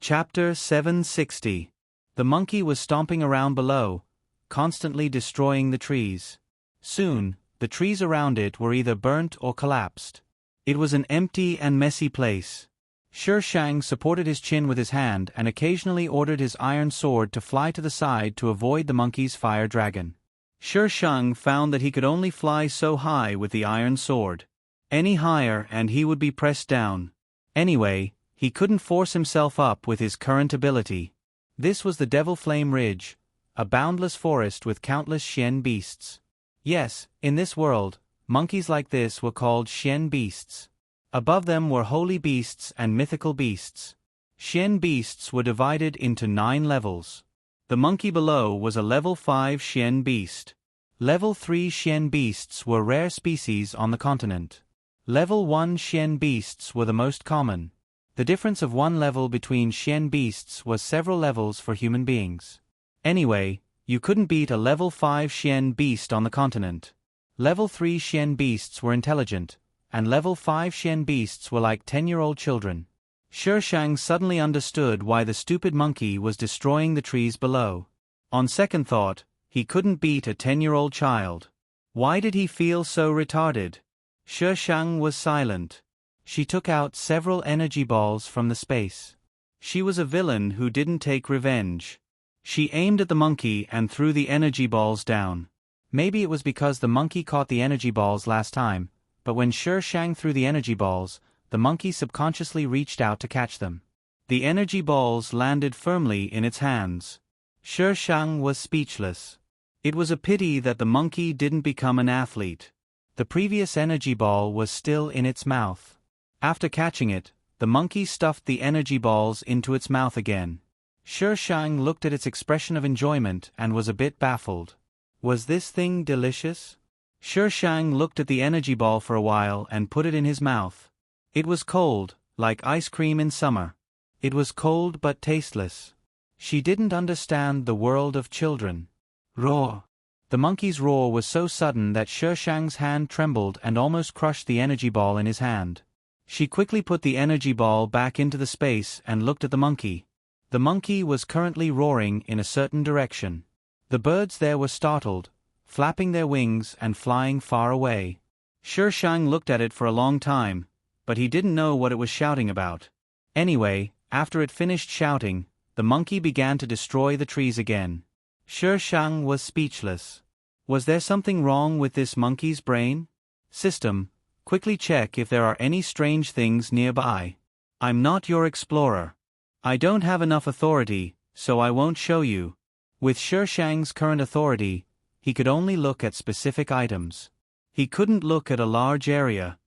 Chapter 760. The monkey was stomping around below, constantly destroying the trees. Soon, the trees around it were either burnt or collapsed. It was an empty and messy place. Sher Shang supported his chin with his hand and occasionally ordered his iron sword to fly to the side to avoid the monkey's fire dragon. Sher Shang found that he could only fly so high with the iron sword. Any higher and he would be pressed down. Anyway, he couldn't force himself up with his current ability. This was the Devil Flame Ridge, a boundless forest with countless Xian beasts. Yes, in this world, monkeys like this were called Xian beasts. Above them were holy beasts and mythical beasts. Xian beasts were divided into 9 levels. The monkey below was a level 5 Xian beast. Level 3 Xian beasts were rare species on the continent. Level 1 Xian beasts were the most common. The difference of one level between Xian beasts was several levels for human beings. Anyway, you couldn't beat a level 5 Xian beast on the continent. Level 3 Xian beasts were intelligent, and level 5 Xian beasts were like 10-year-old children. Sher Shang suddenly understood why the stupid monkey was destroying the trees below. On second thought, he couldn't beat a 10-year-old child. Why did he feel so retarded? Sher Shang was silent. She took out several energy balls from the space. She was a villain who didn't take revenge. She aimed at the monkey and threw the energy balls down. Maybe it was because the monkey caught the energy balls last time, but when Sher Shang threw the energy balls, the monkey subconsciously reached out to catch them. The energy balls landed firmly in its hands. Sher Shang was speechless. It was a pity that the monkey didn't become an athlete. The previous energy ball was still in its mouth. After catching it, the monkey stuffed the energy balls into its mouth again. Sher Shang looked at its expression of enjoyment and was a bit baffled. Was this thing delicious? Sher Shang looked at the energy ball for a while and put it in his mouth. It was cold, like ice cream in summer. It was cold but tasteless. She didn't understand the world of children. Roar! The monkey's roar was so sudden that Sher Shang's hand trembled and almost crushed the energy ball in his hand. She quickly put the energy ball back into the space and looked at the monkey. The monkey was currently roaring in a certain direction. The birds there were startled, flapping their wings and flying far away. Sher Shang looked at it for a long time, but he didn't know what it was shouting about. Anyway, after it finished shouting, the monkey began to destroy the trees again. Sher Shang was speechless. Was there something wrong with this monkey's brain? System, quickly check if there are any strange things nearby. I'm not your explorer. I don't have enough authority, so I won't show you. With Sher Shang's current authority, he could only look at specific items. He couldn't look at a large area.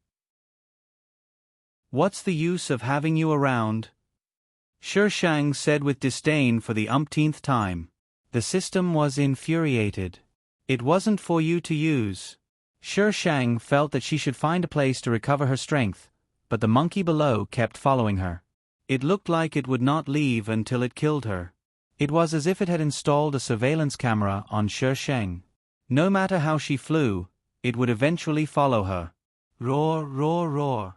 What's the use of having you around? Sher Shang said with disdain for the umpteenth time. The system was infuriated. It wasn't for you to use. Sher Shang felt that she should find a place to recover her strength, but the monkey below kept following her. It looked like it would not leave until it killed her. It was as if it had installed a surveillance camera on Sher Shang. No matter how she flew, it would eventually follow her. Roar, roar, roar.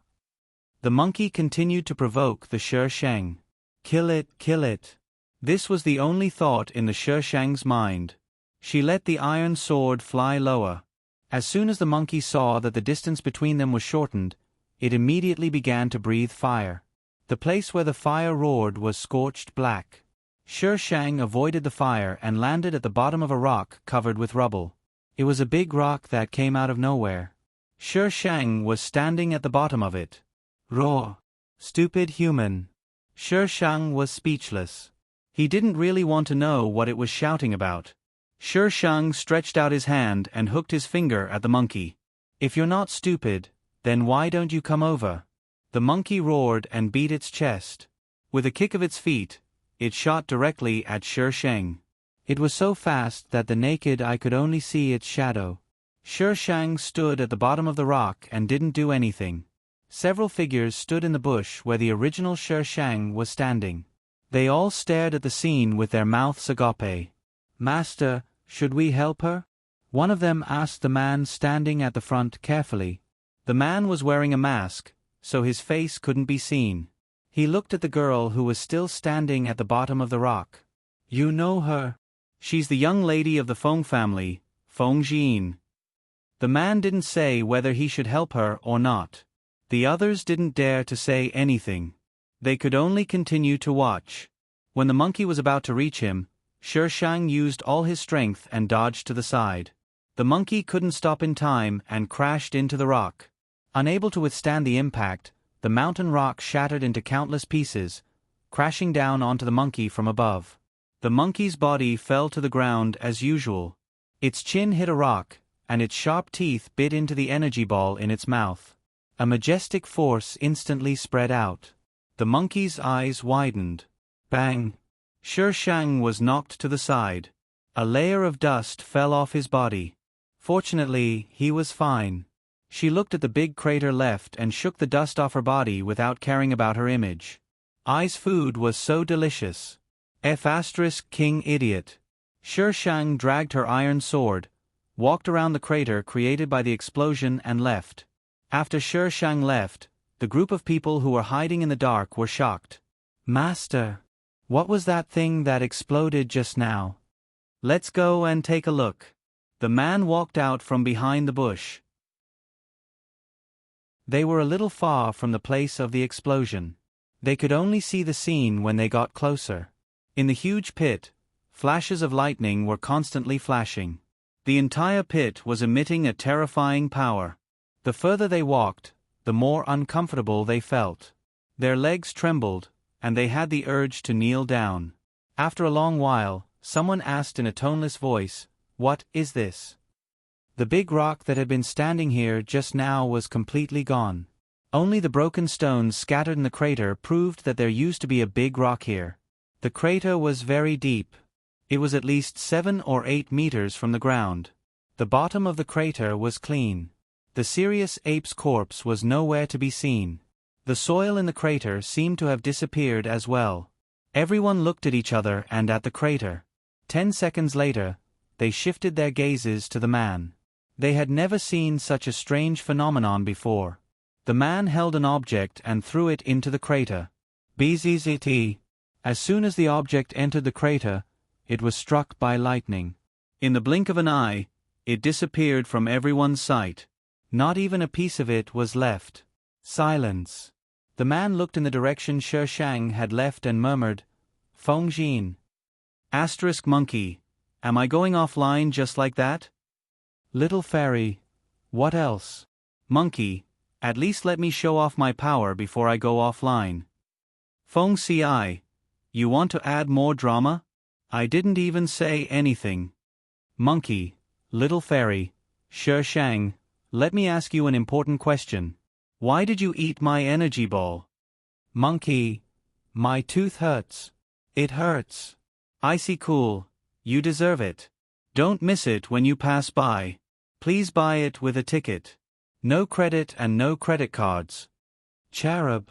The monkey continued to provoke the Sher Shang. Kill it, kill it. This was the only thought in the Sher Shang's mind. She let the iron sword fly lower. As soon as the monkey saw that the distance between them was shortened, it immediately began to breathe fire. The place where the fire roared was scorched black. Sher Shang avoided the fire and landed at the bottom of a rock covered with rubble. It was a big rock that came out of nowhere. Sher Shang was standing at the bottom of it. Roar! Stupid human! Sher Shang was speechless. He didn't really want to know what it was shouting about. Sher Shang stretched out his hand and hooked his finger at the monkey. If you're not stupid, then why don't you come over? The monkey roared and beat its chest. With a kick of its feet, it shot directly at Sher Shang. It was so fast that the naked eye could only see its shadow. Sher Shang stood at the bottom of the rock and didn't do anything. Several figures stood in the bush where the original Sher Shang was standing. They all stared at the scene with their mouths agape. Master, should we help her? One of them asked the man standing at the front carefully. The man was wearing a mask, so his face couldn't be seen. He looked at the girl who was still standing at the bottom of the rock. You know her? She's the young lady of the Feng family, Feng Jin. The man didn't say whether he should help her or not. The others didn't dare to say anything. They could only continue to watch. When the monkey was about to reach him, Shishang used all his strength and dodged to the side. The monkey couldn't stop in time and crashed into the rock. Unable to withstand the impact, the mountain rock shattered into countless pieces, crashing down onto the monkey from above. The monkey's body fell to the ground as usual. Its chin hit a rock, and its sharp teeth bit into the energy ball in its mouth. A majestic force instantly spread out. The monkey's eyes widened. Bang! Shishang was knocked to the side. A layer of dust fell off his body. Fortunately, he was fine. She looked at the big crater left and shook the dust off her body without caring about her image. I's food was so delicious. King idiot. Shishang dragged her iron sword, walked around the crater created by the explosion and left. After Shishang left, the group of people who were hiding in the dark were shocked. Master, what was that thing that exploded just now? Let's go and take a look. The man walked out from behind the bush. They were a little far from the place of the explosion. They could only see the scene when they got closer. In the huge pit, flashes of lightning were constantly flashing. The entire pit was emitting a terrifying power. The further they walked, the more uncomfortable they felt. Their legs trembled, and they had the urge to kneel down. After a long while, someone asked in a toneless voice, "What is this?" The big rock that had been standing here just now was completely gone. Only the broken stones scattered in the crater proved that there used to be a big rock here. The crater was very deep. It was at least 7 or 8 meters from the ground. The bottom of the crater was clean. The serious ape's corpse was nowhere to be seen. The soil in the crater seemed to have disappeared as well. Everyone looked at each other and at the crater. 10 seconds later, they shifted their gazes to the man. They had never seen such a strange phenomenon before. The man held an object and threw it into the crater. Bzzzt. As soon as the object entered the crater, it was struck by lightning. In the blink of an eye, it disappeared from everyone's sight. Not even a piece of it was left. Silence. The man looked in the direction Shishang had left and murmured, "Feng Jin. Monkey. Am I going offline just like that?" Little fairy. What else? Monkey. At least let me show off my power before I go offline. Feng Ci. You want to add more drama? I didn't even say anything. Monkey. Little fairy. Shishang. Let me ask you an important question. Why did you eat my energy ball? Monkey. My tooth hurts. It hurts. Icy cool. You deserve it. Don't miss it when you pass by. Please buy it with a ticket. No credit and no credit cards. Cherub.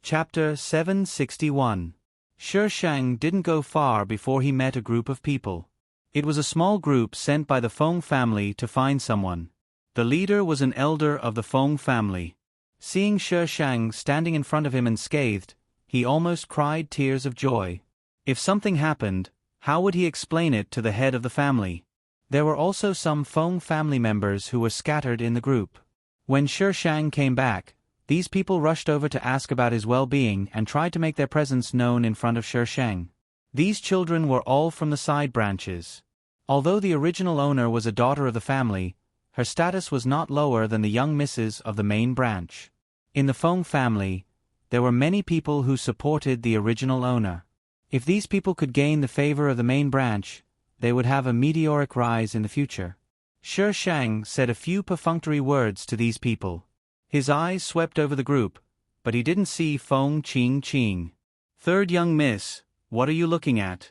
Chapter 761. Shishang didn't go far before he met a group of people. It was a small group sent by the Feng family to find someone. The leader was an elder of the Feng family. Seeing Shishang standing in front of him unscathed, he almost cried tears of joy. If something happened, how would he explain it to the head of the family? There were also some Feng family members who were scattered in the group. When Shishang came back, these people rushed over to ask about his well-being and tried to make their presence known in front of Shishang. These children were all from the side branches. Although the original owner was a daughter of the family, her status was not lower than the young misses of the main branch. In the Feng family, there were many people who supported the original owner. If these people could gain the favor of the main branch, they would have a meteoric rise in the future. Shishang said a few perfunctory words to these people. His eyes swept over the group, but he didn't see Feng Qing. "Third young miss, what are you looking at?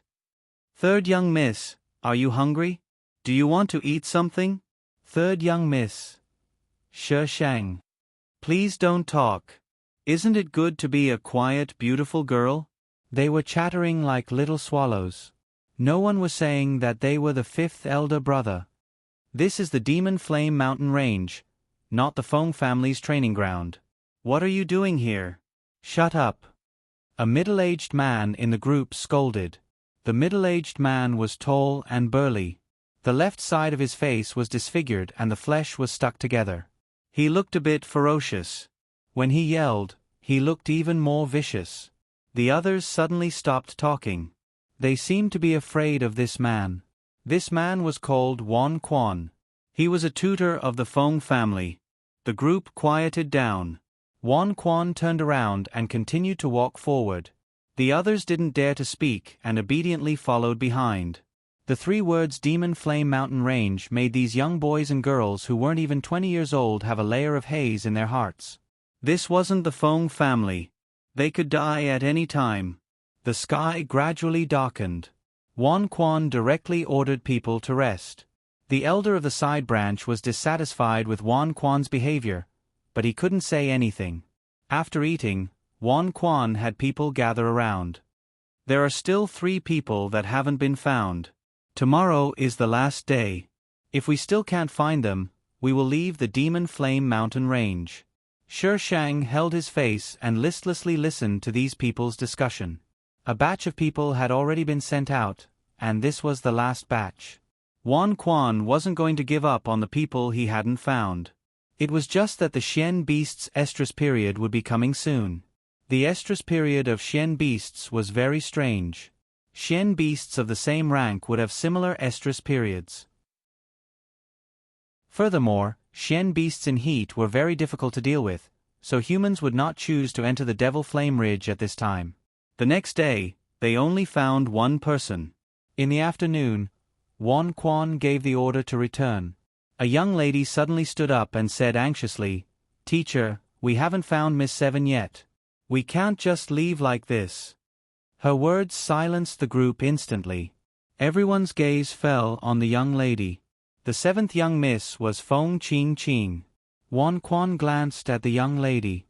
Third young miss, are you hungry? Do you want to eat something? Third young miss. Shishang. Please don't talk. Isn't it good to be a quiet, beautiful girl?" They were chattering like little swallows. No one was saying that they were the 5th elder brother. This is the Demon Flame Mountain Range, not the Feng family's training ground. What are you doing here? Shut up. A middle-aged man in the group scolded. The middle-aged man was tall and burly. The left side of his face was disfigured and the flesh was stuck together. He looked a bit ferocious. When he yelled, he looked even more vicious. The others suddenly stopped talking. They seemed to be afraid of this man. This man was called Wan Quan. He was a tutor of the Feng family. The group quieted down. Wan Quan turned around and continued to walk forward. The others didn't dare to speak and obediently followed behind. The 3 words Demon Flame Mountain Range made these young boys and girls who weren't even 20 years old have a layer of haze in their hearts. This wasn't the Feng family. They could die at any time. The sky gradually darkened. Wan Quan directly ordered people to rest. The elder of the side branch was dissatisfied with Wan Quan's behavior, but he couldn't say anything. After eating, Wan Quan had people gather around. There are still 3 people that haven't been found. Tomorrow is the last day. If we still can't find them, we will leave the Demon Flame Mountain Range. Shi Shang held his face and listlessly listened to these people's discussion. A batch of people had already been sent out, and this was the last batch. Wan Quan wasn't going to give up on the people he hadn't found. It was just that the Xian beasts' estrus period would be coming soon. The estrus period of Xian beasts was very strange. Xian beasts of the same rank would have similar estrus periods. Furthermore, Xian beasts in heat were very difficult to deal with, so humans would not choose to enter the Devil Flame Ridge at this time. The next day, they only found 1 person. In the afternoon, Wan Quan gave the order to return. A young lady suddenly stood up and said anxiously, "Teacher, we haven't found Miss 7 yet. We can't just leave like this." Her words silenced the group instantly. Everyone's gaze fell on the young lady. The 7th young miss was Feng Qing. Wan Quan glanced at the young lady.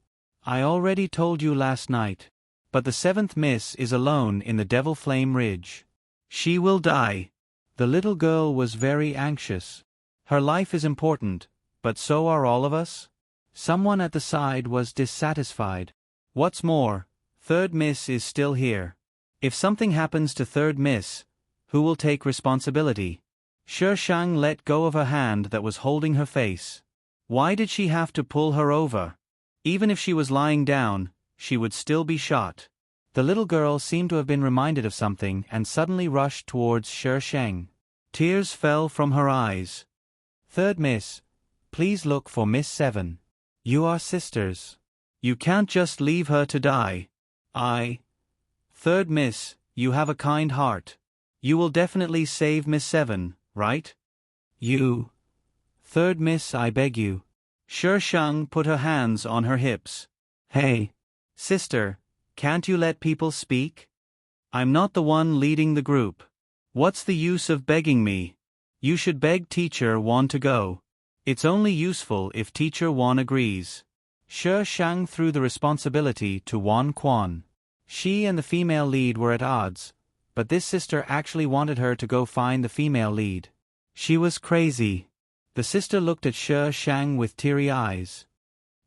"I already told you last night. But the 7th miss is alone in the Devil Flame Ridge. She will die." The little girl was very anxious. Her life is important, but so are all of us. Someone at the side was dissatisfied. What's more, 3rd miss is still here. If something happens to 3rd miss, who will take responsibility? Shi Shang let go of her hand that was holding her face. Why did she have to pull her over? Even if she was lying down, she would still be shot. The little girl seemed to have been reminded of something and suddenly rushed towards Shi Shang. Tears fell from her eyes. "3rd miss, please look for Miss 7. You are sisters. You can't just leave her to die." 3rd miss, you have a kind heart. You will definitely save Miss 7, right? You. 3rd miss, I beg you. Shi Shang put her hands on her hips. "Hey. Sister, can't you let people speak? I'm not the one leading the group. What's the use of begging me? You should beg Teacher Wan to go. It's only useful if Teacher Wan agrees." Shi Shang threw the responsibility to Wan Quan. She and the female lead were at odds, but this sister actually wanted her to go find the female lead. She was crazy. The sister looked at Shi Shang with teary eyes.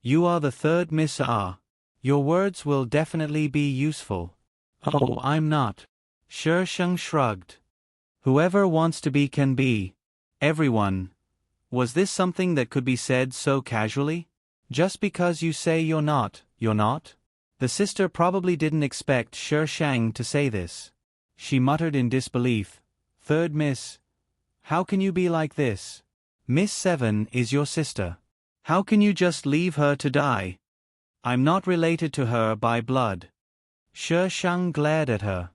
"You are the 3rd miss. Your words will definitely be useful." "Oh, I'm not." Shi Shang shrugged. "Whoever wants to be can be. Everyone." Was this something that could be said so casually? Just because you say you're not, you're not? The sister probably didn't expect Shi Shang to say this. She muttered in disbelief, "3rd miss, how can you be like this? Miss 7 is your sister. How can you just leave her to die? I'm not related to her by blood." Shi Shang glared at her.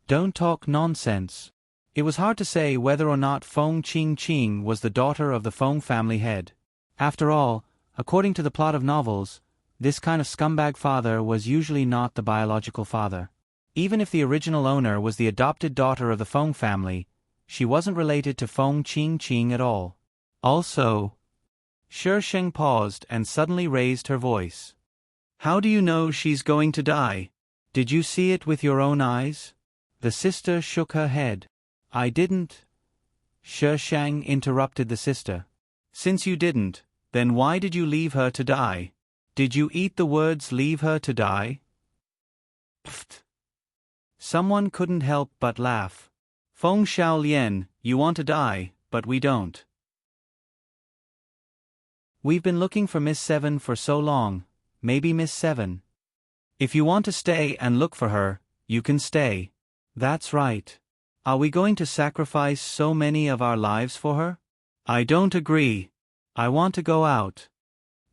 "Don't talk nonsense." It was hard to say whether or not Feng Qing was the daughter of the Feng family head. After all, according to the plot of novels, this kind of scumbag father was usually not the biological father. Even if the original owner was the adopted daughter of the Feng family, she wasn't related to Feng Qing at all. Also, Shi Shang paused and suddenly raised her voice. "How do you know she's going to die? Did you see it with your own eyes?" The sister shook her head. "I didn't." Shi Shang interrupted the sister. "Since you didn't, Then why did you leave her to die? Did you eat the words leave her to die? Pfft. Someone couldn't help but laugh. Feng Xiaolian, you want to die, but we don't. We've been looking for Miss Seven for so long, maybe Miss Seven. If you want to stay and look for her, you can stay. That's right. Are we going to sacrifice so many of our lives for her? I don't agree. I want to go out.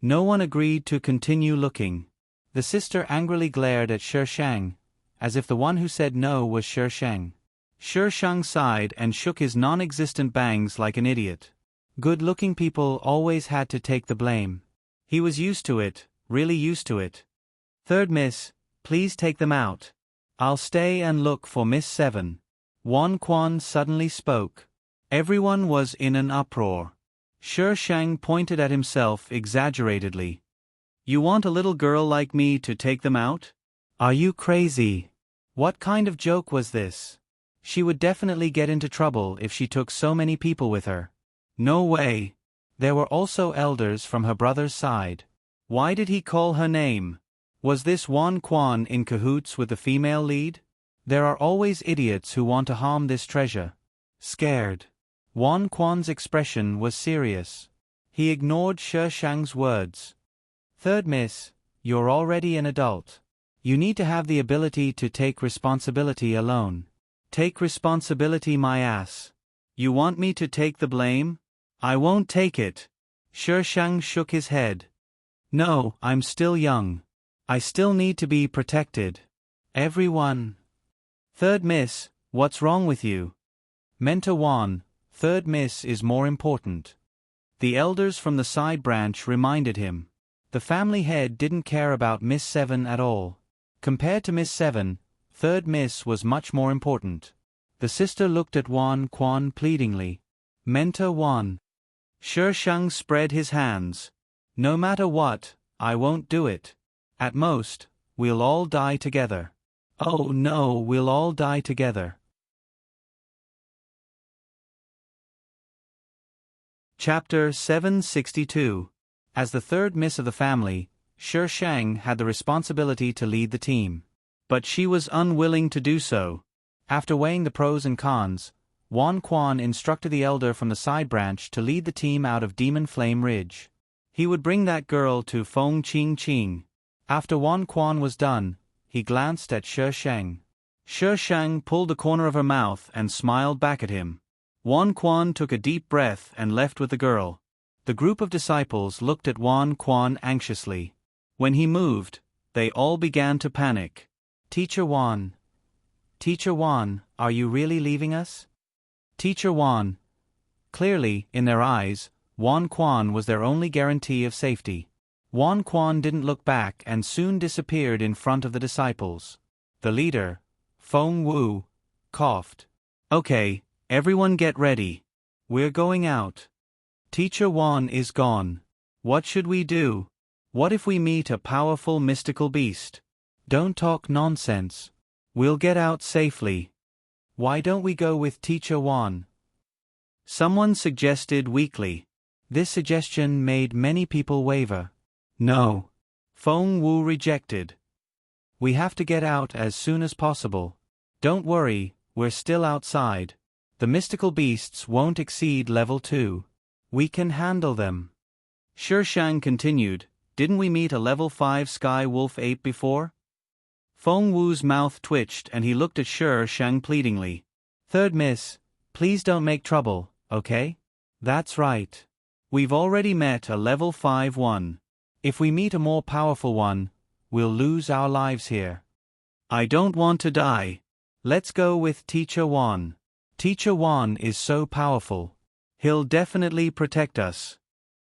No one agreed to continue looking. The sister angrily glared at Shi Shang, as if the one who said no was Shi Shang. Shi Shang sighed and shook his non-existent bangs like an idiot. Good-looking people always had to take the blame. He was used to it, really used to it. Third Miss, please take them out. I'll stay and look for Miss Seven. Wan Quan suddenly spoke. Everyone was in an uproar. Shi Shang pointed at himself exaggeratedly. You want a little girl like me to take them out? Are you crazy? What kind of joke was this? She would definitely get into trouble if she took so many people with her. No way. There were also elders from her brother's side. Why did he call her name? Was this Wan Quan in cahoots with the female lead? There are always idiots who want to harm this treasure. Scared. Wan Quan's expression was serious. He ignored Shi Shang's words. Third Miss, you're already an adult. You need to have the ability to take responsibility alone. Take responsibility, my ass. You want me to take the blame? I won't take it. Shi Shang shook his head. No, I'm still young. I still need to be protected. Everyone. Third Miss, what's wrong with you? Mentor Wan, Third Miss is more important. The elders from the side branch reminded him. The family head didn't care about Miss Seven at all. Compared to Miss Seven, Third Miss was much more important. The sister looked at Wan Quan pleadingly. Mentor Wan. Shi Shang spread his hands. No matter what, I won't do it. At most, we'll all die together. Oh no, we'll all die together. Chapter 762. As the third miss of the family, Shi Shang had the responsibility to lead the team. But she was unwilling to do so. After weighing the pros and cons, Wan Quan instructed the elder from the side branch to lead the team out of Demon Flame Ridge. He would bring that girl to Feng Qing Qing. After Wan Quan was done, he glanced at Shi Shang. Shi Shang pulled the corner of her mouth and smiled back at him. Wan Quan took a deep breath and left with the girl. The group of disciples looked at Wan Quan anxiously. When he moved, they all began to panic. Teacher Wan, are you really leaving us? Teacher Wan. Clearly, in their eyes, Wan Quan was their only guarantee of safety. Wan Quan didn't look back and soon disappeared in front of the disciples. The leader, Feng Wu, coughed. Okay, everyone get ready. We're going out. Teacher Wan is gone. What should we do? What if we meet a powerful mystical beast? Don't talk nonsense. We'll get out safely. Why don't we go with Teacher Wan? Someone suggested weakly. This suggestion made many people waver. No. Feng Wu rejected. We have to get out as soon as possible. Don't worry, we're still outside. The mystical beasts won't exceed level 2. We can handle them. Shi Shang continued, didn't we meet a level 5 sky wolf ape before? Feng Wu's mouth twitched and he looked at Shi Shang pleadingly. Third Miss, please don't make trouble, okay? That's right. We've already met a level 5 one. If we meet a more powerful one, we'll lose our lives here. I don't want to die. Let's go with Teacher Wan. Teacher Wan is so powerful. He'll definitely protect us.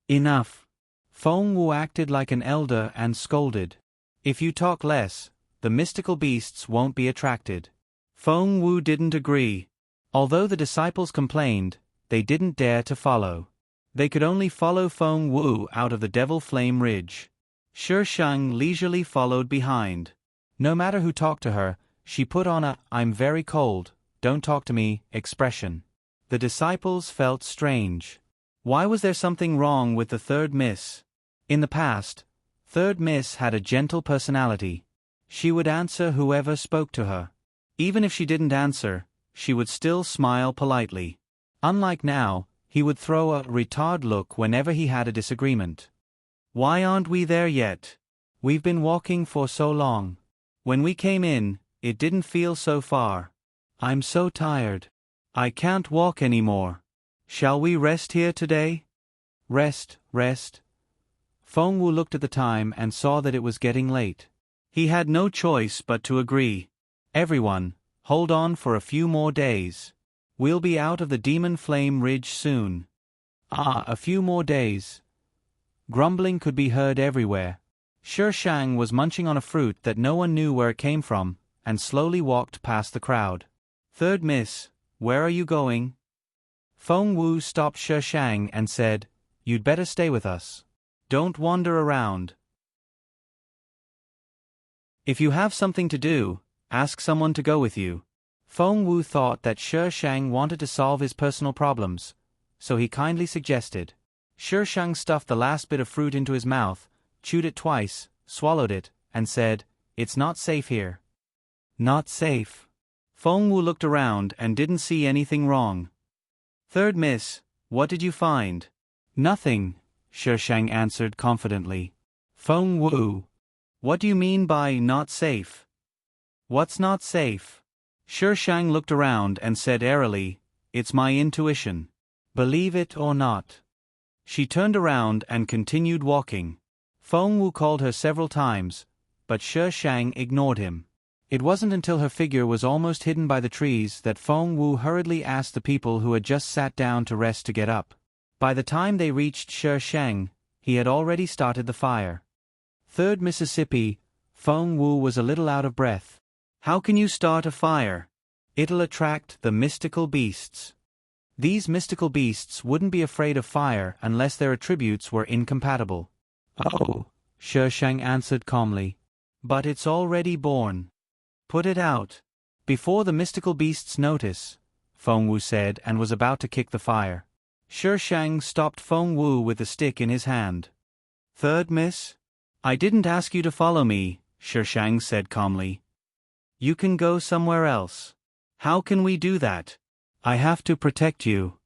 Enough. Feng Wu acted like an elder and scolded. If you talk less, the mystical beasts won't be attracted. Feng Wu didn't agree. Although the disciples complained, they didn't dare to follow. They could only follow Feng Wu out of the Devil Flame Ridge. Shi Shang leisurely followed behind. No matter who talked to her, she put on a "I'm very cold, don't talk to me" expression. The disciples felt strange. Why was there something wrong with the third miss? In the past, third miss had a gentle personality. She would answer whoever spoke to her. Even if she didn't answer, she would still smile politely. Unlike now, he would throw a retard look whenever he had a disagreement. Why aren't we there yet? We've been walking for so long. When we came in, it didn't feel so far. I'm so tired. I can't walk anymore. Shall we rest here today? Rest. Feng Wu looked at the time and saw that it was getting late. He had no choice but to agree. Everyone, hold on for a few more days. We'll be out of the Demon Flame Ridge soon. A few more days. Grumbling could be heard everywhere. Shi Shang was munching on a fruit that no one knew where it came from, and slowly walked past the crowd. Third miss, where are you going? Feng Wu stopped Shi Shang and said, You'd better stay with us. Don't wander around. If you have something to do, ask someone to go with you. Feng Wu thought that Shi Shang wanted to solve his personal problems, so he kindly suggested. Shi Shang stuffed the last bit of fruit into his mouth, chewed it twice, swallowed it, and said, It's not safe here. Not safe. Feng Wu looked around and didn't see anything wrong. Third miss, what did you find? Nothing, Shi Shang answered confidently. Feng Wu, what do you mean by not safe? What's not safe? Shi Shang looked around and said airily, It's my intuition. Believe it or not. She turned around and continued walking. Feng Wu called her several times, but Shi Shang ignored him. It wasn't until her figure was almost hidden by the trees that Feng Wu hurriedly asked the people who had just sat down to rest to get up. By the time they reached Shi Shang, he had already started the fire. Third Mississippi, Feng Wu was a little out of breath. How can you start a fire? It'll attract the mystical beasts. These mystical beasts wouldn't be afraid of fire unless their attributes were incompatible. Oh, Shi Shang answered calmly. But it's already born. Put it out. Before the mystical beasts notice, Feng Wu said, and was about to kick the fire. Shi Shang stopped Feng Wu with the stick in his hand. Third miss? I didn't ask you to follow me, Shi Shang said calmly. You can go somewhere else. How can we do that? I have to protect you.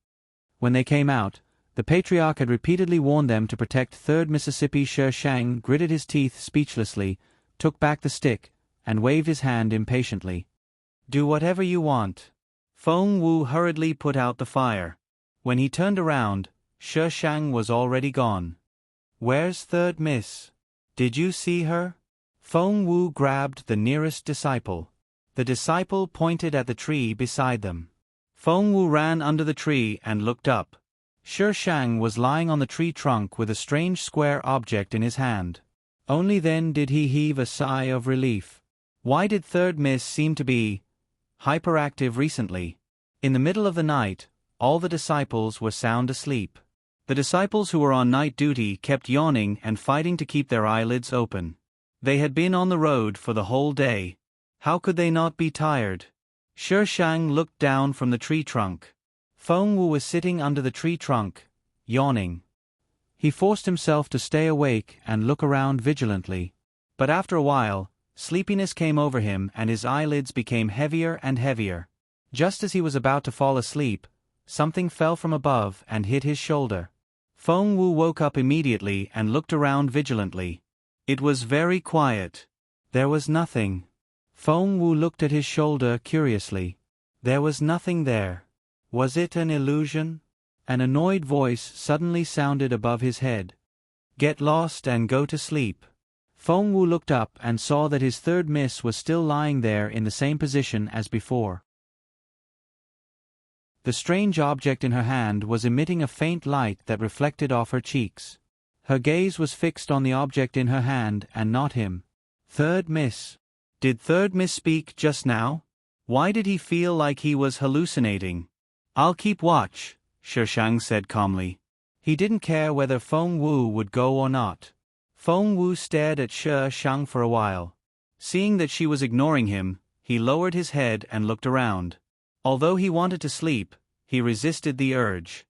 When they came out, the patriarch had repeatedly warned them to protect Third Mississippi. Shi Shang gritted his teeth speechlessly, took back the stick, and waved his hand impatiently. Do whatever you want. Feng Wu hurriedly put out the fire. When he turned around, Shi Shang was already gone. Where's Third Miss? Did you see her? Feng Wu grabbed the nearest disciple. The disciple pointed at the tree beside them. Feng Wu ran under the tree and looked up. Shi Shang was lying on the tree trunk with a strange square object in his hand. Only then did he heave a sigh of relief. Why did Third Miss seem to be hyperactive recently? In the middle of the night, all the disciples were sound asleep. The disciples who were on night duty kept yawning and fighting to keep their eyelids open. They had been on the road for the whole day. How could they not be tired? Shi Shang looked down from the tree trunk. Feng Wu was sitting under the tree trunk, yawning. He forced himself to stay awake and look around vigilantly. But after a while, sleepiness came over him and his eyelids became heavier and heavier. Just as he was about to fall asleep, something fell from above and hit his shoulder. Feng Wu woke up immediately and looked around vigilantly. It was very quiet. There was nothing. Feng Wu looked at his shoulder curiously. There was nothing there. Was it an illusion? An annoyed voice suddenly sounded above his head. Get lost and go to sleep. Feng Wu looked up and saw that his third miss was still lying there in the same position as before. The strange object in her hand was emitting a faint light that reflected off her cheeks. Her gaze was fixed on the object in her hand and not him. Third miss. Did Third Miss speak just now? Why did he feel like he was hallucinating? I'll keep watch, Shi Shang said calmly. He didn't care whether Feng Wu would go or not. Feng Wu stared at Shi Shang for a while. Seeing that she was ignoring him, he lowered his head and looked around. Although he wanted to sleep, he resisted the urge.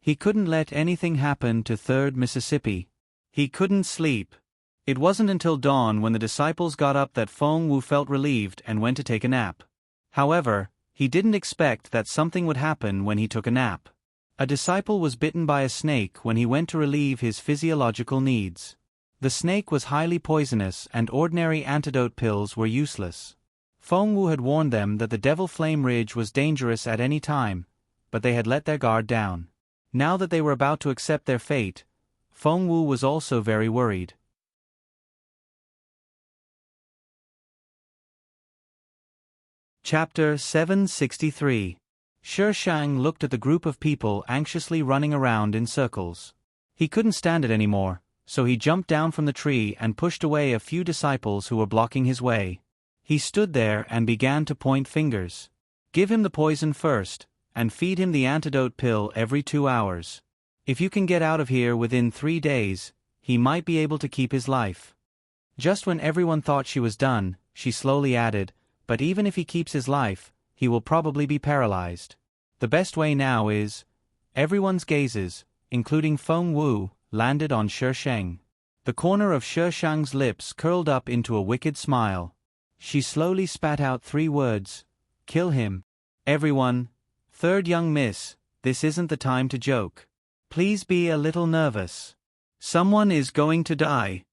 He couldn't let anything happen to 3rd Mississippi. He couldn't sleep. It wasn't until dawn when the disciples got up that Feng Wu felt relieved and went to take a nap. However, he didn't expect that something would happen when he took a nap. A disciple was bitten by a snake when he went to relieve his physiological needs. The snake was highly poisonous and ordinary antidote pills were useless. Feng Wu had warned them that the Devil Flame Ridge was dangerous at any time, but they had let their guard down. Now that they were about to accept their fate, Feng Wu was also very worried. Chapter 763. Shi Shang looked at the group of people anxiously running around in circles. He couldn't stand it anymore, so he jumped down from the tree and pushed away a few disciples who were blocking his way. He stood there and began to point fingers. Give him the poison first, and feed him the antidote pill every 2 hours. If you can get out of here within 3 days, he might be able to keep his life. Just when everyone thought she was done, she slowly added, but even if he keeps his life, he will probably be paralyzed. The best way now is... Everyone's gazes, including Feng Wu, landed on Shi Shang. The corner of Shi Shang's lips curled up into a wicked smile. She slowly spat out 3 words. Kill him. Everyone, 3rd young miss, this isn't the time to joke. Please be a little nervous. Someone is going to die.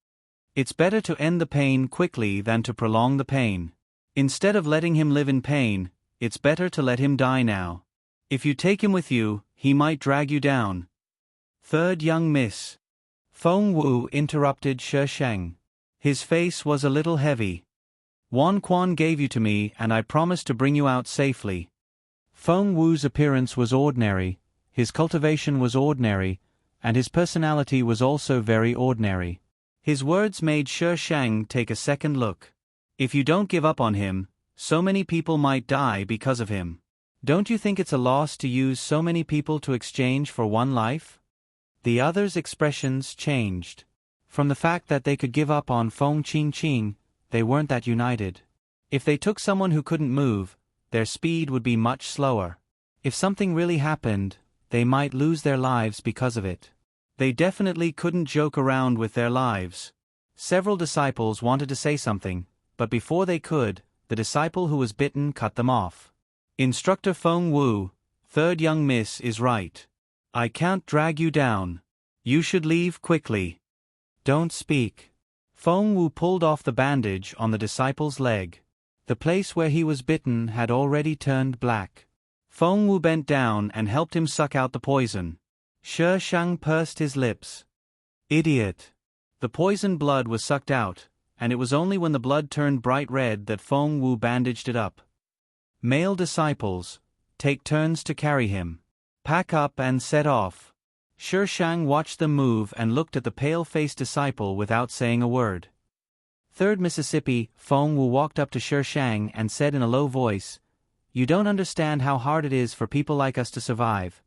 It's better to end the pain quickly than to prolong the pain. Instead of letting him live in pain, it's better to let him die now. If you take him with you, he might drag you down. 3rd young miss. Feng Wu interrupted Shi Shang. His face was a little heavy. Wan Quan gave you to me and I promised to bring you out safely. Feng Wu's appearance was ordinary, his cultivation was ordinary, and his personality was also very ordinary. His words made Shi Shang take a second look. If you don't give up on him, so many people might die because of him. Don't you think it's a loss to use so many people to exchange for one life? The others' expressions changed. From the fact that they could give up on Feng Qingqing, they weren't that united. If they took someone who couldn't move, their speed would be much slower. If something really happened, they might lose their lives because of it. They definitely couldn't joke around with their lives. Several disciples wanted to say something, but before they could, the disciple who was bitten cut them off. Instructor Feng Wu, 3rd young miss is right. I can't drag you down. You should leave quickly. Don't speak. Feng Wu pulled off the bandage on the disciple's leg. The place where he was bitten had already turned black. Feng Wu bent down and helped him suck out the poison. Shi Shang pursed his lips. Idiot. The poisoned blood was sucked out, and it was only when the blood turned bright red that Feng Wu bandaged it up. Male disciples, take turns to carry him. Pack up and set off. Shi Shang watched them move and looked at the pale-faced disciple without saying a word. 3rd Mississippi, Feng Wu walked up to Shi Shang and said in a low voice, You don't understand how hard it is for people like us to survive.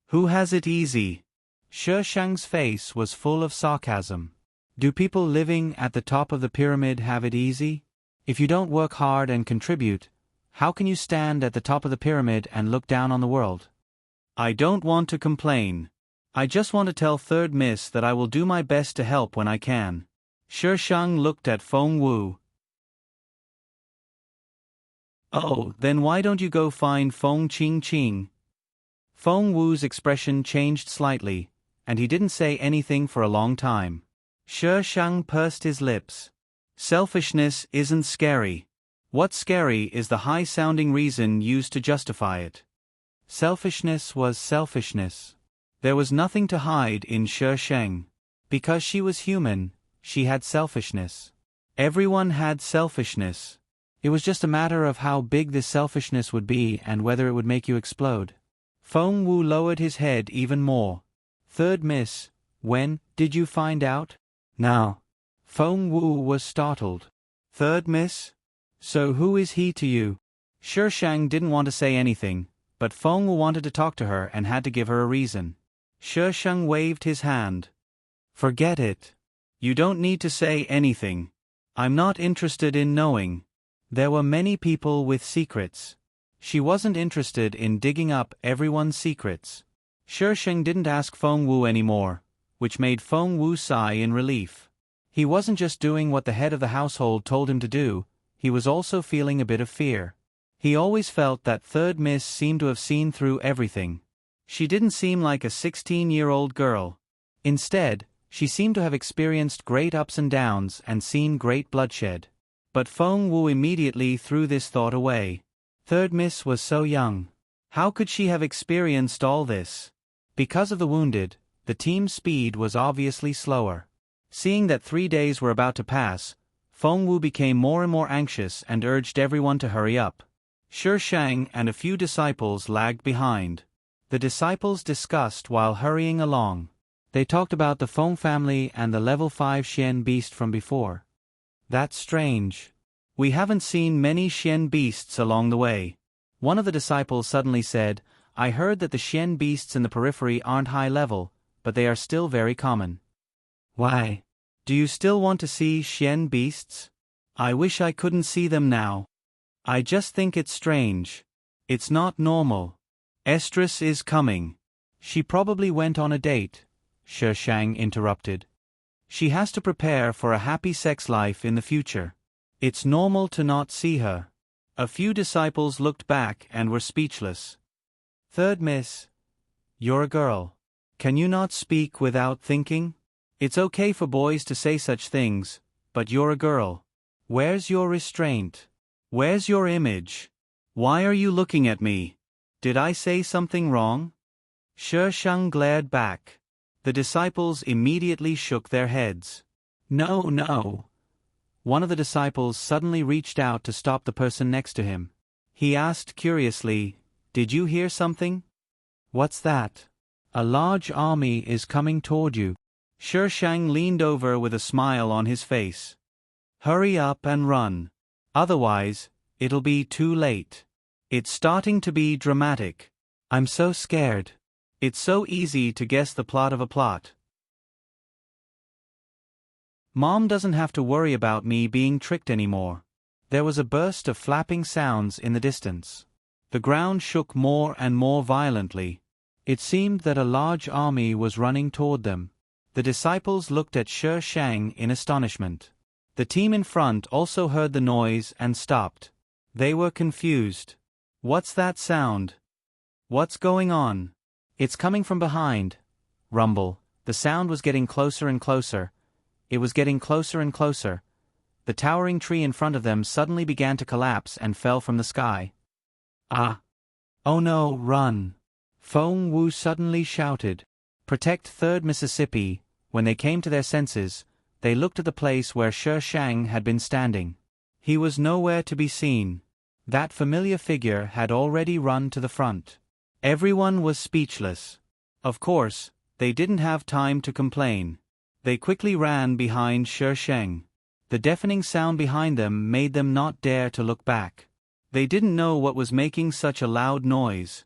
Who has it easy? Shi Shang's face was full of sarcasm. Do people living at the top of the pyramid have it easy? If you don't work hard and contribute, how can you stand at the top of the pyramid and look down on the world? I don't want to complain. I just want to tell 3rd Miss that I will do my best to help when I can. Shi Shang looked at Feng Wu. Oh, then why don't you go find Feng Qingqing? Feng Wu's expression changed slightly, and he didn't say anything for a long time. Shi Shang pursed his lips. Selfishness isn't scary. What's scary is the high-sounding reason used to justify it. Selfishness was selfishness. There was nothing to hide in Shi Shang. Because she was human, she had selfishness. Everyone had selfishness. It was just a matter of how big this selfishness would be and whether it would make you explode. Feng Wu lowered his head even more. 3rd Miss, when did you find out? Now. Feng Wu was startled. 3rd Miss? So who is he to you? Shi Shang didn't want to say anything, but Feng Wu wanted to talk to her and had to give her a reason. Shi Shang waved his hand. Forget it. You don't need to say anything. I'm not interested in knowing. There were many people with secrets. She wasn't interested in digging up everyone's secrets. Shi Sheng didn't ask Feng Wu anymore, which made Feng Wu sigh in relief. He wasn't just doing what the head of the household told him to do, he was also feeling a bit of fear. He always felt that third miss seemed to have seen through everything. She didn't seem like a 16-year-old girl. Instead, she seemed to have experienced great ups and downs and seen great bloodshed. But Feng Wu immediately threw this thought away. Third miss was so young. How could she have experienced all this? Because of the wounded, the team's speed was obviously slower. Seeing that 3 days were about to pass, Feng Wu became more and more anxious and urged everyone to hurry up. Shi Sheng and a few disciples lagged behind. The disciples discussed while hurrying along. They talked about the Feng family and the level 5 Xian beast from before. That's strange. We haven't seen many Xian beasts along the way. One of the disciples suddenly said, I heard that the Xian beasts in the periphery aren't high level, but they are still very common. Why? Do you still want to see Xian beasts? I wish I couldn't see them now. I just think it's strange. It's not normal. Estrus is coming. She probably went on a date, Shi Sheng interrupted. She has to prepare for a happy sex life in the future. It's normal to not see her. A few disciples looked back and were speechless. Third miss. You're a girl. Can you not speak without thinking? It's okay for boys to say such things, but you're a girl. Where's your restraint? Where's your image? Why are you looking at me? Did I say something wrong? Shi Sheng glared back. The disciples immediately shook their heads. No, no. One of the disciples suddenly reached out to stop the person next to him. He asked curiously, Did you hear something? What's that? A large army is coming toward you. Shi Sheng leaned over with a smile on his face. Hurry up and run. Otherwise, it'll be too late. It's starting to be dramatic. I'm so scared. It's so easy to guess the plot of a plot. Mom doesn't have to worry about me being tricked anymore. There was a burst of flapping sounds in the distance. The ground shook more and more violently. It seemed that a large army was running toward them. The disciples looked at Shi Sheng in astonishment. The team in front also heard the noise and stopped. They were confused. What's that sound? What's going on? It's coming from behind. Rumble. The sound was getting closer and closer. It was getting closer and closer. The towering tree in front of them suddenly began to collapse and fell from the sky. Ah! Oh no, run! Feng Wu suddenly shouted. Protect 3rd Mississippi. When they came to their senses, they looked at the place where Shi Sheng had been standing. He was nowhere to be seen. That familiar figure had already run to the front. Everyone was speechless. Of course, they didn't have time to complain. They quickly ran behind Shi Sheng. The deafening sound behind them made them not dare to look back. They didn't know what was making such a loud noise.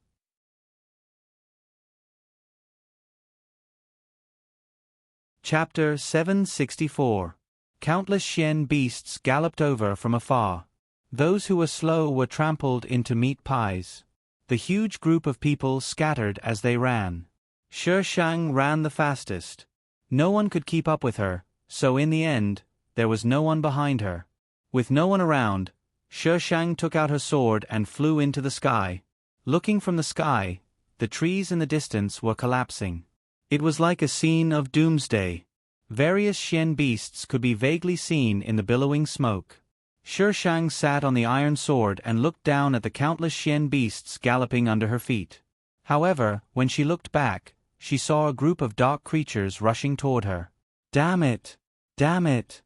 Chapter 764. Countless Xian beasts galloped over from afar. Those who were slow were trampled into meat pies. The huge group of people scattered as they ran. Shi Sheng ran the fastest. No one could keep up with her, so in the end, there was no one behind her. With no one around, Shi Sheng took out her sword and flew into the sky. Looking from the sky, the trees in the distance were collapsing. It was like a scene of doomsday. Various Xian beasts could be vaguely seen in the billowing smoke. Shi Sheng sat on the iron sword and looked down at the countless Xian beasts galloping under her feet. However, when she looked back, she saw a group of dark creatures rushing toward her. Damn it! Damn it!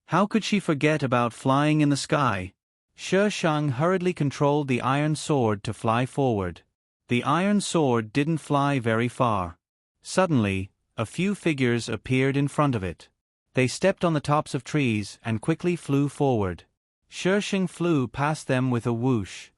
How could she forget about flying in the sky? Shi Sheng hurriedly controlled the iron sword to fly forward. The iron sword didn't fly very far. Suddenly, a few figures appeared in front of it. They stepped on the tops of trees and quickly flew forward. Shi Sheng flew past them with a whoosh.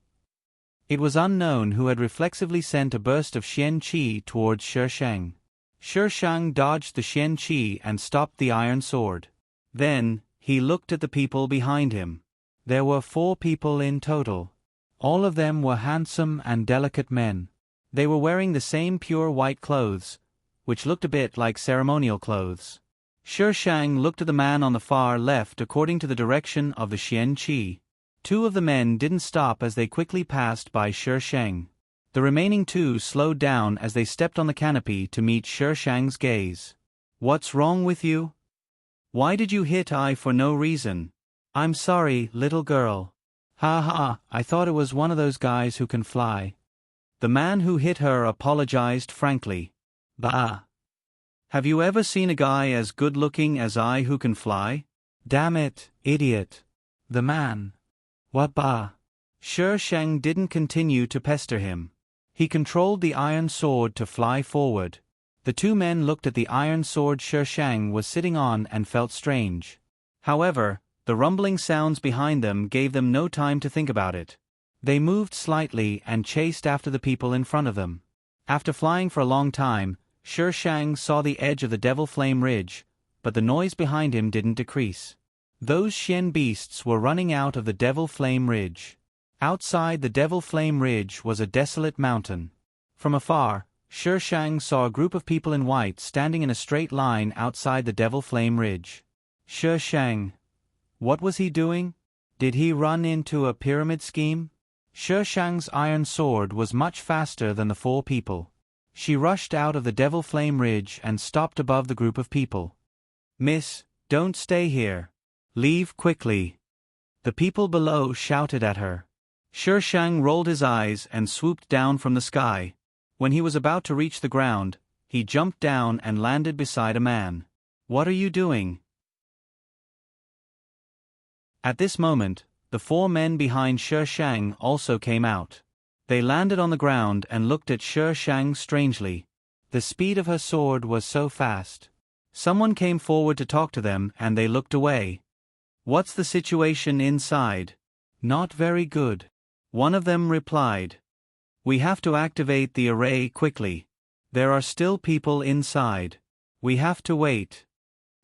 It was unknown who had reflexively sent a burst of Xian Qi towards Shi Sheng. Shi Sheng dodged the Xian Qi and stopped the iron sword. Then, he looked at the people behind him. There were 4 people in total. All of them were handsome and delicate men. They were wearing the same pure white clothes, which looked a bit like ceremonial clothes. Shi Shang looked at the man on the far left according to the direction of the Xian Qi. Two of the men didn't stop as they quickly passed by Shi Shang. The remaining two slowed down as they stepped on the canopy to meet Shi Shang's gaze. "What's wrong with you? Why did you hit I for no reason?" "I'm sorry, little girl." "Ha ha, I thought it was one of those guys who can fly." The man who hit her apologized frankly. "Bah. Have you ever seen a guy as good-looking as I who can fly?" "Damn it, idiot." The man. "What bah?" Shi Shang didn't continue to pester him. He controlled the iron sword to fly forward. The two men looked at the iron sword Shi Shang was sitting on and felt strange. However, the rumbling sounds behind them gave them no time to think about it. They moved slightly and chased after the people in front of them. After flying for a long time, Shi Shang saw the edge of the Devil Flame Ridge, but the noise behind him didn't decrease. Those Xian beasts were running out of the Devil Flame Ridge. Outside the Devil Flame Ridge was a desolate mountain. From afar, Shi Shang saw a group of people in white standing in a straight line outside the Devil Flame Ridge. Shi Shang. What was he doing? Did he run into a pyramid scheme? Shi Shang's iron sword was much faster than the four people. She rushed out of the Devil Flame Ridge and stopped above the group of people. "Miss, don't stay here. Leave quickly." The people below shouted at her. Shi Shang rolled his eyes and swooped down from the sky. When he was about to reach the ground, he jumped down and landed beside a man. "What are you doing?" At this moment, the four men behind Shi Shang also came out. They landed on the ground and looked at Shi Shang strangely. The speed of her sword was so fast. Someone came forward to talk to them and they looked away. "What's the situation inside?" "Not very good." One of them replied. "We have to activate the array quickly. There are still people inside. We have to wait.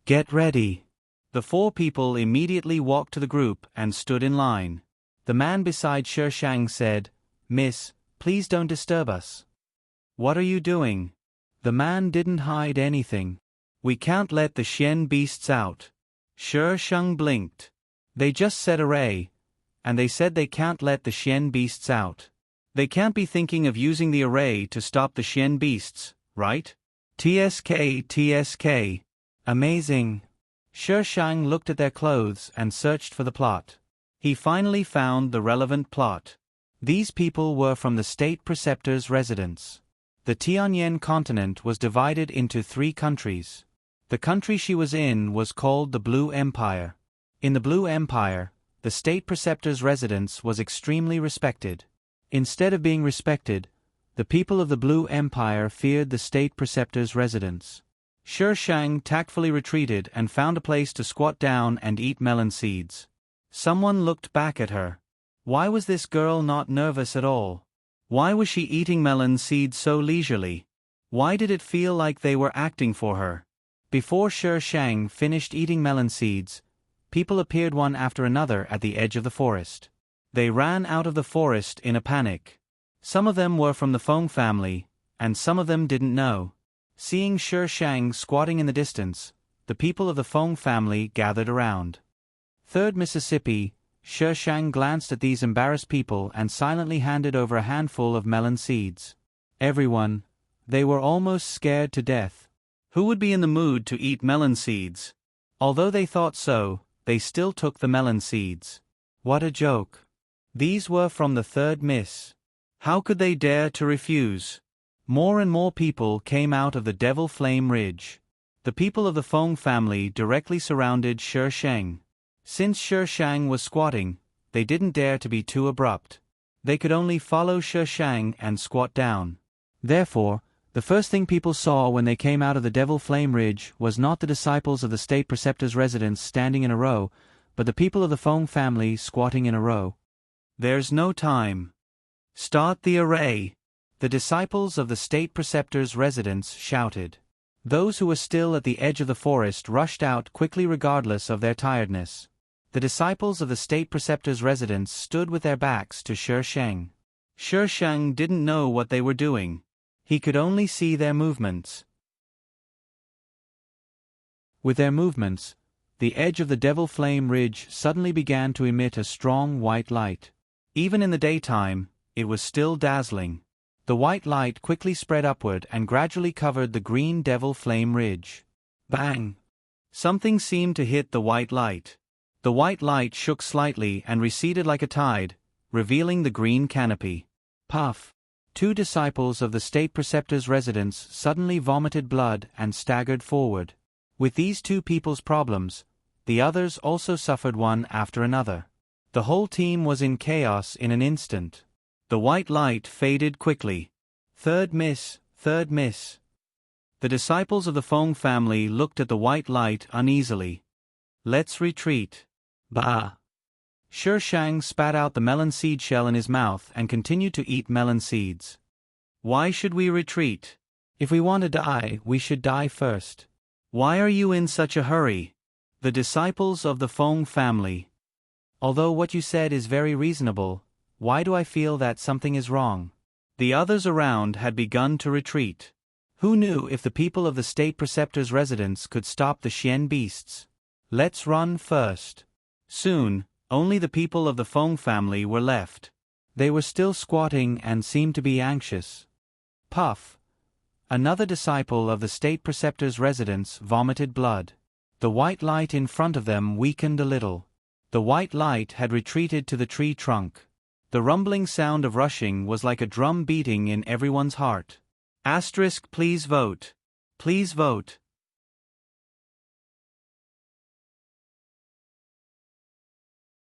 Get ready." The four people immediately walked to the group and stood in line. The man beside Shi Shang said, "Miss, please don't disturb us." "What are you doing?" The man didn't hide anything. "We can't let the Xian beasts out." Shi Shang blinked. "They just said array, and they said they can't let the Xian beasts out. They can't be thinking of using the array to stop the Xian beasts, right?" TSK. Amazing. Shi Shang looked at their clothes and searched for the plot. He finally found the relevant plot. These people were from the state preceptor's residence. The Tianyan continent was divided into 3 countries. The country she was in was called the Blue Empire. In the Blue Empire, the state preceptor's residence was extremely respected. Instead of being respected, the people of the Blue Empire feared the state preceptor's residence. Shi Shang tactfully retreated and found a place to squat down and eat melon seeds. Someone looked back at her. Why was this girl not nervous at all? Why was she eating melon seeds so leisurely? Why did it feel like they were acting for her? Before Shi Shang finished eating melon seeds, people appeared one after another at the edge of the forest. They ran out of the forest in a panic. Some of them were from the Feng family, and some of them didn't know. Seeing Shi Shang squatting in the distance, the people of the Feng family gathered around. 3rd Mississippi, Shi Shang glanced at these embarrassed people and silently handed over a handful of melon seeds. Everyone, they were almost scared to death. Who would be in the mood to eat melon seeds? Although they thought so, they still took the melon seeds. What a joke. These were from the 3rd Miss. How could they dare to refuse? More and more people came out of the Devil Flame Ridge. The people of the Feng family directly surrounded Shi Shang. Since Shi Shang was squatting, they didn't dare to be too abrupt. They could only follow Shi Shang and squat down. Therefore, the first thing people saw when they came out of the Devil Flame Ridge was not the disciples of the state preceptor's residence standing in a row, but the people of the Feng family squatting in a row. "There's no time. Start the array," the disciples of the state preceptor's residence shouted. Those who were still at the edge of the forest rushed out quickly regardless of their tiredness. The disciples of the state preceptor's residence stood with their backs to Shi Shang. Shang didn't know what they were doing. He could only see their movements. With their movements, the edge of the Devil Flame Ridge suddenly began to emit a strong white light. Even in the daytime, it was still dazzling. The white light quickly spread upward and gradually covered the green Devil Flame Ridge. Bang! Something seemed to hit the white light. The white light shook slightly and receded like a tide, revealing the green canopy. Puff! 2 disciples of the state preceptor's residence suddenly vomited blood and staggered forward. With these 2 people's problems, the others also suffered one after another. The whole team was in chaos in an instant. The white light faded quickly. Third miss, third miss. The disciples of the Feng family looked at the white light uneasily. Let's retreat. Bah! Shang spat out the melon seed shell in his mouth and continued to eat melon seeds. Why should we retreat? If we want to die, we should die first. Why are you in such a hurry? The disciples of the Feng family. Although what you said is very reasonable, why do I feel that something is wrong? The others around had begun to retreat. Who knew if the people of the state preceptor's residence could stop the Xian beasts? Let's run first. Soon, only the people of the Feng family were left. They were still squatting and seemed to be anxious. Puff! Another disciple of the state preceptor's residence vomited blood. The white light in front of them weakened a little. The white light had retreated to the tree trunk. The rumbling sound of rushing was like a drum beating in everyone's heart. Asterisk, please vote. Please vote.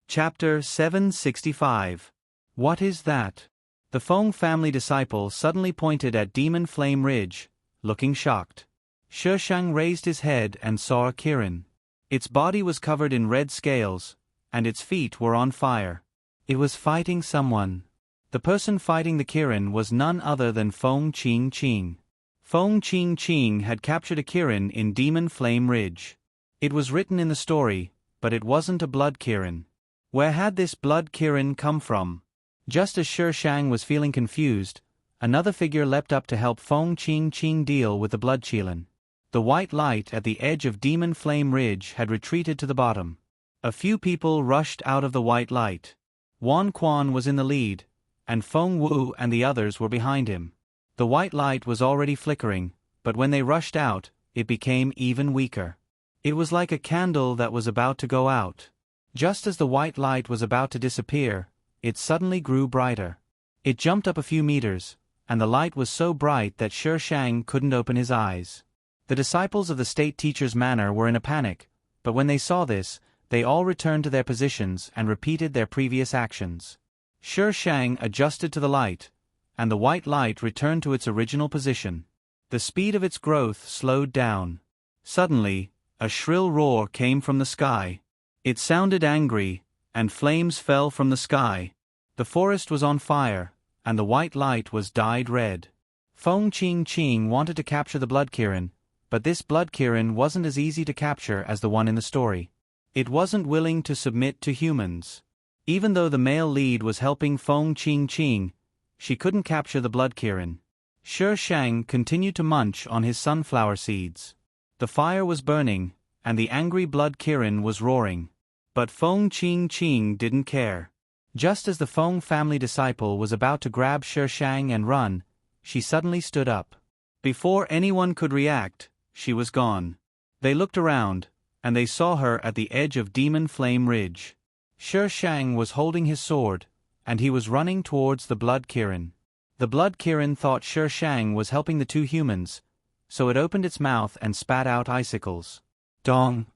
Chapter 765. What is that? The Feng family disciple suddenly pointed at Demon Flame Ridge, looking shocked. Shang raised his head and saw a kirin. Its body was covered in red scales, and its feet were on fire. It was fighting someone. The person fighting the kirin was none other than Feng Qing. Feng Qing had captured a kirin in Demon Flame Ridge. It was written in the story, but it wasn't a blood kirin. Where had this blood kirin come from? Just as Shang was feeling confused, another figure leapt up to help Feng Qing deal with the blood qilin. The white light at the edge of Demon Flame Ridge had retreated to the bottom. A few people rushed out of the white light. Wan Quan was in the lead, and Feng Wu and the others were behind him. The white light was already flickering, but when they rushed out, it became even weaker. It was like a candle that was about to go out. Just as the white light was about to disappear, it suddenly grew brighter. It jumped up a few meters, and the light was so bright that Shang couldn't open his eyes. The disciples of the state teacher's manor were in a panic, but when they saw this, they all returned to their positions and repeated their previous actions. Shang adjusted to the light, and the white light returned to its original position. The speed of its growth slowed down. Suddenly, a shrill roar came from the sky. It sounded angry, and flames fell from the sky. The forest was on fire, and the white light was dyed red. Feng Qing wanted to capture the blood kirin, but this blood kirin wasn't as easy to capture as the one in the story. It wasn't willing to submit to humans. Even though the male lead was helping Feng Qing, she couldn't capture the blood kirin. Shang continued to munch on his sunflower seeds. The fire was burning, and the angry blood kirin was roaring. But Feng Qing didn't care. Just as the Feng family disciple was about to grab Shang and run, she suddenly stood up. Before anyone could react, she was gone. They looked around, and they saw her at the edge of Demon Flame Ridge. Shang was holding his sword, and he was running towards the blood kirin. The blood kirin thought Shang was helping the 2 humans, so it opened its mouth and spat out icicles. Dong!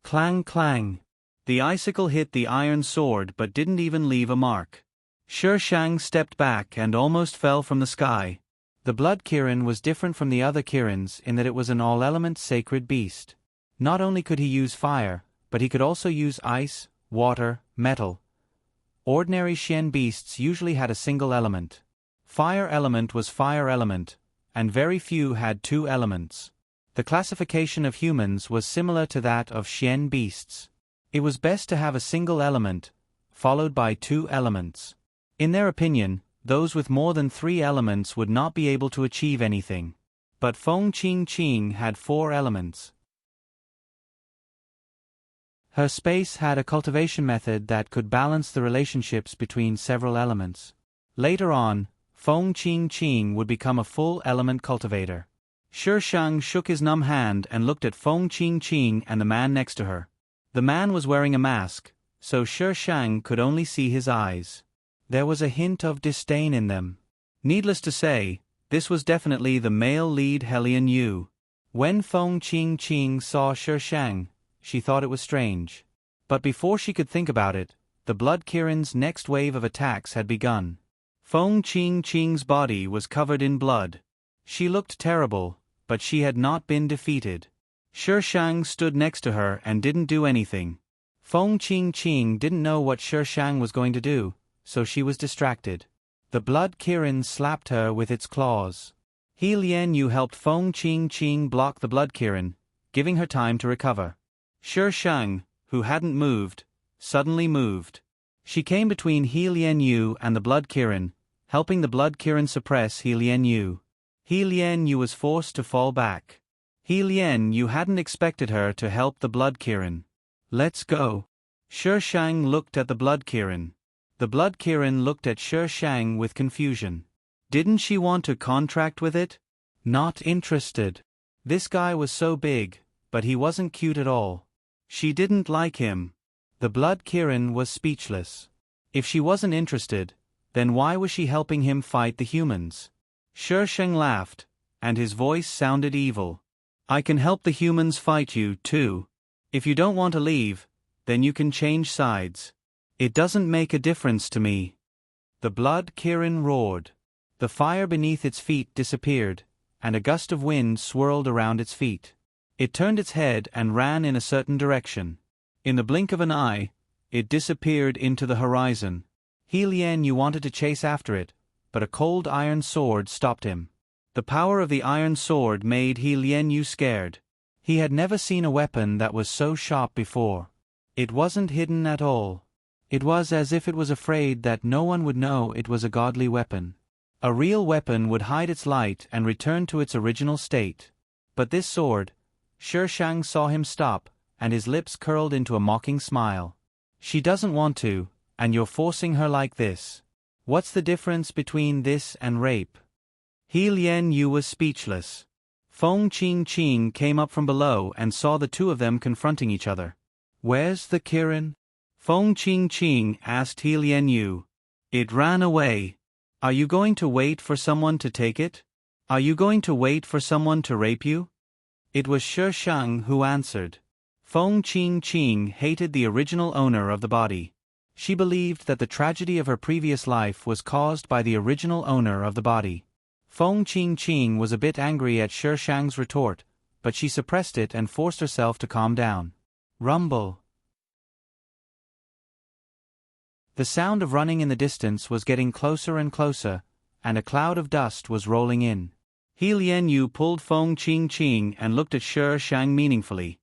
Clang clang! The icicle hit the iron sword but didn't even leave a mark. Shang stepped back and almost fell from the sky. The blood kirin was different from the other kirins in that it was an all-element sacred beast. Not only could he use fire, but he could also use ice, water, metal. Ordinary Xian beasts usually had a single element. Fire element was fire element, and very few had 2 elements. The classification of humans was similar to that of Xian beasts. It was best to have a single element, followed by 2 elements. In their opinion, those with more than 3 elements would not be able to achieve anything. But Feng Qingqing had 4 elements. Her space had a cultivation method that could balance the relationships between several elements. Later on, Feng Qingqing would become a full element cultivator. Shi Shang shook his numb hand and looked at Feng Qingqing and the man next to her. The man was wearing a mask, so Shi Shang could only see his eyes. There was a hint of disdain in them. Needless to say, this was definitely the male lead Helian Yu. When Feng Qingqing saw Shi Shang, she thought it was strange. But before she could think about it, the Blood Kirin's next wave of attacks had begun. Feng Qingqing's body was covered in blood. She looked terrible, but she had not been defeated. Shi Shang stood next to her and didn't do anything. Feng Qingqing didn't know what Shi Shang was going to do, so she was distracted. The Blood Kirin slapped her with its claws. He Lianyu helped Feng Qingqing block the Blood Kirin, giving her time to recover. Shi Shang, who hadn't moved, suddenly moved. She came between He Lianyu and the Blood Kirin, helping the Blood Kirin suppress He Lianyu. He Lianyu was forced to fall back. He Lianyu hadn't expected her to help the Blood Kirin. Let's go. Shi Shang looked at the Blood Kirin. The Blood Kirin looked at Shi Shang with confusion. Didn't she want to contract with it? Not interested. This guy was so big, but he wasn't cute at all. She didn't like him. The Blood Kirin was speechless. If she wasn't interested, then why was she helping him fight the humans? Shi Shang laughed, and his voice sounded evil. I can help the humans fight you, too. If you don't want to leave, then you can change sides. It doesn't make a difference to me. The Blood Kirin roared. The fire beneath its feet disappeared, and a gust of wind swirled around its feet. It turned its head and ran in a certain direction. In the blink of an eye, it disappeared into the horizon. He Lianyu wanted to chase after it, but a cold iron sword stopped him. The power of the iron sword made He Lianyu scared. He had never seen a weapon that was so sharp before. It wasn't hidden at all. It was as if it was afraid that no one would know it was a godly weapon. A real weapon would hide its light and return to its original state. But this sword, Shi Shang saw him stop, and his lips curled into a mocking smile. She doesn't want to, and you're forcing her like this. What's the difference between this and rape? He Lianyu was speechless. Feng Qingqing came up from below and saw the two of them confronting each other. Where's the Kirin? Feng Qingqing asked He Lianyu. It ran away. Are you going to wait for someone to take it? Are you going to wait for someone to rape you? It was Shi Shang who answered. Feng Qingqing hated the original owner of the body. She believed that the tragedy of her previous life was caused by the original owner of the body. Feng Qingqing was a bit angry at Shi Shang's retort, but she suppressed it and forced herself to calm down. Rumble. The sound of running in the distance was getting closer and closer, and a cloud of dust was rolling in. He Lianyu pulled Feng Qingqing and looked at Shi Shang meaningfully.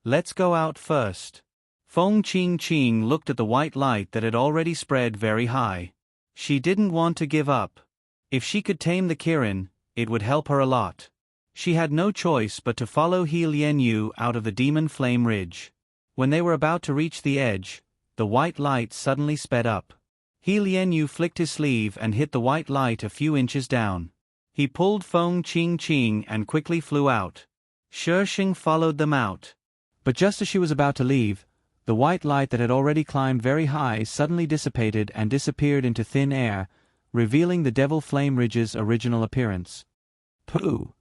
Let's go out first. Feng Qingqing looked at the white light that had already spread very high. She didn't want to give up. If she could tame the Kirin, it would help her a lot. She had no choice but to follow He Lianyu out of the Demon Flame Ridge. When they were about to reach the edge, the white light suddenly sped up. He Lianyu flicked his sleeve and hit the white light a few inches down. He pulled Feng Qingqing and quickly flew out. Shi Shang followed them out. But just as she was about to leave, the white light that had already climbed very high suddenly dissipated and disappeared into thin air, revealing the Devil Flame Ridge's original appearance. Pooh!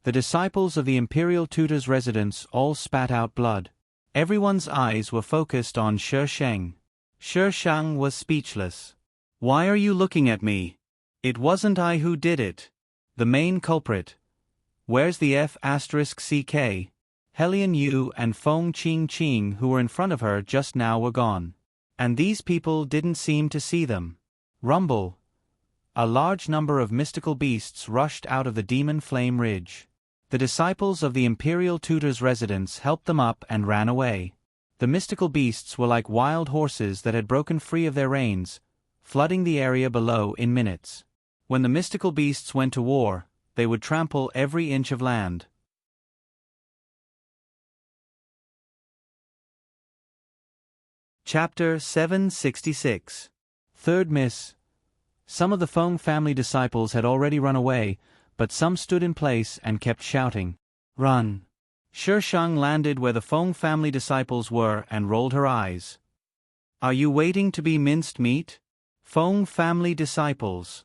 The disciples of the Imperial Tutor's residence all spat out blood. Everyone's eyes were focused on Shi Shang. Shi Shang was speechless. Why are you looking at me? It wasn't I who did it. The main culprit. Where's the F*CK? Helian Yu and Feng Qingqing who were in front of her just now were gone. And these people didn't seem to see them. Rumble. A large number of mystical beasts rushed out of the Demon Flame Ridge. The disciples of the Imperial Tutor's residence helped them up and ran away. The mystical beasts were like wild horses that had broken free of their reins, flooding the area below in minutes. When the mystical beasts went to war, they would trample every inch of land. Chapter 766. Third Miss. Some of the Feng family disciples had already run away, but some stood in place and kept shouting, "Run!" Shishang landed where the Feng family disciples were and rolled her eyes. "Are you waiting to be minced meat? Feng family disciples.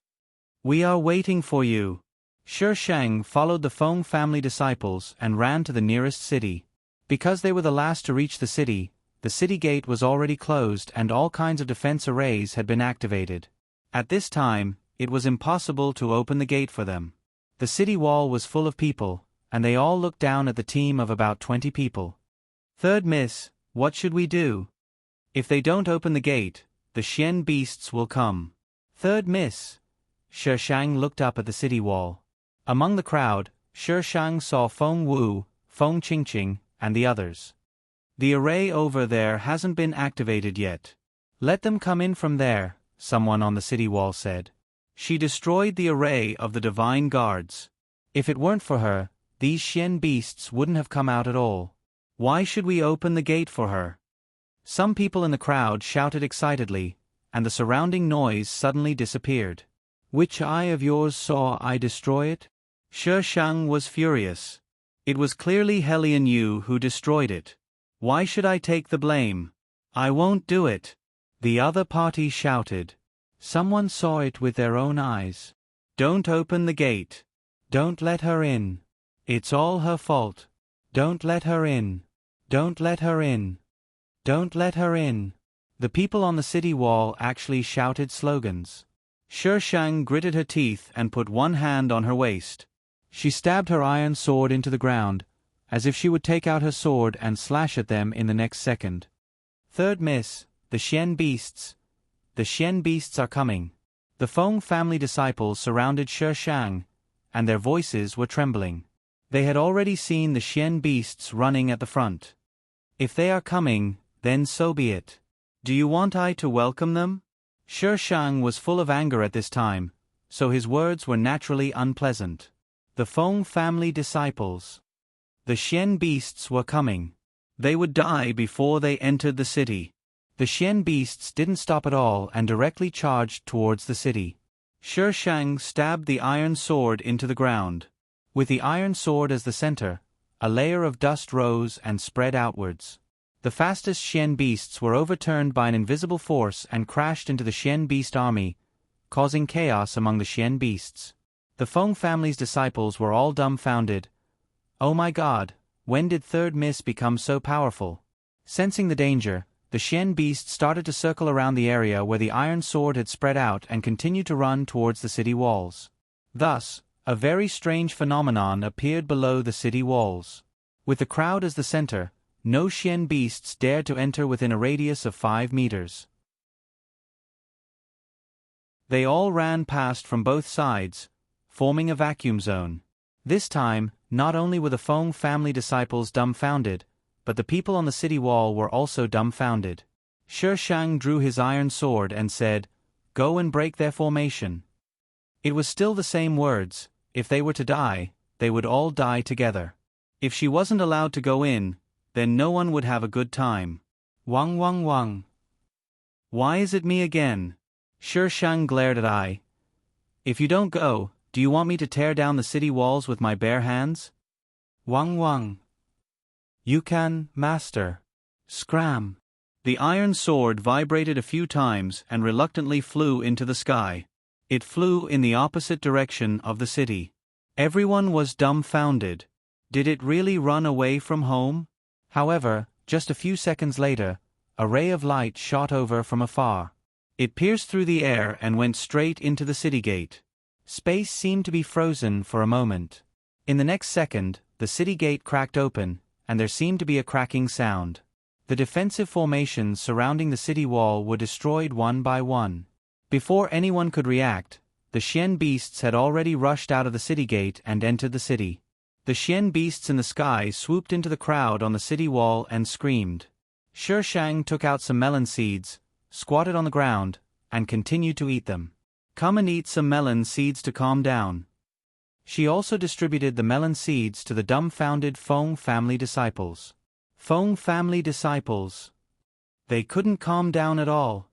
We are waiting for you." Shishang followed the Feng family disciples and ran to the nearest city. Because they were the last to reach the city gate was already closed and all kinds of defense arrays had been activated. At this time, it was impossible to open the gate for them. The city wall was full of people, and they all looked down at the team of about 20 people. "Third Miss, what should we do? If they don't open the gate, the Xian beasts will come." "Third Miss." Shishang looked up at the city wall. Among the crowd, Shishang saw Feng Wu, Feng Qingqing, and the others. "The array over there hasn't been activated yet. Let them come in from there," someone on the city wall said. "She destroyed the array of the divine guards. If it weren't for her, these Xian beasts wouldn't have come out at all. Why should we open the gate for her?" Some people in the crowd shouted excitedly, and the surrounding noise suddenly disappeared. "Which eye of yours saw I destroy it?" Shishang was furious. "It was clearly Helian Yu who destroyed it. Why should I take the blame? I won't do it." The other party shouted. "Someone saw it with their own eyes. Don't open the gate. Don't let her in. It's all her fault. Don't let her in. Don't let her in. Don't let her in." The people on the city wall actually shouted slogans. Shishang gritted her teeth and put one hand on her waist. She stabbed her iron sword into the ground, as if she would take out her sword and slash at them in the next second. "Third Miss, the Xian beasts. The Xian beasts are coming." The Feng family disciples surrounded Shishang, and their voices were trembling. They had already seen the Xian beasts running at the front. "If they are coming, then so be it. Do you want I to welcome them?" Shishang was full of anger at this time, so his words were naturally unpleasant. The Feng family disciples. The Xian beasts were coming. They would die before they entered the city. The Xian beasts didn't stop at all and directly charged towards the city. Shishang stabbed the iron sword into the ground. With the iron sword as the center, a layer of dust rose and spread outwards. The fastest Xian beasts were overturned by an invisible force and crashed into the Xian beast army, causing chaos among the Xian beasts. The Feng family's disciples were all dumbfounded. "Oh my God, when did Third Miss become so powerful?" Sensing the danger, the Xian beast started to circle around the area where the iron sword had spread out and continued to run towards the city walls. Thus, a very strange phenomenon appeared below the city walls. With the crowd as the center, no Xian beasts dared to enter within a radius of 5 meters. They all ran past from both sides, forming a vacuum zone. This time, not only were the Feng family disciples dumbfounded, but the people on the city wall were also dumbfounded. Shishang drew his iron sword and said, "Go and break their formation." It was still the same words. If they were to die, they would all die together. If she wasn't allowed to go in, then no one would have a good time. "Wang wang wang. Why is it me again?" Shishang glared at I. "If you don't go, do you want me to tear down the city walls with my bare hands?" "Wang wang. You can, master." Scram. The iron sword vibrated a few times and reluctantly flew into the sky. It flew in the opposite direction of the city. Everyone was dumbfounded. Did it really run away from home? However, just a few seconds later, a ray of light shot over from afar. It pierced through the air and went straight into the city gate. Space seemed to be frozen for a moment. In the next second, the city gate cracked open, and there seemed to be a cracking sound. The defensive formations surrounding the city wall were destroyed one by one. Before anyone could react, the Xian beasts had already rushed out of the city gate and entered the city. The Xian beasts in the sky swooped into the crowd on the city wall and screamed. Shishang took out some melon seeds, squatted on the ground, and continued to eat them. Come and eat some melon seeds to calm down. She also distributed the melon seeds to the dumbfounded Feng family disciples. Feng family disciples. They couldn't calm down at all.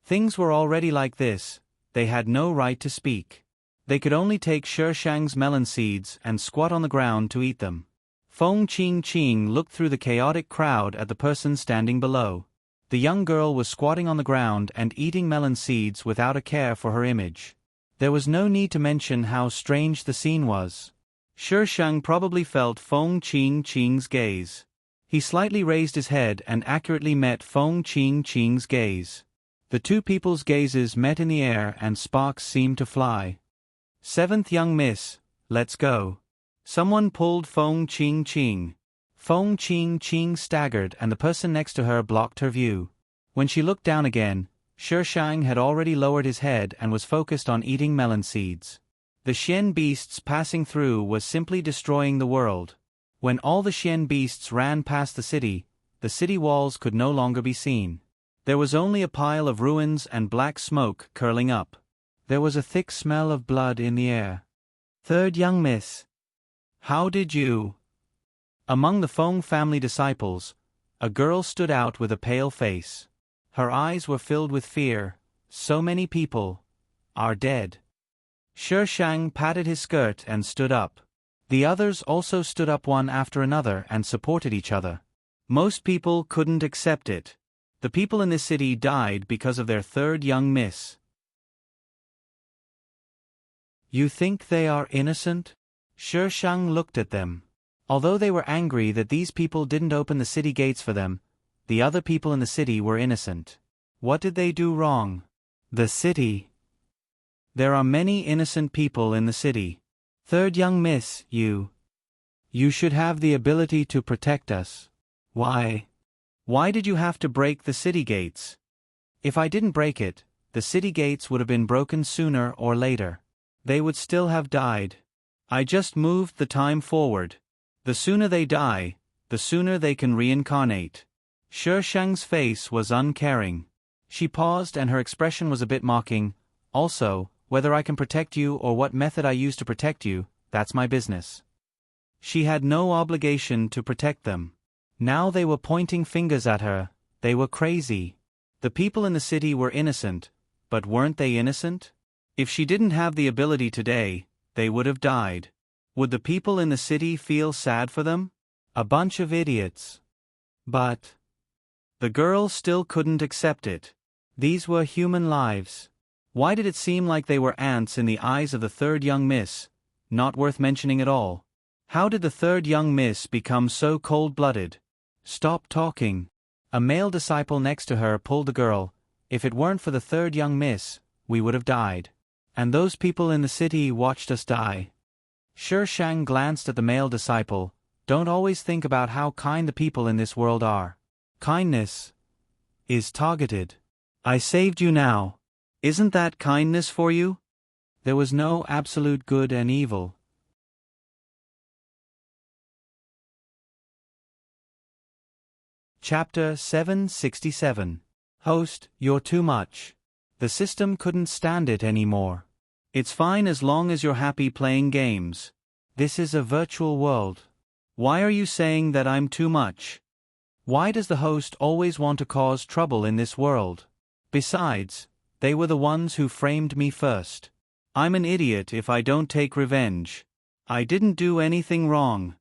Things were already like this, they had no right to speak. They could only take Shishang's melon seeds and squat on the ground to eat them. Feng Qing looked through the chaotic crowd at the person standing below. The young girl was squatting on the ground and eating melon seeds without a care for her image. There was no need to mention how strange the scene was. Shishang probably felt Feng Qing's gaze. He slightly raised his head and accurately met Feng Qing's gaze. The two people's gazes met in the air and sparks seemed to fly. Seventh young miss, let's go. Someone pulled Feng Qing. Feng Qing staggered and the person next to her blocked her view. When she looked down again, Shishang had already lowered his head and was focused on eating melon seeds. The Xian beasts passing through was simply destroying the world. When all the Xian beasts ran past the city walls could no longer be seen. There was only a pile of ruins and black smoke curling up. There was a thick smell of blood in the air. Third young miss. How did you? Among the Feng family disciples, a girl stood out with a pale face. Her eyes were filled with fear. So many people are dead. Shishang patted his skirt and stood up. The others also stood up one after another and supported each other. Most people couldn't accept it. The people in this city died because of their third young miss. You think they are innocent? Shishang looked at them. Although they were angry that these people didn't open the city gates for them, the other people in the city were innocent. What did they do wrong? The city. There are many innocent people in the city. Third young miss, you should have the ability to protect us. Why? Why did you have to break the city gates? If I didn't break it, the city gates would have been broken sooner or later. They would still have died. I just moved the time forward. The sooner they die, the sooner they can reincarnate. Shishang's face was uncaring. She paused and her expression was a bit mocking. Also, whether I can protect you or what method I use to protect you, that's my business. She had no obligation to protect them. Now they were pointing fingers at her. They were crazy. The people in the city were innocent, but weren't they innocent? If she didn't have the ability today, they would have died. Would the people in the city feel sad for them? A bunch of idiots. But the girl still couldn't accept it. These were human lives. Why did it seem like they were ants in the eyes of the third young miss? Not worth mentioning at all. How did the third young miss become so cold-blooded? Stop talking. A male disciple next to her pulled the girl. If it weren't for the third young miss, we would have died. And those people in the city watched us die. Shishang glanced at the male disciple. Don't always think about how kind the people in this world are. Kindness is targeted. I saved you now. Isn't that kindness for you? There was no absolute good and evil. Chapter 767. Host, you're too much. The system couldn't stand it anymore. It's fine as long as you're happy playing games. This is a virtual world. Why are you saying that I'm too much? Why does the host always want to cause trouble in this world? Besides, they were the ones who framed me first. I'm an idiot if I don't take revenge. I didn't do anything wrong.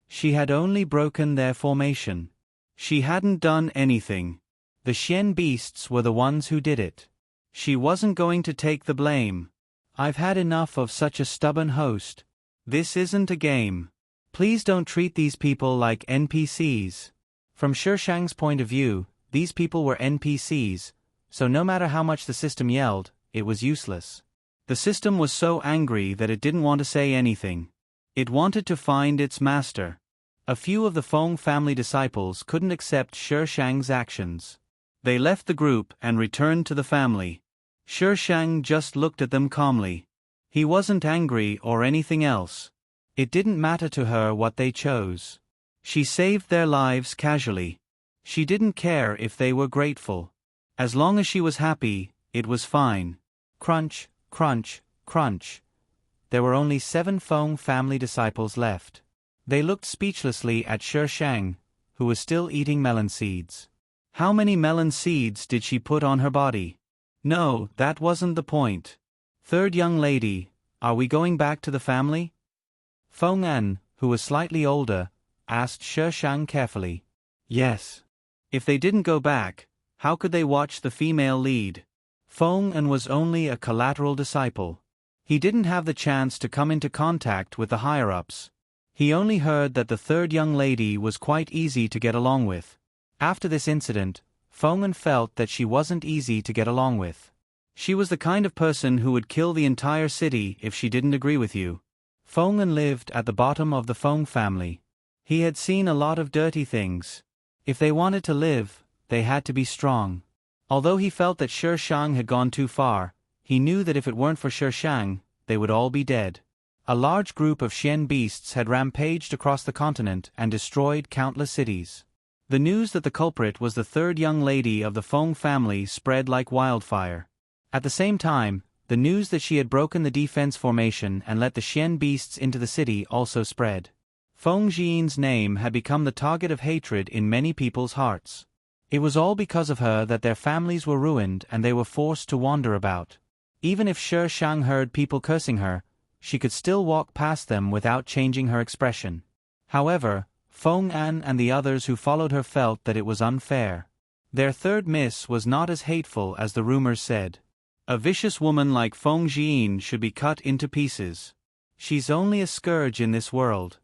She had only broken their formation. She hadn't done anything. The Xian beasts were the ones who did it. She wasn't going to take the blame. I've had enough of such a stubborn host. This isn't a game. Please don't treat these people like NPCs. From Shishang's point of view, these people were NPCs, so no matter how much the system yelled, it was useless. The system was so angry that it didn't want to say anything. It wanted to find its master. A few of the Feng family disciples couldn't accept Shishang's actions. They left the group and returned to the family. Shishang just looked at them calmly. He wasn't angry or anything else. It didn't matter to her what they chose. She saved their lives casually. She didn't care if they were grateful. As long as she was happy, it was fine. Crunch, crunch, crunch. There were only 7 Feng family disciples left. They looked speechlessly at Shi Shang, who was still eating melon seeds. How many melon seeds did she put on her body? No, that wasn't the point. Third young lady, are we going back to the family? Feng An, who was slightly older, asked Shi Shang carefully. Yes. If they didn't go back, how could they watch the female lead? Feng An was only a collateral disciple. He didn't have the chance to come into contact with the higher-ups. He only heard that the third young lady was quite easy to get along with. After this incident, Feng An felt that she wasn't easy to get along with. She was the kind of person who would kill the entire city if she didn't agree with you. Feng An lived at the bottom of the Feng family. He had seen a lot of dirty things. If they wanted to live, they had to be strong. Although he felt that Shi Shang had gone too far, he knew that if it weren't for Shi Shang, they would all be dead. A large group of Xian beasts had rampaged across the continent and destroyed countless cities. The news that the culprit was the third young lady of the Feng family spread like wildfire. At the same time, the news that she had broken the defense formation and let the Xian beasts into the city also spread. Feng Jian's name had become the target of hatred in many people's hearts. It was all because of her that their families were ruined and they were forced to wander about. Even if Shi Shang heard people cursing her, she could still walk past them without changing her expression. However, Feng An and the others who followed her felt that it was unfair. Their third miss was not as hateful as the rumors said. A vicious woman like Feng Jian should be cut into pieces. She's only a scourge in this world.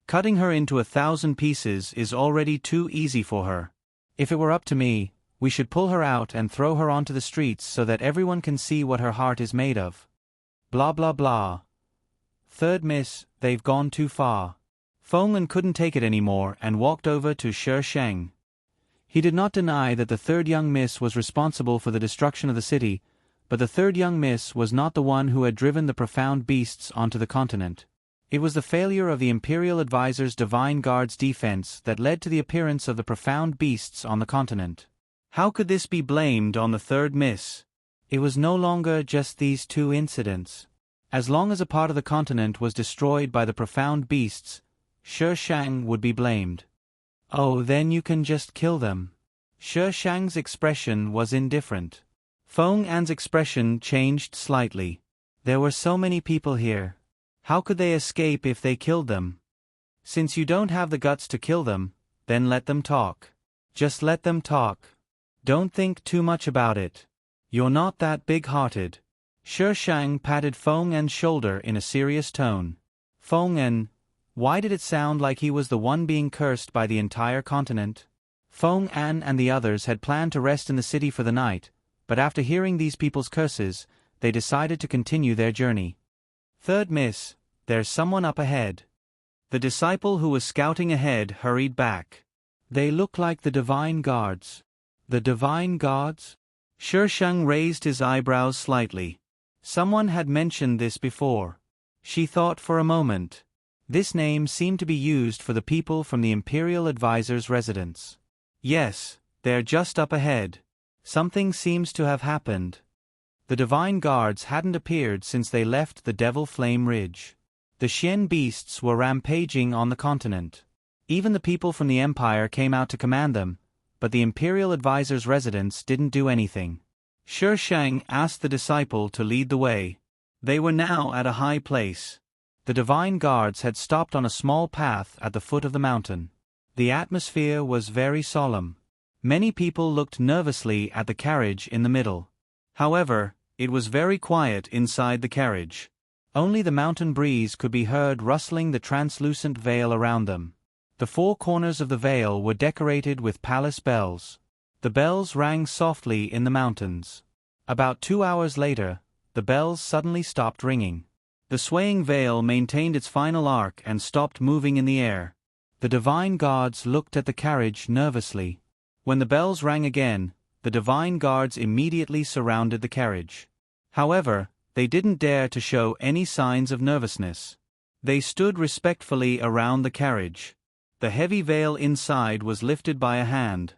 Cutting her into 1,000 pieces is already too easy for her. If it were up to me, we should pull her out and throw her onto the streets so that everyone can see what her heart is made of. Blah blah blah. Third miss, they've gone too far. Feng An couldn't take it anymore and walked over to Shi Shang. He did not deny that the third young miss was responsible for the destruction of the city, but the third young miss was not the one who had driven the profound beasts onto the continent. It was the failure of the Imperial Advisor's Divine Guard's defense that led to the appearance of the profound beasts on the continent. How could this be blamed on the third miss? It was no longer just these 2 incidents. As long as a part of the continent was destroyed by the profound beasts, Shi Shang would be blamed. Oh, then you can just kill them. Shi Shang's expression was indifferent. Feng An's expression changed slightly. There were so many people here. How could they escape if they killed them? Since you don't have the guts to kill them, then let them talk. Just let them talk. Don't think too much about it. You're not that big-hearted. Shi Shang patted Feng An's shoulder in a serious tone. Feng An, why did it sound like he was the one being cursed by the entire continent? Feng An and the others had planned to rest in the city for the night, but after hearing these people's curses, they decided to continue their journey. Third miss, there's someone up ahead. The disciple who was scouting ahead hurried back. They look like the Divine Guards. The Divine Guards? Shi Shang raised his eyebrows slightly. Someone had mentioned this before. She thought for a moment. This name seemed to be used for the people from the Imperial Advisor's residence. Yes, they're just up ahead. Something seems to have happened. The Divine Guards hadn't appeared since they left the Devil Flame Ridge. The Xian beasts were rampaging on the continent. Even the people from the Empire came out to command them, but the Imperial Advisor's residence didn't do anything. Shi Shang asked the disciple to lead the way. They were now at a high place. The Divine Guards had stopped on a small path at the foot of the mountain. The atmosphere was very solemn. Many people looked nervously at the carriage in the middle. However, it was very quiet inside the carriage. Only the mountain breeze could be heard rustling the translucent veil around them. The 4 corners of the veil were decorated with palace bells. The bells rang softly in the mountains. About 2 hours later, the bells suddenly stopped ringing. The swaying veil maintained its final arc and stopped moving in the air. The Divine Guards looked at the carriage nervously. When the bells rang again, the Divine Guards immediately surrounded the carriage. However, they didn't dare to show any signs of nervousness. They stood respectfully around the carriage. The heavy veil inside was lifted by a hand.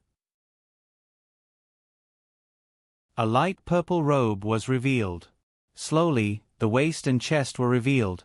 A light purple robe was revealed. Slowly, the waist and chest were revealed.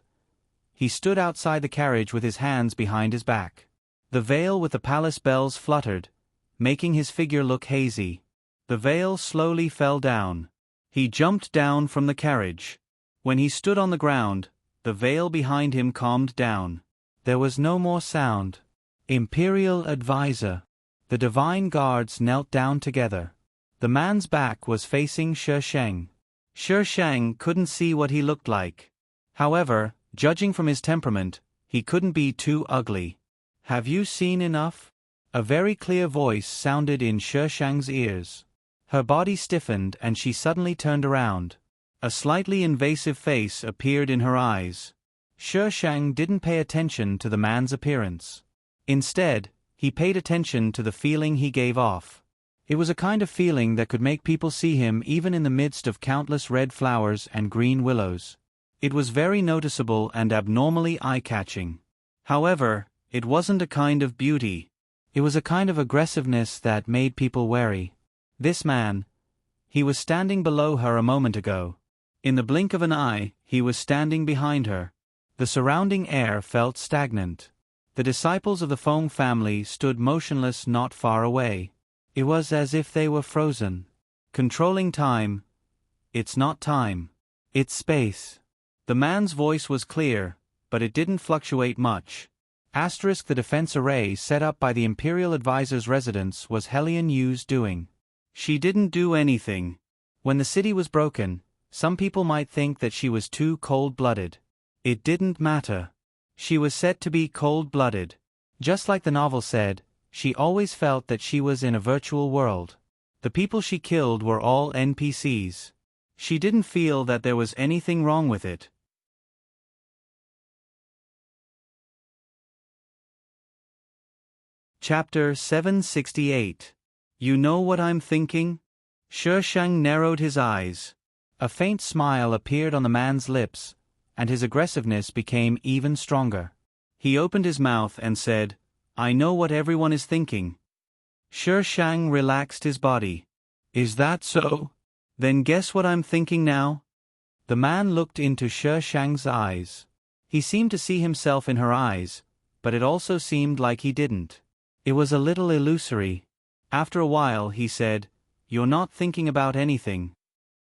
He stood outside the carriage with his hands behind his back. The veil with the palace bells fluttered, making his figure look hazy. The veil slowly fell down. He jumped down from the carriage. When he stood on the ground, the veil behind him calmed down. There was no more sound. Imperial advisor. The divine guards knelt down together. The man's back was facing Shi Sheng. Shi Sheng couldn't see what he looked like. However, judging from his temperament, he couldn't be too ugly. Have you seen enough? A very clear voice sounded in Shi Sheng's ears. Her body stiffened and she suddenly turned around. A slightly invasive face appeared in her eyes. Shi Sheng didn't pay attention to the man's appearance. Instead, he paid attention to the feeling he gave off. It was a kind of feeling that could make people see him even in the midst of countless red flowers and green willows. It was very noticeable and abnormally eye-catching. However, it wasn't a kind of beauty. It was a kind of aggressiveness that made people wary. This man. He was standing below her a moment ago. In the blink of an eye, he was standing behind her. The surrounding air felt stagnant. The disciples of the Feng family stood motionless not far away. It was as if they were frozen. Controlling time. It's not time. It's space. The man's voice was clear, but it didn't fluctuate much. The defense array set up by the Imperial Advisor's residence was Helion Yu's doing. She didn't do anything. When the city was broken, some people might think that she was too cold-blooded. It didn't matter. She was set to be cold-blooded. Just like the novel said, she always felt that she was in a virtual world. The people she killed were all NPCs. She didn't feel that there was anything wrong with it. Chapter 768. You know what I'm thinking? Shi Sheng narrowed his eyes. A faint smile appeared on the man's lips, and his aggressiveness became even stronger. He opened his mouth and said, I know what everyone is thinking. Shi Sheng relaxed his body. Is that so? Then guess what I'm thinking now? The man looked into Shi Sheng's eyes. He seemed to see himself in her eyes, but it also seemed like he didn't. It was a little illusory. After a while he said, You're not thinking about anything.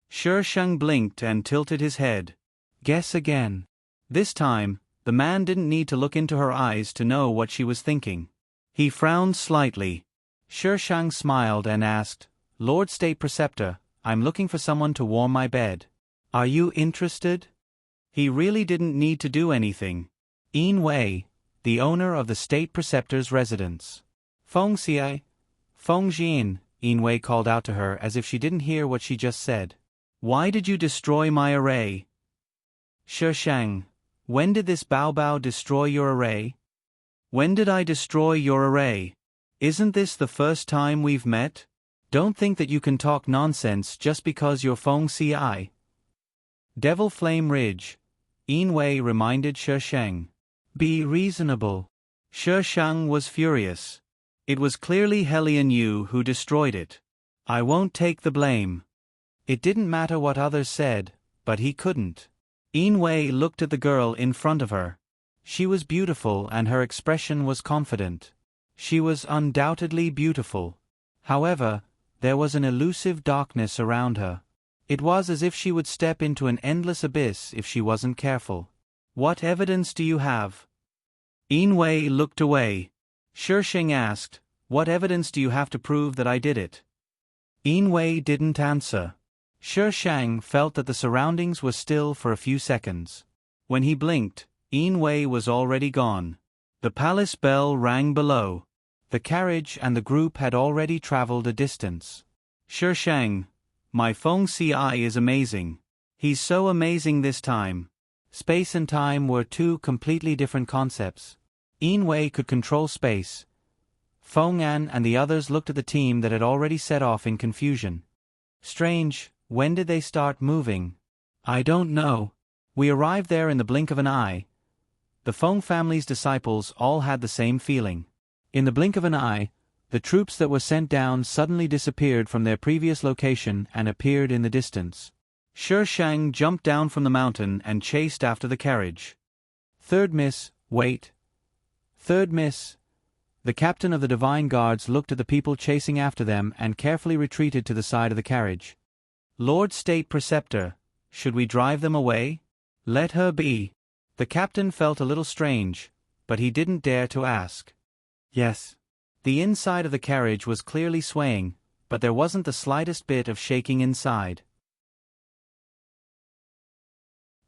Shi Sheng blinked and tilted his head. Guess again. This time, the man didn't need to look into her eyes to know what she was thinking. He frowned slightly. Shi Sheng smiled and asked, Lord State Preceptor, I'm looking for someone to warm my bed. Are you interested? He really didn't need to do anything. Yin Wei, the owner of the State Preceptor's residence. Feng Xie, Feng Jian, Yin Wei called out to her as if she didn't hear what she just said. Why did you destroy my array? Shi Sheng, when did this Bao destroy your array? When did I destroy your array? Isn't this the first time we've met? Don't think that you can talk nonsense just because you're Feng Xie. Devil Flame Ridge, Yin Wei reminded Shi Sheng. Be reasonable. Shi Sheng was furious. It was clearly Helion Yu who destroyed it. I won't take the blame. It didn't matter what others said, but he couldn't. Yin Wei looked at the girl in front of her. She was beautiful and her expression was confident. She was undoubtedly beautiful. However, there was an elusive darkness around her. It was as if she would step into an endless abyss if she wasn't careful. What evidence do you have? Yin Wei looked away. Shi Sheng asked, What evidence do you have to prove that I did it? Yin Wei didn't answer. Shi Sheng felt that the surroundings were still for a few seconds. When he blinked, Yin Wei was already gone. The palace bell rang below. The carriage and the group had already traveled a distance. Shi Sheng, my Feng Xie is amazing. He's so amazing this time. Space and time were two completely different concepts. Yin Wei could control space. Feng An and the others looked at the team that had already set off in confusion. Strange, when did they start moving? I don't know. We arrived there in the blink of an eye. The Feng family's disciples all had the same feeling. In the blink of an eye, The troops that were sent down suddenly disappeared from their previous location and appeared in the distance. Shi Shang jumped down from the mountain and chased after the carriage. Third miss, wait. Third miss. The captain of the Divine Guards looked at the people chasing after them and carefully retreated to the side of the carriage. Lord State Preceptor, should we drive them away? Let her be. The captain felt a little strange, but he didn't dare to ask. Yes. The inside of the carriage was clearly swaying, but there wasn't the slightest bit of shaking inside.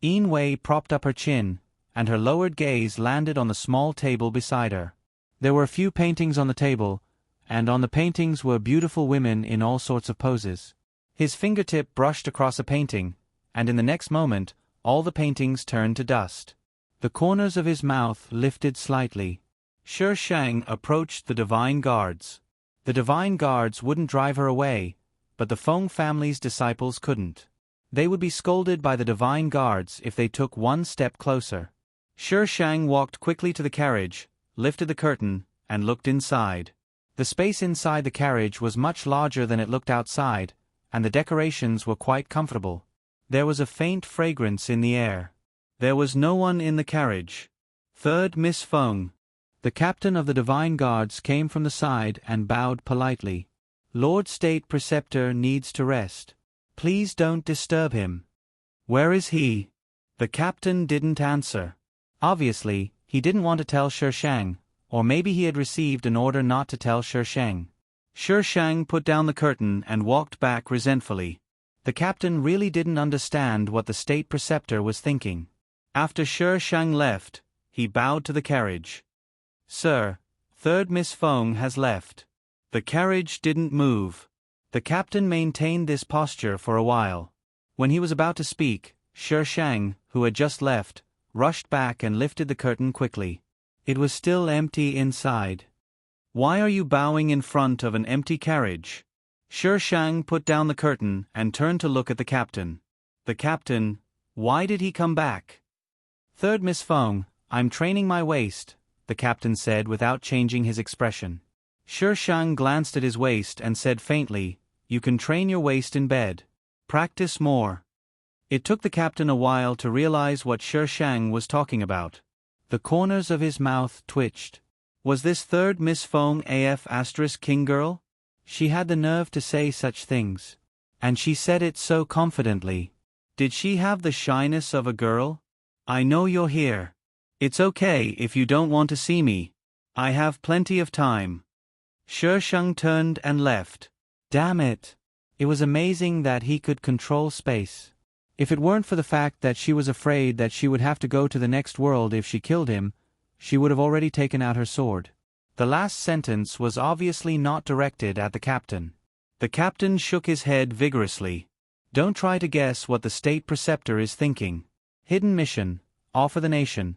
Yin Wei propped up her chin, and her lowered gaze landed on the small table beside her. There were a few paintings on the table, and on the paintings were beautiful women in all sorts of poses. His fingertip brushed across a painting, and in the next moment, all the paintings turned to dust. The corners of his mouth lifted slightly. Shi Shang approached the Divine Guards. The Divine Guards wouldn't drive her away, but the Feng family's disciples couldn't. They would be scolded by the Divine Guards if they took one step closer. Shi Shang walked quickly to the carriage, lifted the curtain, and looked inside. The space inside the carriage was much larger than it looked outside, and the decorations were quite comfortable. There was a faint fragrance in the air. There was no one in the carriage. Third Miss Feng. The captain of the Divine Guards came from the side and bowed politely. Lord State Preceptor needs to rest. Please don't disturb him. Where is he? The captain didn't answer. Obviously, he didn't want to tell Shi Shang, or maybe he had received an order not to tell Shi Shang. Shi Shang put down the curtain and walked back resentfully. The captain really didn't understand what the state preceptor was thinking. After Shi Shang left, he bowed to the carriage. Sir, Third Miss Feng has left. The carriage didn't move. The captain maintained this posture for a while. When he was about to speak, Shi Shang, who had just left, rushed back and lifted the curtain quickly. It was still empty inside. Why are you bowing in front of an empty carriage? Shi Shang put down the curtain and turned to look at the captain. The captain, why did he come back? Third Miss Feng, I'm training my waist, the captain said without changing his expression. Shi Shang glanced at his waist and said faintly, You can train your waist in bed. Practice more. It took the captain a while to realize what Shi Shang was talking about. The corners of his mouth twitched. Was this Third Miss Feng AF** king girl? She had the nerve to say such things. And she said it so confidently. Did she have the shyness of a girl? I know you're here. It's okay if you don't want to see me. I have plenty of time. Shi Shang turned and left. Damn it. It was amazing that he could control space. If it weren't for the fact that she was afraid that she would have to go to the next world if she killed him, she would have already taken out her sword. The last sentence was obviously not directed at the captain. The captain shook his head vigorously. Don't try to guess what the state preceptor is thinking. Hidden mission, all for the nation.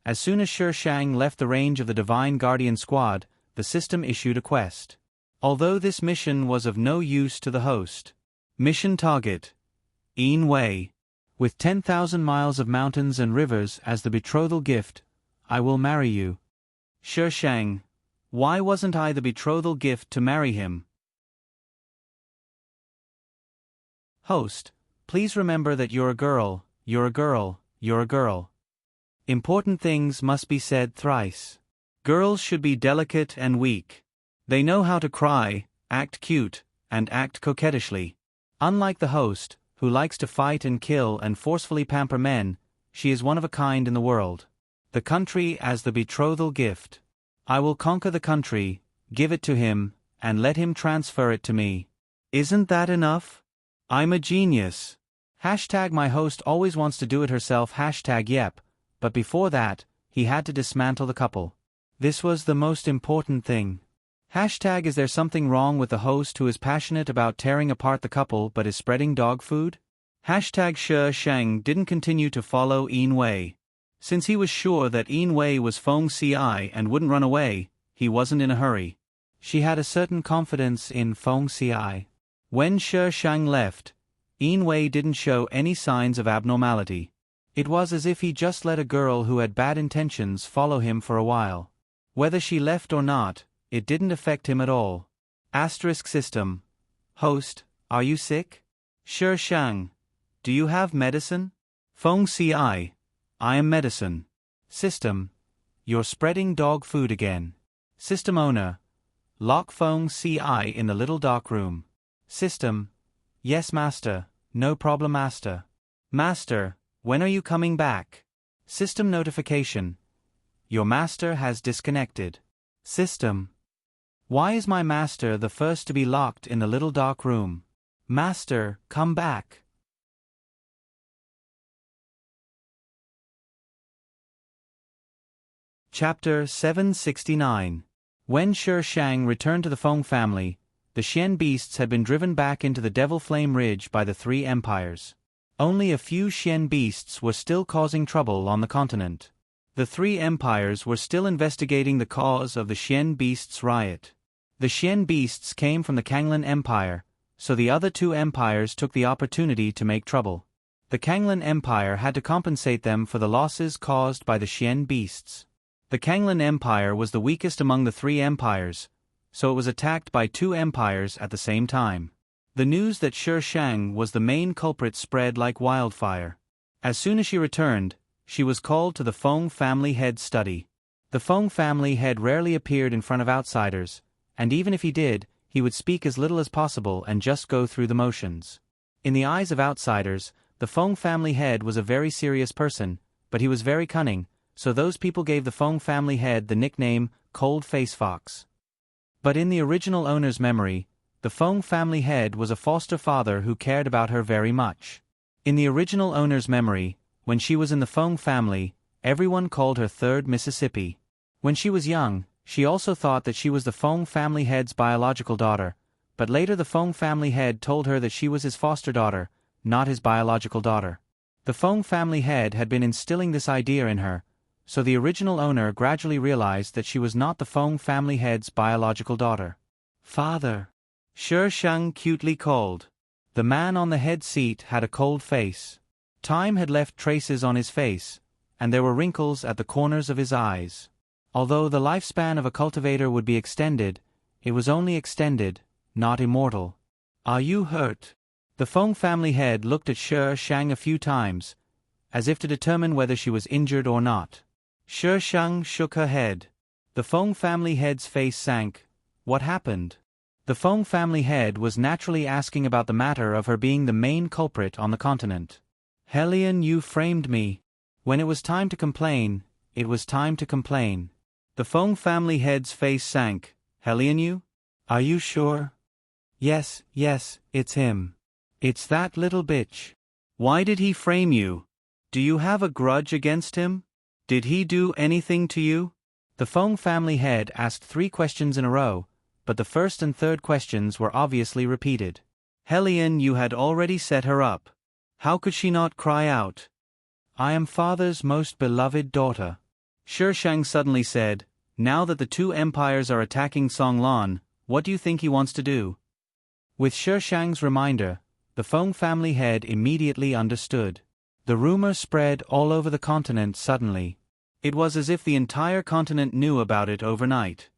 As soon as Shi Shang left the range of the Divine Guardian Squad, the system issued a quest. Although this mission was of no use to the host. Mission target. Yin Wei. With 10,000 miles of mountains and rivers as the betrothal gift, I will marry you. Shi Shang. Why wasn't I the betrothal gift to marry him? Host, please remember that you're a girl, you're a girl, you're a girl. Important things must be said thrice. Girls should be delicate and weak. They know how to cry, act cute, and act coquettishly. Unlike the host, who likes to fight and kill and forcefully pamper men, she is one of a kind in the world. The country as the betrothal gift. I will conquer the country, give it to him, and let him transfer it to me. Isn't that enough? I'm a genius. My host always wants to do it herself. Yep. But before that, he had to dismantle the couple. This was the most important thing. Is there something wrong with the host who is passionate about tearing apart the couple but is spreading dog food? Shi Shang didn't continue to follow Yin Wei. Since he was sure that Yin Wei was Feng Ci and wouldn't run away, he wasn't in a hurry. She had a certain confidence in Feng Ci. When Shi Shang left, Yin Wei didn't show any signs of abnormality. It was as if he just let a girl who had bad intentions follow him for a while. Whether she left or not, it didn't affect him at all. System. Host, are you sick? Shi Shang. Do you have medicine? Feng Ci. I am medicine. System. You're spreading dog food again. System owner. Lock Feng Ci in the little dark room. System. Yes, master, no problem, master. Master, when are you coming back? System notification. Your master has disconnected. System. Why is my master the first to be locked in the little dark room? Master, come back. Chapter 769. When Shi Shang returned to the Feng family, the Xian beasts had been driven back into the Devil Flame Ridge by the three empires. Only a few Xian beasts were still causing trouble on the continent. The three empires were still investigating the cause of the Xian beasts' riot. The Xian beasts came from the Kanglan Empire, so the other two empires took the opportunity to make trouble. The Kanglan Empire had to compensate them for the losses caused by the Xian beasts. The Kanglan Empire was the weakest among the three empires, so it was attacked by two empires at the same time. The news that Shi Shang was the main culprit spread like wildfire. As soon as she returned, she was called to the Feng family head's study. The Feng family head rarely appeared in front of outsiders, and even if he did, he would speak as little as possible and just go through the motions. In the eyes of outsiders, the Feng family head was a very serious person, but he was very cunning, so those people gave the Feng family head the nickname Cold Face Fox. But in the original owner's memory, the Feng family head was a foster father who cared about her very much. In the original owner's memory, when she was in the Feng family, everyone called her Third Mississippi. When she was young, she also thought that she was the Feng family head's biological daughter, but later the Feng family head told her that she was his foster daughter, not his biological daughter. The Feng family head had been instilling this idea in her, so the original owner gradually realized that she was not the Feng family head's biological daughter. Father, Shi Shang cutely called. The man on the head seat had a cold face. Time had left traces on his face, and there were wrinkles at the corners of his eyes. Although the lifespan of a cultivator would be extended, it was only extended, not immortal. Are you hurt? The Feng family head looked at Shi Shang a few times, as if to determine whether she was injured or not. Shi Shang shook her head. The Feng family head's face sank. What happened? The Feng family head was naturally asking about the matter of her being the main culprit on the continent. Hellion, you framed me. When it was time to complain, it was time to complain. The Feng family head's face sank. Hellion, you? Are you sure? Yes, it's him. It's that little bitch. Why did he frame you? Do you have a grudge against him? Did he do anything to you? The Feng family head asked 3 questions in a row, but the first and third questions were obviously repeated. Hellion, you had already set her up. How could she not cry out? I am father's most beloved daughter. Shi Shang suddenly said, now that the 2 empires are attacking Songlan, what do you think he wants to do? With Shi Shang's reminder, the Feng family head immediately understood. The rumor spread all over the continent suddenly. It was as if the entire continent knew about it overnight.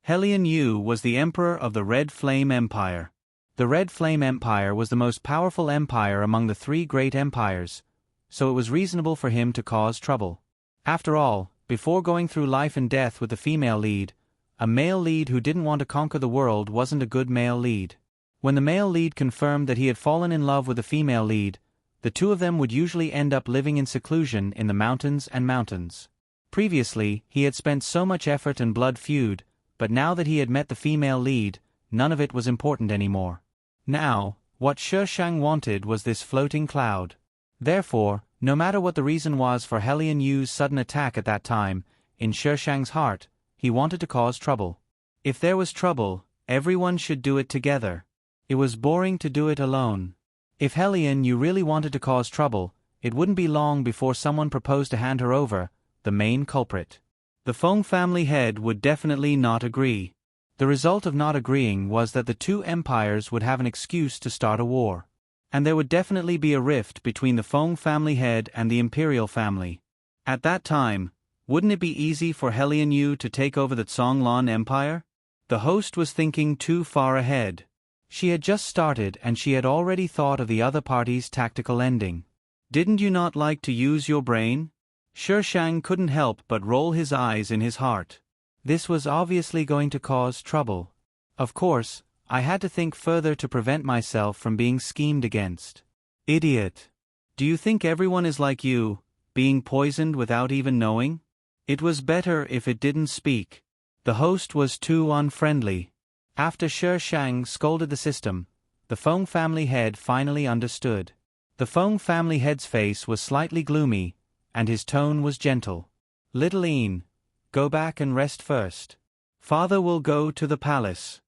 Hellion Yu was the emperor of the Red Flame Empire. The Red Flame Empire was the most powerful empire among the 3 great empires, so it was reasonable for him to cause trouble. After all, before going through life and death with the female lead, a male lead who didn't want to conquer the world wasn't a good male lead. When the male lead confirmed that he had fallen in love with the female lead, the 2 of them would usually end up living in seclusion in the mountains and mountains. Previously, he had spent so much effort and blood feud, but now that he had met the female lead, none of it was important anymore. Now, what Shi Shang wanted was this floating cloud. Therefore, no matter what the reason was for Hellion Yu's sudden attack at that time, in Shi Shang's heart, he wanted to cause trouble. If there was trouble, everyone should do it together. It was boring to do it alone. If Hellion Yu really wanted to cause trouble, it wouldn't be long before someone proposed to hand her over, the main culprit. The Feng family head would definitely not agree. The result of not agreeing was that the 2 empires would have an excuse to start a war. And there would definitely be a rift between the Feng family head and the imperial family. At that time, Wouldn't it be easy for Helian Yu to take over the Zhonglan Empire? The host was thinking too far ahead. She had just started and she had already thought of the other party's tactical ending. Didn't you not like to use your brain? Shang couldn't help but roll his eyes in his heart. This was obviously going to cause trouble. Of course, I had to think further to prevent myself from being schemed against. Idiot. Do you think everyone is like you, being poisoned without even knowing? It was better if it didn't speak. The host was too unfriendly. After Shang scolded the system, the Feng family head finally understood. The Feng family head's face was slightly gloomy, and his tone was gentle. Little Een, go back and rest first. Father will go to the palace.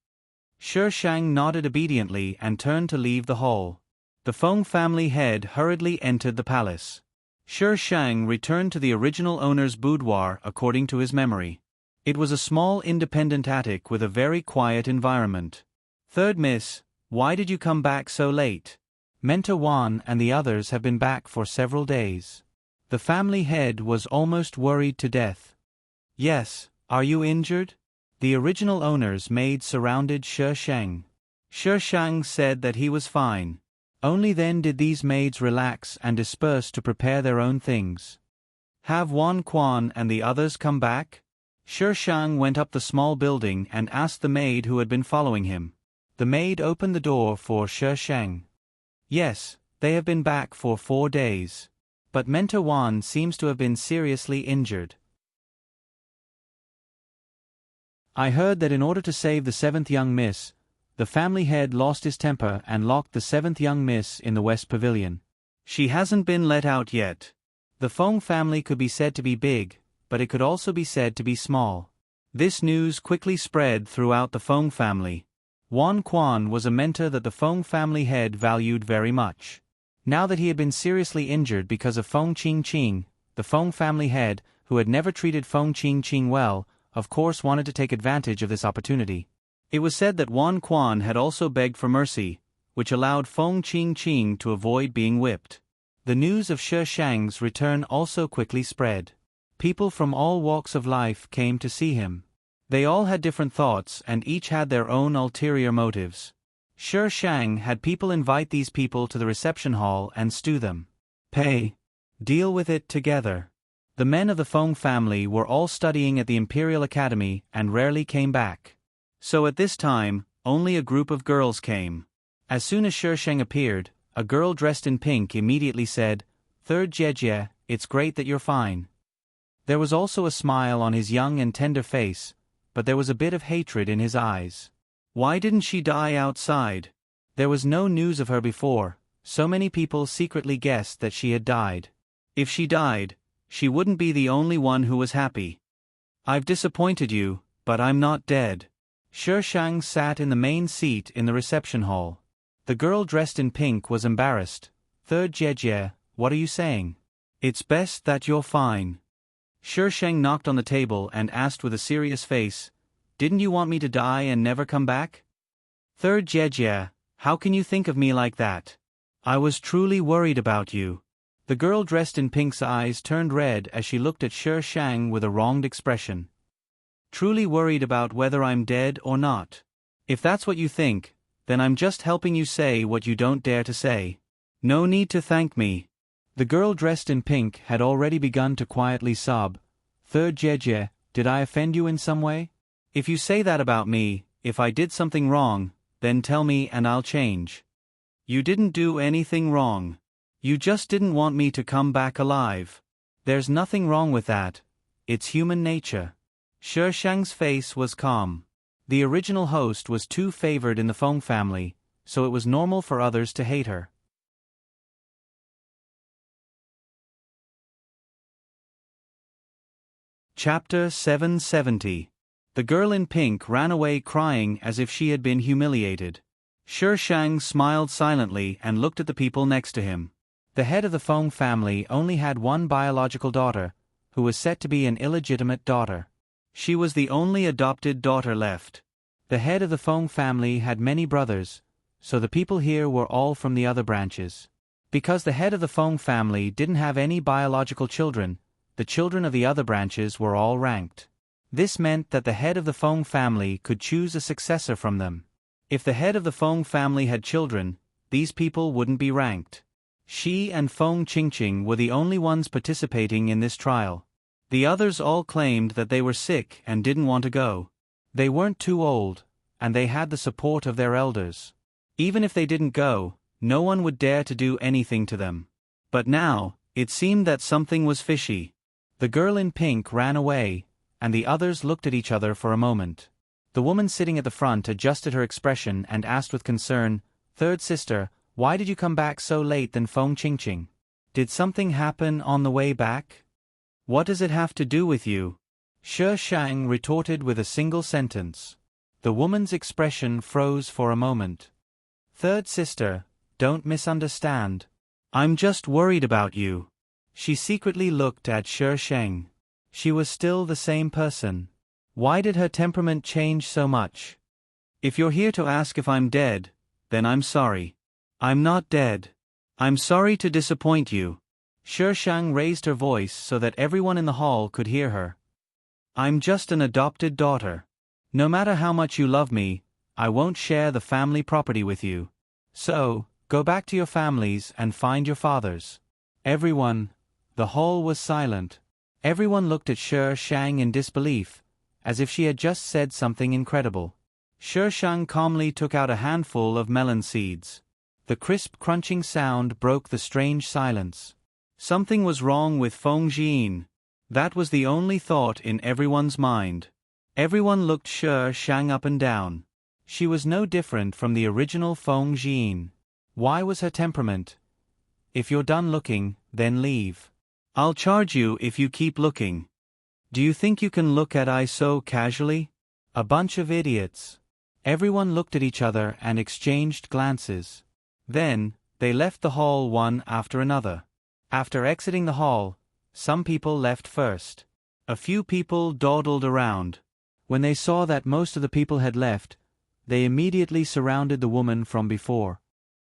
Shang nodded obediently and turned to leave the hall. The Feng family head hurriedly entered the palace. Shang returned to the original owner's boudoir according to his memory. It was a small independent attic with a very quiet environment. Third Miss, why did you come back so late? Mentor Wan and the others have been back for several days. The family head was almost worried to death. Yes, are you injured? The original owner's maid surrounded Shang. Shang said that he was fine. Only then did these maids relax and disperse to prepare their own things. Have Wan Quan and the others come back? Shang went up the small building and asked the maid who had been following him. The maid opened the door for Shang. Yes, they have been back for 4 days. But Mentor Wan seems to have been seriously injured. I heard that in order to save the 7th young miss, the family head lost his temper and locked the 7th young miss in the West Pavilion. She hasn't been let out yet. The Feng family could be said to be big, but it could also be said to be small. This news quickly spread throughout the Feng family. Wan Quan was a mentor that the Feng family head valued very much. Now that he had been seriously injured because of Feng Qingqing, the Feng family head, who had never treated Feng Qingqing well, of course wanted to take advantage of this opportunity. It was said that Wan Quan had also begged for mercy, which allowed Feng Qingqing to avoid being whipped. The news of Shang's return also quickly spread. People from all walks of life came to see him. They all had different thoughts and each had their own ulterior motives. Shang had people invite these people to the reception hall and stew them. Deal with it together. The men of the Feng family were all studying at the Imperial Academy and rarely came back. So at this time, only a group of girls came. As soon as Shang appeared, a girl dressed in pink immediately said, "Third Jie, it's great that you're fine." There was also a smile on his young and tender face, but there was a bit of hatred in his eyes. Why didn't she die outside? There was no news of her before, so many people secretly guessed that she had died. If she died, she wouldn't be the only one who was happy. I've disappointed you, but I'm not dead. Shang sat in the main seat in the reception hall. The girl dressed in pink was embarrassed. Third Jie, what are you saying? It's best that you're fine. Shang knocked on the table and asked with a serious face, "Didn't you want me to die and never come back?" Third Jie, how can you think of me like that? I was truly worried about you. The girl dressed in pink's eyes turned red as she looked at Shang with a wronged expression. Truly worried about whether I'm dead or not. If that's what you think, then I'm just helping you say what you don't dare to say. No need to thank me. The girl dressed in pink had already begun to quietly sob. Third Jie, did I offend you in some way? If you say that about me, if I did something wrong, then tell me and I'll change. You didn't do anything wrong. You just didn't want me to come back alive. There's nothing wrong with that. It's human nature. Shang's face was calm. The original host was too favored in the Feng family, so it was normal for others to hate her. Chapter 770. The girl in pink ran away crying as if she had been humiliated. Shang smiled silently and looked at the people next to him. The head of the Feng family only had one biological daughter, who was set to be an illegitimate daughter. She was the only adopted daughter left. The head of the Feng family had many brothers, so the people here were all from the other branches. Because the head of the Feng family didn't have any biological children, the children of the other branches were all ranked. This meant that the head of the Feng family could choose a successor from them. If the head of the Feng family had children, these people wouldn't be ranked. Shi and Feng Qingqing were the only ones participating in this trial. The others all claimed that they were sick and didn't want to go. They weren't too old, and they had the support of their elders. Even if they didn't go, no one would dare to do anything to them. But now, it seemed that something was fishy. The girl in pink ran away, and the others looked at each other for a moment. The woman sitting at the front adjusted her expression and asked with concern, "Third sister, why did you come back so late than Feng Qingqing? Did something happen on the way back? What does it have to do with you?" Shi Shang retorted with a single sentence. The woman's expression froze for a moment. "Third sister, don't misunderstand. I'm just worried about you." She secretly looked at Shi Shang. She was still the same person. Why did her temperament change so much? "If you're here to ask if I'm dead, then I'm sorry. I'm not dead. I'm sorry to disappoint you." Shi Shang raised her voice so that everyone in the hall could hear her. "I'm just an adopted daughter. No matter how much you love me, I won't share the family property with you. So, go back to your families and find your fathers." Everyone. The hall was silent. Everyone looked at Shi Shang in disbelief, as if she had just said something incredible. Shi Shang calmly took out a handful of melon seeds. The crisp crunching sound broke the strange silence. Something was wrong with Feng Jin. That was the only thought in everyone's mind. Everyone looked Shi Shang up and down. She was no different from the original Feng Jin. Why was her temperament? "If you're done looking, then leave. I'll charge you if you keep looking. Do you think you can look at I so casually? A bunch of idiots." Everyone looked at each other and exchanged glances. Then, they left the hall one after another. After exiting the hall, some people left first. A few people dawdled around. When they saw that most of the people had left, they immediately surrounded the woman from before.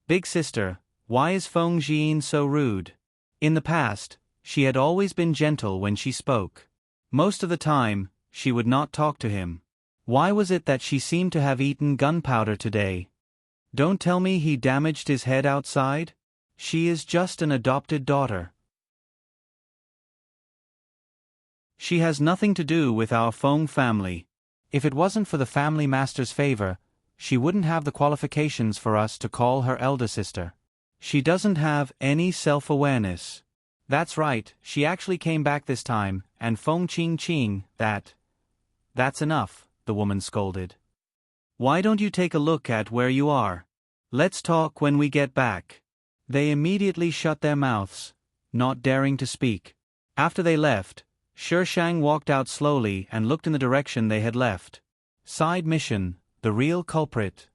"Big sister, why is Feng Jin so rude?" In the past, she had always been gentle when she spoke. Most of the time, she would not talk to him. Why was it that she seemed to have eaten gunpowder today? Don't tell me he damaged his head outside? She is just an adopted daughter. She has nothing to do with our Feng family. If it wasn't for the family master's favor, she wouldn't have the qualifications for us to call her elder sister. She doesn't have any self-awareness. That's right, she actually came back this time, and Feng Qingqing, That's enough, the woman scolded. "Why don't you take a look at where you are? Let's talk when we get back." They immediately shut their mouths, not daring to speak. After they left, Shi Shang walked out slowly and looked in the direction they had left. Side mission, the real culprit.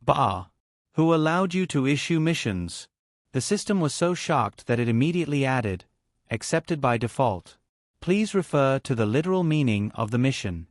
Bah! Who allowed you to issue missions? The system was so shocked that it immediately added, accepted by default. Please refer to the literal meaning of the mission.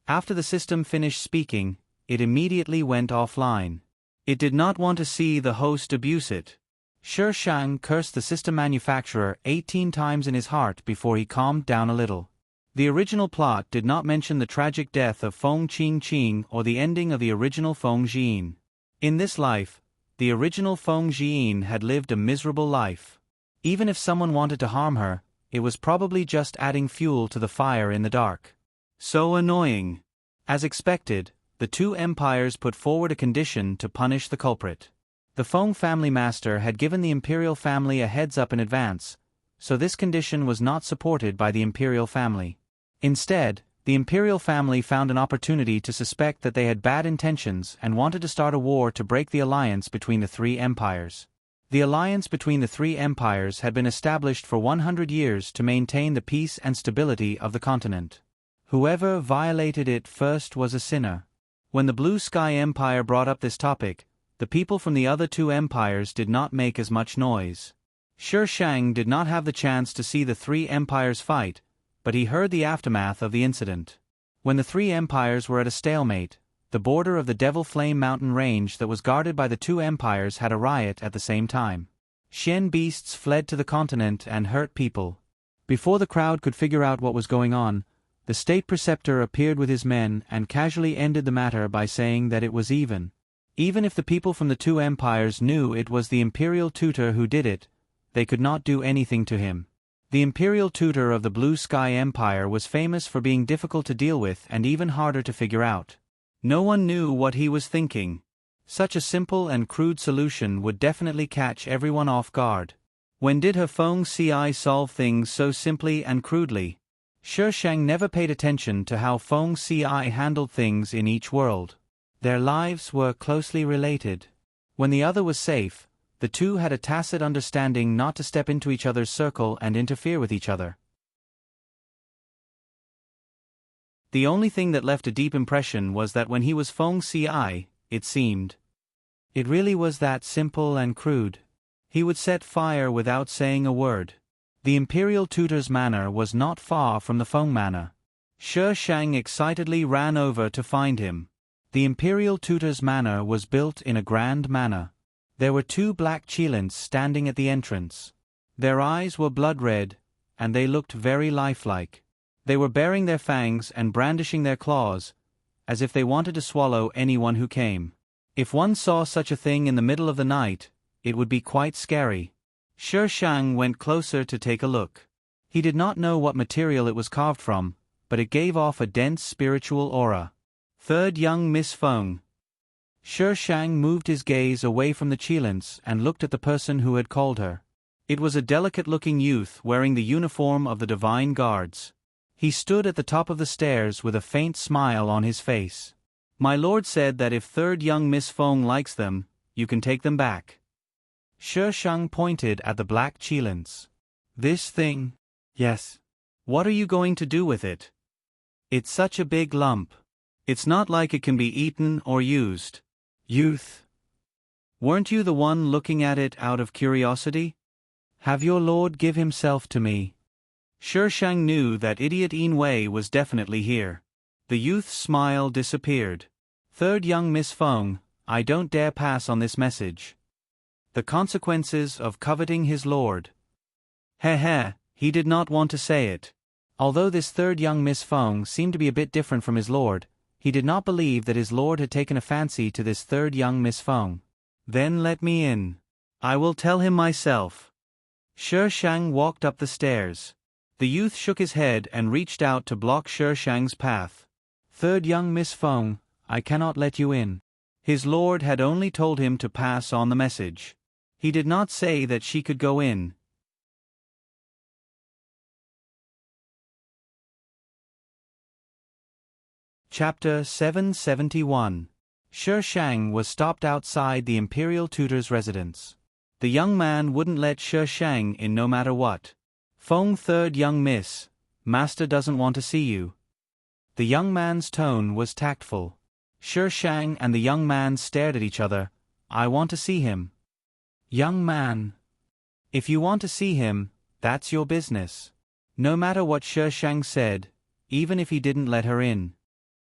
After the system finished speaking, it immediately went offline. It did not want to see the host abuse it. Shi Shang cursed the system manufacturer 18 times in his heart before he calmed down a little. The original plot did not mention the tragic death of Feng Qingqing or the ending of the original Feng Jin. In this life, the original Feng Jin had lived a miserable life. Even if someone wanted to harm her, it was probably just adding fuel to the fire in the dark. So annoying. As expected, the two empires put forward a condition to punish the culprit. The Feng family master had given the imperial family a heads-up in advance, so this condition was not supported by the imperial family. Instead, the imperial family found an opportunity to suspect that they had bad intentions and wanted to start a war to break the alliance between the three empires. The alliance between the three empires had been established for 100 years to maintain the peace and stability of the continent. Whoever violated it first was a sinner. When the Blue Sky Empire brought up this topic, the people from the other two empires did not make as much noise. Shi Shang did not have the chance to see the three empires fight, but he heard the aftermath of the incident. When the three empires were at a stalemate, the border of the Devil Flame mountain range that was guarded by the two empires had a riot at the same time. Shen beasts fled to the continent and hurt people. Before the crowd could figure out what was going on, the state preceptor appeared with his men and casually ended the matter by saying that it was even. Even if the people from the two empires knew it was the imperial tutor who did it, they could not do anything to him. The imperial tutor of the Blue Sky Empire was famous for being difficult to deal with and even harder to figure out. No one knew what he was thinking. Such a simple and crude solution would definitely catch everyone off guard. When did her Feng Ci solve things so simply and crudely? Shi Shang never paid attention to how Feng Ci handled things in each world. Their lives were closely related. When the other was safe, the two had a tacit understanding not to step into each other's circle and interfere with each other. The only thing that left a deep impression was that when he was Feng Ci, it seemed. It really was that simple and crude. He would set fire without saying a word. The imperial tutor's manor was not far from the Feng manor. Shi Shang excitedly ran over to find him. The imperial tutor's manor was built in a grand manner. There were two black Qilins standing at the entrance. Their eyes were blood red, and they looked very lifelike. They were baring their fangs and brandishing their claws, as if they wanted to swallow anyone who came. If one saw such a thing in the middle of the night, it would be quite scary. Shi Shang went closer to take a look. He did not know what material it was carved from, but it gave off a dense spiritual aura. Third young Miss Feng. Shi Shang moved his gaze away from the Qilins and looked at the person who had called her. It was a delicate-looking youth wearing the uniform of the Divine Guards. He stood at the top of the stairs with a faint smile on his face. My lord said that if third young Miss Feng likes them, you can take them back. Shi Shang pointed at the black Qilins. This thing? Yes. What are you going to do with it? It's such a big lump. It's not like it can be eaten or used. Youth. Weren't you the one looking at it out of curiosity? Have your lord give himself to me. Shi Shang knew that idiot Yin Wei was definitely here. The youth's smile disappeared. Third young Miss Feng, I don't dare pass on this message. The consequences of coveting his lord. He did not want to say it. Although this third young Miss Feng seemed to be a bit different from his lord, he did not believe that his lord had taken a fancy to this third young Miss Feng. Then let me in. I will tell him myself. Shi Shang walked up the stairs. The youth shook his head and reached out to block Shi Shang's path. Third young Miss Feng, I cannot let you in. His lord had only told him to pass on the message. He did not say that she could go in. Chapter 771. Shi Shang was stopped outside the imperial tutor's residence. The young man wouldn't let Shi Shang in no matter what. Feng third young miss, master doesn't want to see you. The young man's tone was tactful. Shi Shang and the young man stared at each other. I want to see him. Young man. If you want to see him, that's your business. No matter what Shi Shang said, even if he didn't let her in.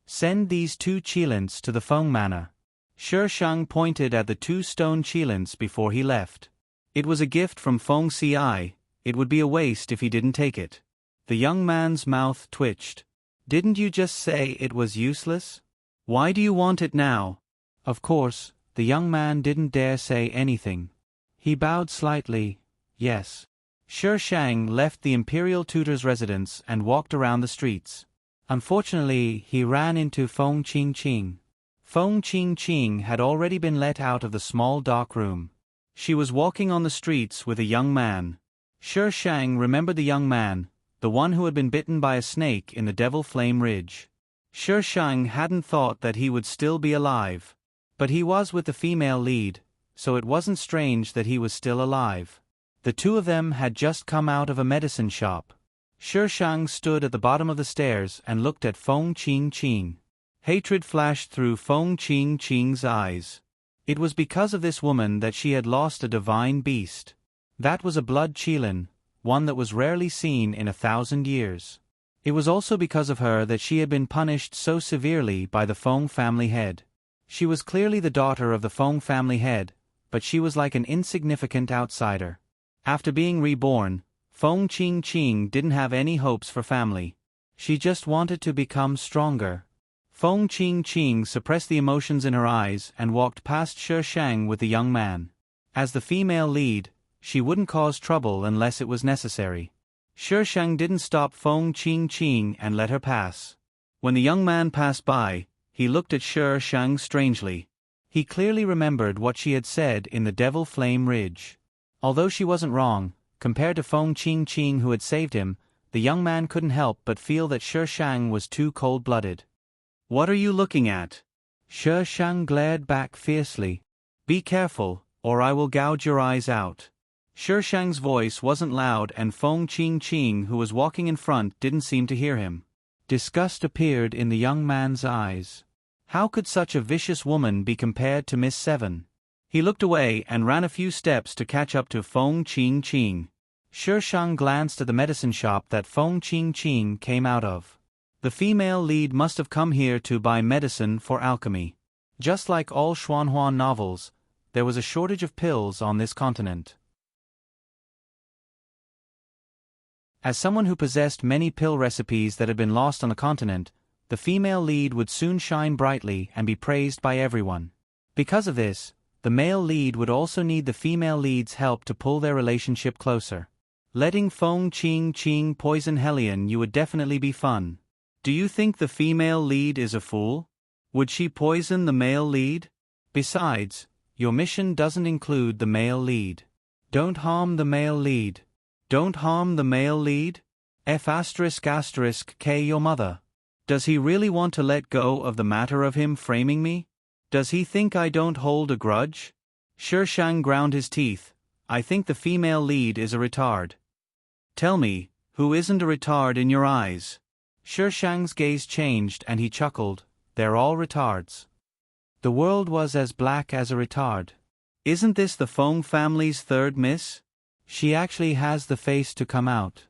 Send these two Qilins to the Feng manor. Shi Shang pointed at the two stone Qilins before he left. It was a gift from Feng Ci, it would be a waste if he didn't take it. The young man's mouth twitched. Didn't you just say it was useless? Why do you want it now? Of course, the young man didn't dare say anything. He bowed slightly, yes. Shi Shang left the imperial tutor's residence and walked around the streets. Unfortunately, he ran into Feng Qingqing. Feng Qingqing had already been let out of the small dark room. She was walking on the streets with a young man. Shi Shang remembered the young man, the one who had been bitten by a snake in the Devil Flame Ridge. Shi Shang hadn't thought that he would still be alive. But he was with the female lead, so it wasn't strange that he was still alive. The two of them had just come out of a medicine shop. Shi Shang stood at the bottom of the stairs and looked at Feng Qingqing. Hatred flashed through Feng Qingqing's eyes. It was because of this woman that she had lost a divine beast. That was a blood Qilin, one that was rarely seen in 1,000 years. It was also because of her that she had been punished so severely by the Feng family head. She was clearly the daughter of the Feng family head, but she was like an insignificant outsider. After being reborn, Feng Qingqing didn't have any hopes for family. She just wanted to become stronger. Feng Qingqing suppressed the emotions in her eyes and walked past Shi Shang with the young man. As the female lead, she wouldn't cause trouble unless it was necessary. Shi Shang didn't stop Feng Qingqing and let her pass. When the young man passed by, he looked at Shi Shang strangely. He clearly remembered what she had said in the Devil Flame Ridge. Although she wasn't wrong, compared to Feng Qingqing who had saved him, the young man couldn't help but feel that Shi Shang was too cold-blooded. "What are you looking at?" Shi Shang glared back fiercely. "Be careful, or I will gouge your eyes out." Shi Shang's voice wasn't loud and Feng Qingqing who was walking in front didn't seem to hear him. Disgust appeared in the young man's eyes. How could such a vicious woman be compared to Miss Seven? He looked away and ran a few steps to catch up to Feng Qingqing. Shi Shang glanced at the medicine shop that Feng Qingqing came out of. The female lead must have come here to buy medicine for alchemy. Just like all Xuanhuan novels, there was a shortage of pills on this continent. As someone who possessed many pill recipes that had been lost on the continent, the female lead would soon shine brightly and be praised by everyone. Because of this, the male lead would also need the female lead's help to pull their relationship closer. Letting Feng Qingqing poison Helion would definitely be fun. Do you think the female lead is a fool? Would she poison the male lead? Besides, your mission doesn't include the male lead. Don't harm the male lead. Don't harm the male lead? F***K your mother. Does he really want to let go of the matter of him framing me? Does he think I don't hold a grudge? Shi Shang ground his teeth. I think the female lead is a retard. Tell me, who isn't a retard in your eyes? Shi Shang's gaze changed and he chuckled. They're all retards. The world was as black as a retard. Isn't this the Feng family's third miss? She actually has the face to come out.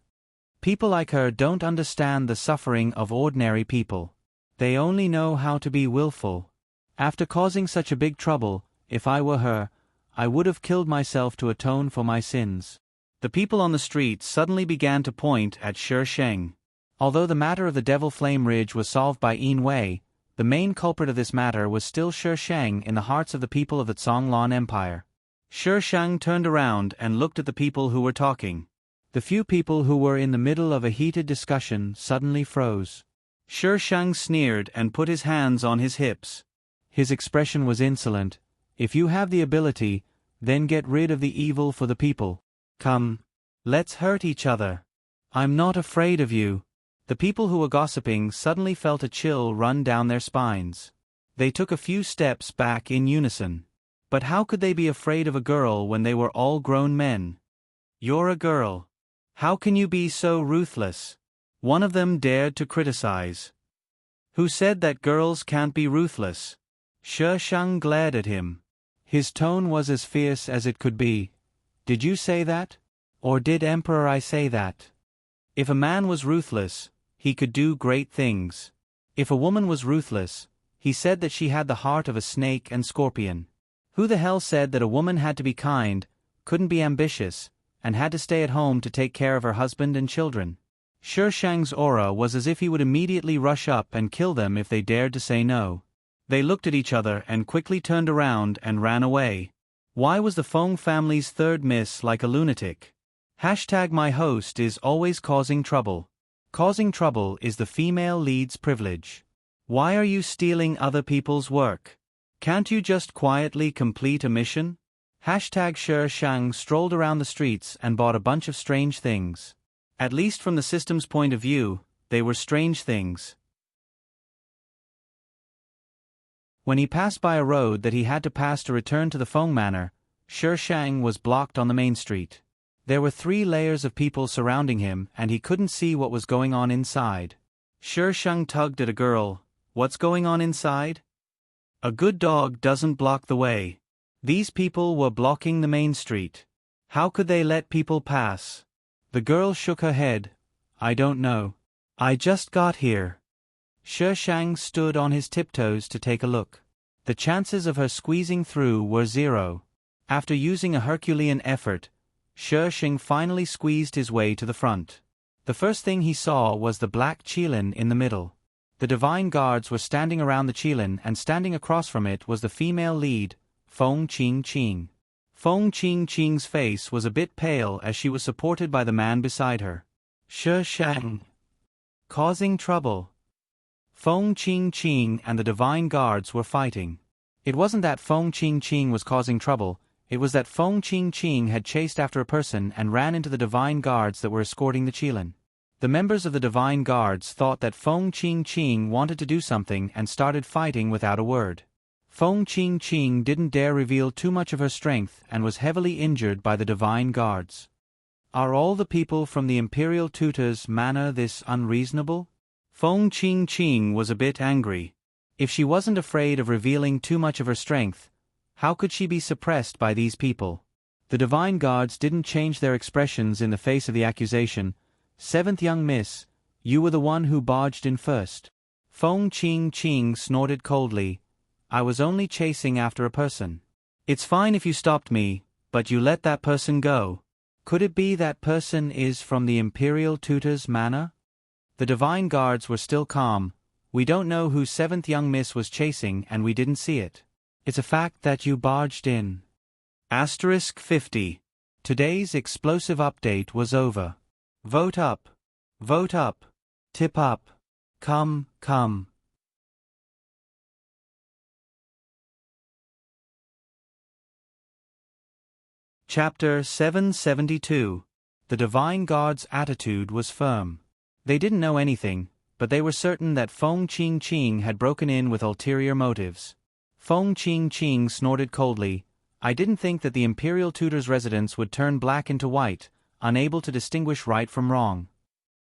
People like her don't understand the suffering of ordinary people. They only know how to be willful. After causing such a big trouble, if I were her, I would have killed myself to atone for my sins. The people on the street suddenly began to point at Shi Shang. Although the matter of the Devil Flame Ridge was solved by Yin Wei, the main culprit of this matter was still Shi Shang in the hearts of the people of the Zhonglan Empire. Shi Shang turned around and looked at the people who were talking. The few people who were in the middle of a heated discussion suddenly froze. Shi Shang sneered and put his hands on his hips. His expression was insolent. If you have the ability, then get rid of the evil for the people. Come. Let's hurt each other. I'm not afraid of you. The people who were gossiping suddenly felt a chill run down their spines. They took a few steps back in unison. But how could they be afraid of a girl when they were all grown men? You're a girl. How can you be so ruthless? One of them dared to criticize. Who said that girls can't be ruthless? Shi Shang glared at him. His tone was as fierce as it could be. Did you say that? Or did Emperor I say that? If a man was ruthless, he could do great things. If a woman was ruthless, he said that she had the heart of a snake and scorpion. Who the hell said that a woman had to be kind, couldn't be ambitious, and had to stay at home to take care of her husband and children? Shi Shang's aura was as if he would immediately rush up and kill them if they dared to say no. They looked at each other and quickly turned around and ran away. Why was the Feng family's third miss like a lunatic? #my host is always causing trouble. Causing trouble is the female lead's privilege. Why are you stealing other people's work? Can't you just quietly complete a mission? Shi Shang strolled around the streets and bought a bunch of strange things. At least from the system's point of view, they were strange things. When he passed by a road that he had to pass to return to the Feng Manor, Shi Shang was blocked on the main street. There were 3 layers of people surrounding him and he couldn't see what was going on inside. Shi Shang tugged at a girl. What's going on inside? A good dog doesn't block the way. These people were blocking the main street. How could they let people pass? The girl shook her head. I don't know. I just got here. Shi Shang stood on his tiptoes to take a look. The chances of her squeezing through were 0. After using a Herculean effort, Shi Sheng finally squeezed his way to the front. The first thing he saw was the black qilin in the middle. The divine guards were standing around the qilin, and standing across from it was the female lead, Feng Qingqing. Feng Qingqing's face was a bit pale as she was supported by the man beside her. Shi Sheng. Causing trouble. Feng Qingqing and the divine guards were fighting. It wasn't that Feng Qingqing was causing trouble, it was that Feng Qingqing had chased after a person and ran into the divine guards that were escorting the qilin. The members of the divine guards thought that Feng Qingqing wanted to do something and started fighting without a word. Feng Qingqing didn't dare reveal too much of her strength and was heavily injured by the divine guards. Are all the people from the imperial tutor's manor this unreasonable? Feng Qingqing was a bit angry. If she wasn't afraid of revealing too much of her strength, how could she be suppressed by these people? The divine guards didn't change their expressions in the face of the accusation. "Seventh young miss, you were the one who barged in first." Feng Qingqing snorted coldly. "I was only chasing after a person. It's fine if you stopped me, but you let that person go. Could it be that person is from the imperial tutor's manor?" The divine guards were still calm. "We don't know who seventh young miss was chasing and we didn't see it. It's a fact that you barged in." Asterisk 50. Today's explosive update was over. Vote up. Vote up. Tip up. Come, come. Chapter 772. The Divine Guard's attitude was firm. They didn't know anything, but they were certain that Feng Qingqing had broken in with ulterior motives. Feng Qingqing snorted coldly. "I didn't think that the imperial tutor's residence would turn black into white, unable to distinguish right from wrong."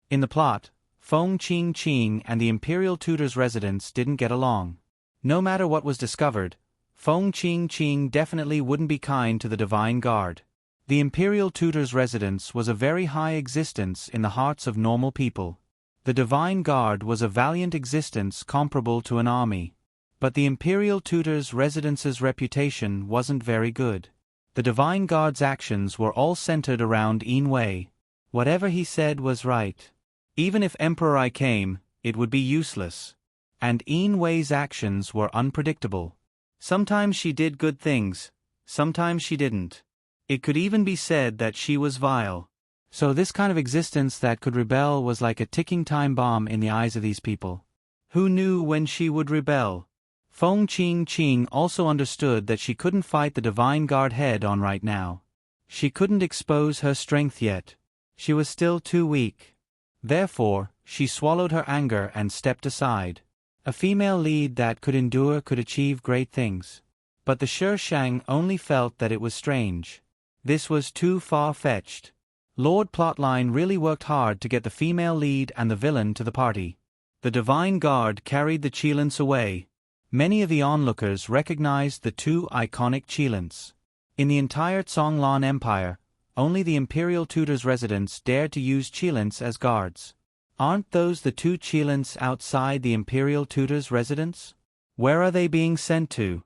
In the plot, Feng Qingqing and the imperial tutor's residence didn't get along. No matter what was discovered, Feng Qingqing definitely wouldn't be kind to the divine guard. The imperial tutor's residence was a very high existence in the hearts of normal people. The divine guard was a valiant existence comparable to an army. But the imperial tutor's residence's reputation wasn't very good. The divine guard's actions were all centered around Yin Wei. Whatever he said was right. Even if Emperor I came, it would be useless. And Yin Wei's actions were unpredictable. Sometimes she did good things, sometimes she didn't. It could even be said that she was vile. So this kind of existence that could rebel was like a ticking time bomb in the eyes of these people. Who knew when she would rebel? Feng Qingqing also understood that she couldn't fight the divine guard head on right now. She couldn't expose her strength yet. She was still too weak. Therefore, she swallowed her anger and stepped aside. A female lead that could endure could achieve great things. But the Shi Sheng only felt that it was strange. This was too far-fetched. Lord Plotline really worked hard to get the female lead and the villain to the party. The divine guard carried the qilins away. Many of the onlookers recognized the two iconic qilins. In the entire Zhonglan Empire, only the imperial tutor's residents dared to use qilins as guards. Aren't those the two qilins outside the imperial tutor's residence? Where are they being sent to?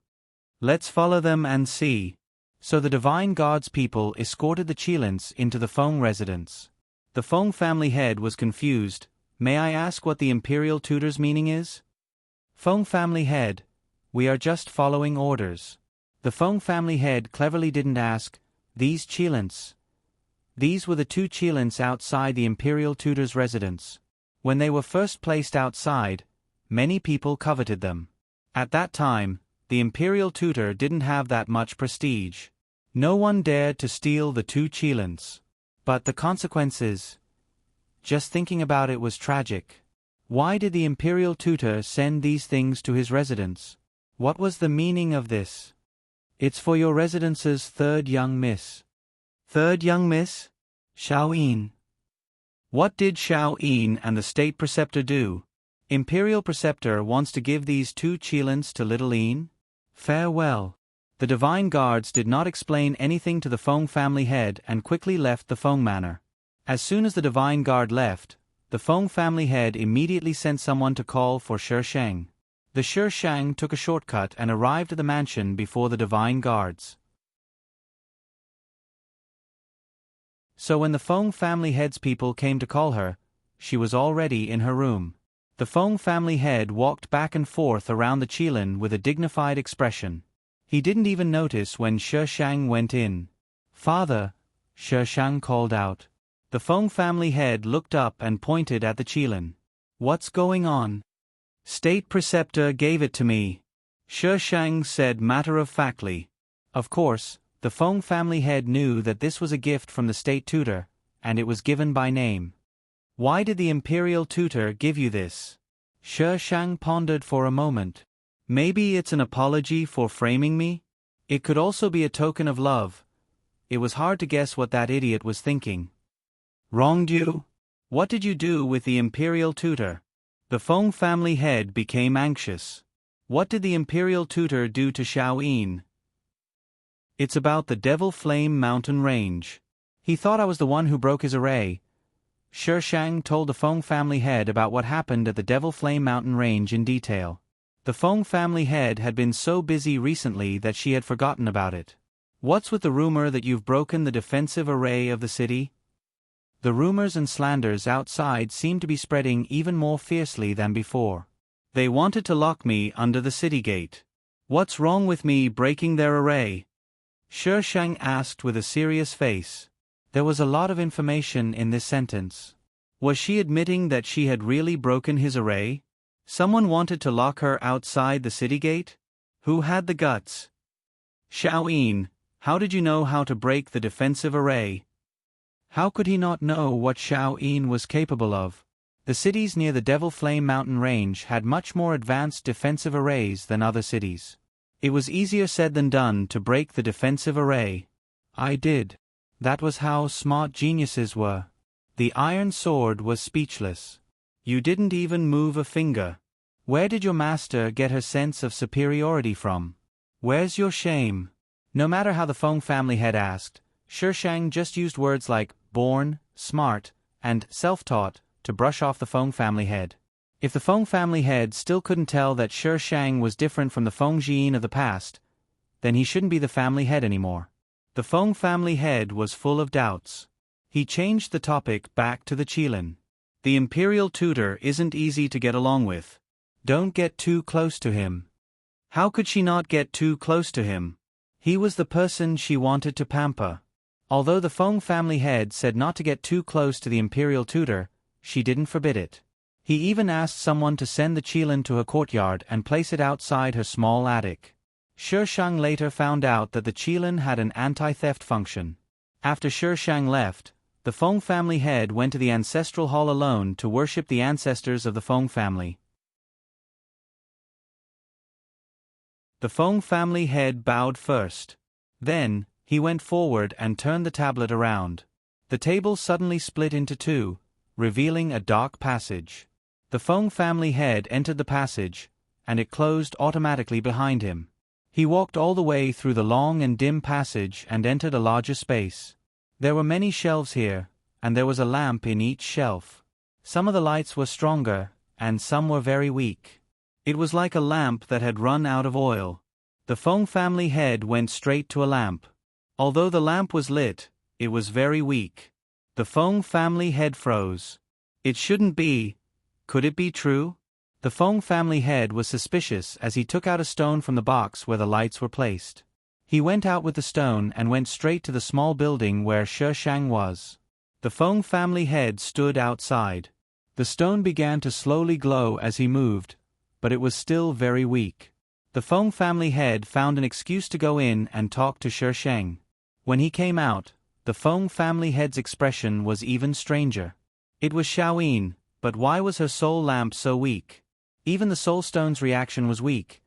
Let's follow them and see. So the divine guard's people escorted the qilins into the Feng residence. The Feng family head was confused. "May I ask what the imperial tutor's meaning is?" Feng family head, "We are just following orders." The Feng family head cleverly didn't ask, "These qilins." These were the two qilins outside the imperial tutor's residence. When they were first placed outside, many people coveted them. At that time, the imperial tutor didn't have that much prestige. No one dared to steal the two qilins. But the consequences... Just thinking about it was tragic. Why did the imperial tutor send these things to his residence? What was the meaning of this? "It's for your residence's third young miss." Third young miss? Xiao Yin. What did Xiao Yin and the state preceptor do? Imperial preceptor wants to give these two qilins to little Yin? Farewell. The divine guards did not explain anything to the Feng family head and quickly left the Feng manor. As soon as the divine guard left, the Feng family head immediately sent someone to call for Shi Sheng. The Shi Sheng took a shortcut and arrived at the mansion before the divine guards. So when the Feng family head's people came to call her, she was already in her room. The Feng family head walked back and forth around the qilin with a dignified expression. He didn't even notice when Shi Shang went in. "Father," Shi Shang called out. The Feng family head looked up and pointed at the qilin. "What's going on?" "State preceptor gave it to me," Shi Shang said matter-of-factly. Of course, the Feng family head knew that this was a gift from the state tutor, and it was given by name. "Why did the imperial tutor give you this?" Shi Shang pondered for a moment. "Maybe it's an apology for framing me? It could also be a token of love." It was hard to guess what that idiot was thinking. "Wronged you? What did you do with the imperial tutor?" The Feng family head became anxious. "What did the imperial tutor do to Xiaoyin?" "It's about the Devil Flame Mountain Range. He thought I was the one who broke his array." Shi Shang told the Feng family head about what happened at the Devil Flame Mountain Range in detail. The Feng family head had been so busy recently that she had forgotten about it. "What's with the rumor that you've broken the defensive array of the city?" The rumors and slanders outside seemed to be spreading even more fiercely than before. "They wanted to lock me under the city gate. What's wrong with me breaking their array?" Shi Shang asked with a serious face. There was a lot of information in this sentence. Was she admitting that she had really broken his array? Someone wanted to lock her outside the city gate? Who had the guts? "Xiaoyin, how did you know how to break the defensive array?" How could he not know what Xiaoyin was capable of? The cities near the Devil Flame Mountain Range had much more advanced defensive arrays than other cities. It was easier said than done to break the defensive array. "I did." That was how smart geniuses were. The Iron Sword was speechless. "You didn't even move a finger. Where did your master get her sense of superiority from? Where's your shame?" No matter how the Feng family head asked, Shi Shang just used words like born, smart, and self-taught to brush off the Feng family head. If the Feng family head still couldn't tell that Shi Shang was different from the Feng Jian of the past, then he shouldn't be the family head anymore. The Feng family head was full of doubts. He changed the topic back to the qilin. "The imperial tutor isn't easy to get along with. Don't get too close to him." How could she not get too close to him? He was the person she wanted to pamper. Although the Feng family head said not to get too close to the imperial tutor, she didn't forbid it. He even asked someone to send the qilin to her courtyard and place it outside her small attic. Shi Shang later found out that the qilin had an anti-theft function. After Shi Shang left, the Feng family head went to the ancestral hall alone to worship the ancestors of the Feng family. The Feng family head bowed first. Then, he went forward and turned the tablet around. The table suddenly split into two, revealing a dark passage. The Feng family head entered the passage, and it closed automatically behind him. He walked all the way through the long and dim passage and entered a larger space. There were many shelves here, and there was a lamp in each shelf. Some of the lights were stronger, and some were very weak. It was like a lamp that had run out of oil. The Feng family head went straight to a lamp. Although the lamp was lit, it was very weak. The Feng family head froze. It shouldn't be. Could it be true? The Feng family head was suspicious as he took out a stone from the box where the lights were placed. He went out with the stone and went straight to the small building where Shi Shang was. The Feng family head stood outside. The stone began to slowly glow as he moved, but it was still very weak. The Feng family head found an excuse to go in and talk to Shi Shang. When he came out, the Feng family head's expression was even stranger. It was Xiaoyin, but why was her soul lamp so weak? Even the soul stone's reaction was weak.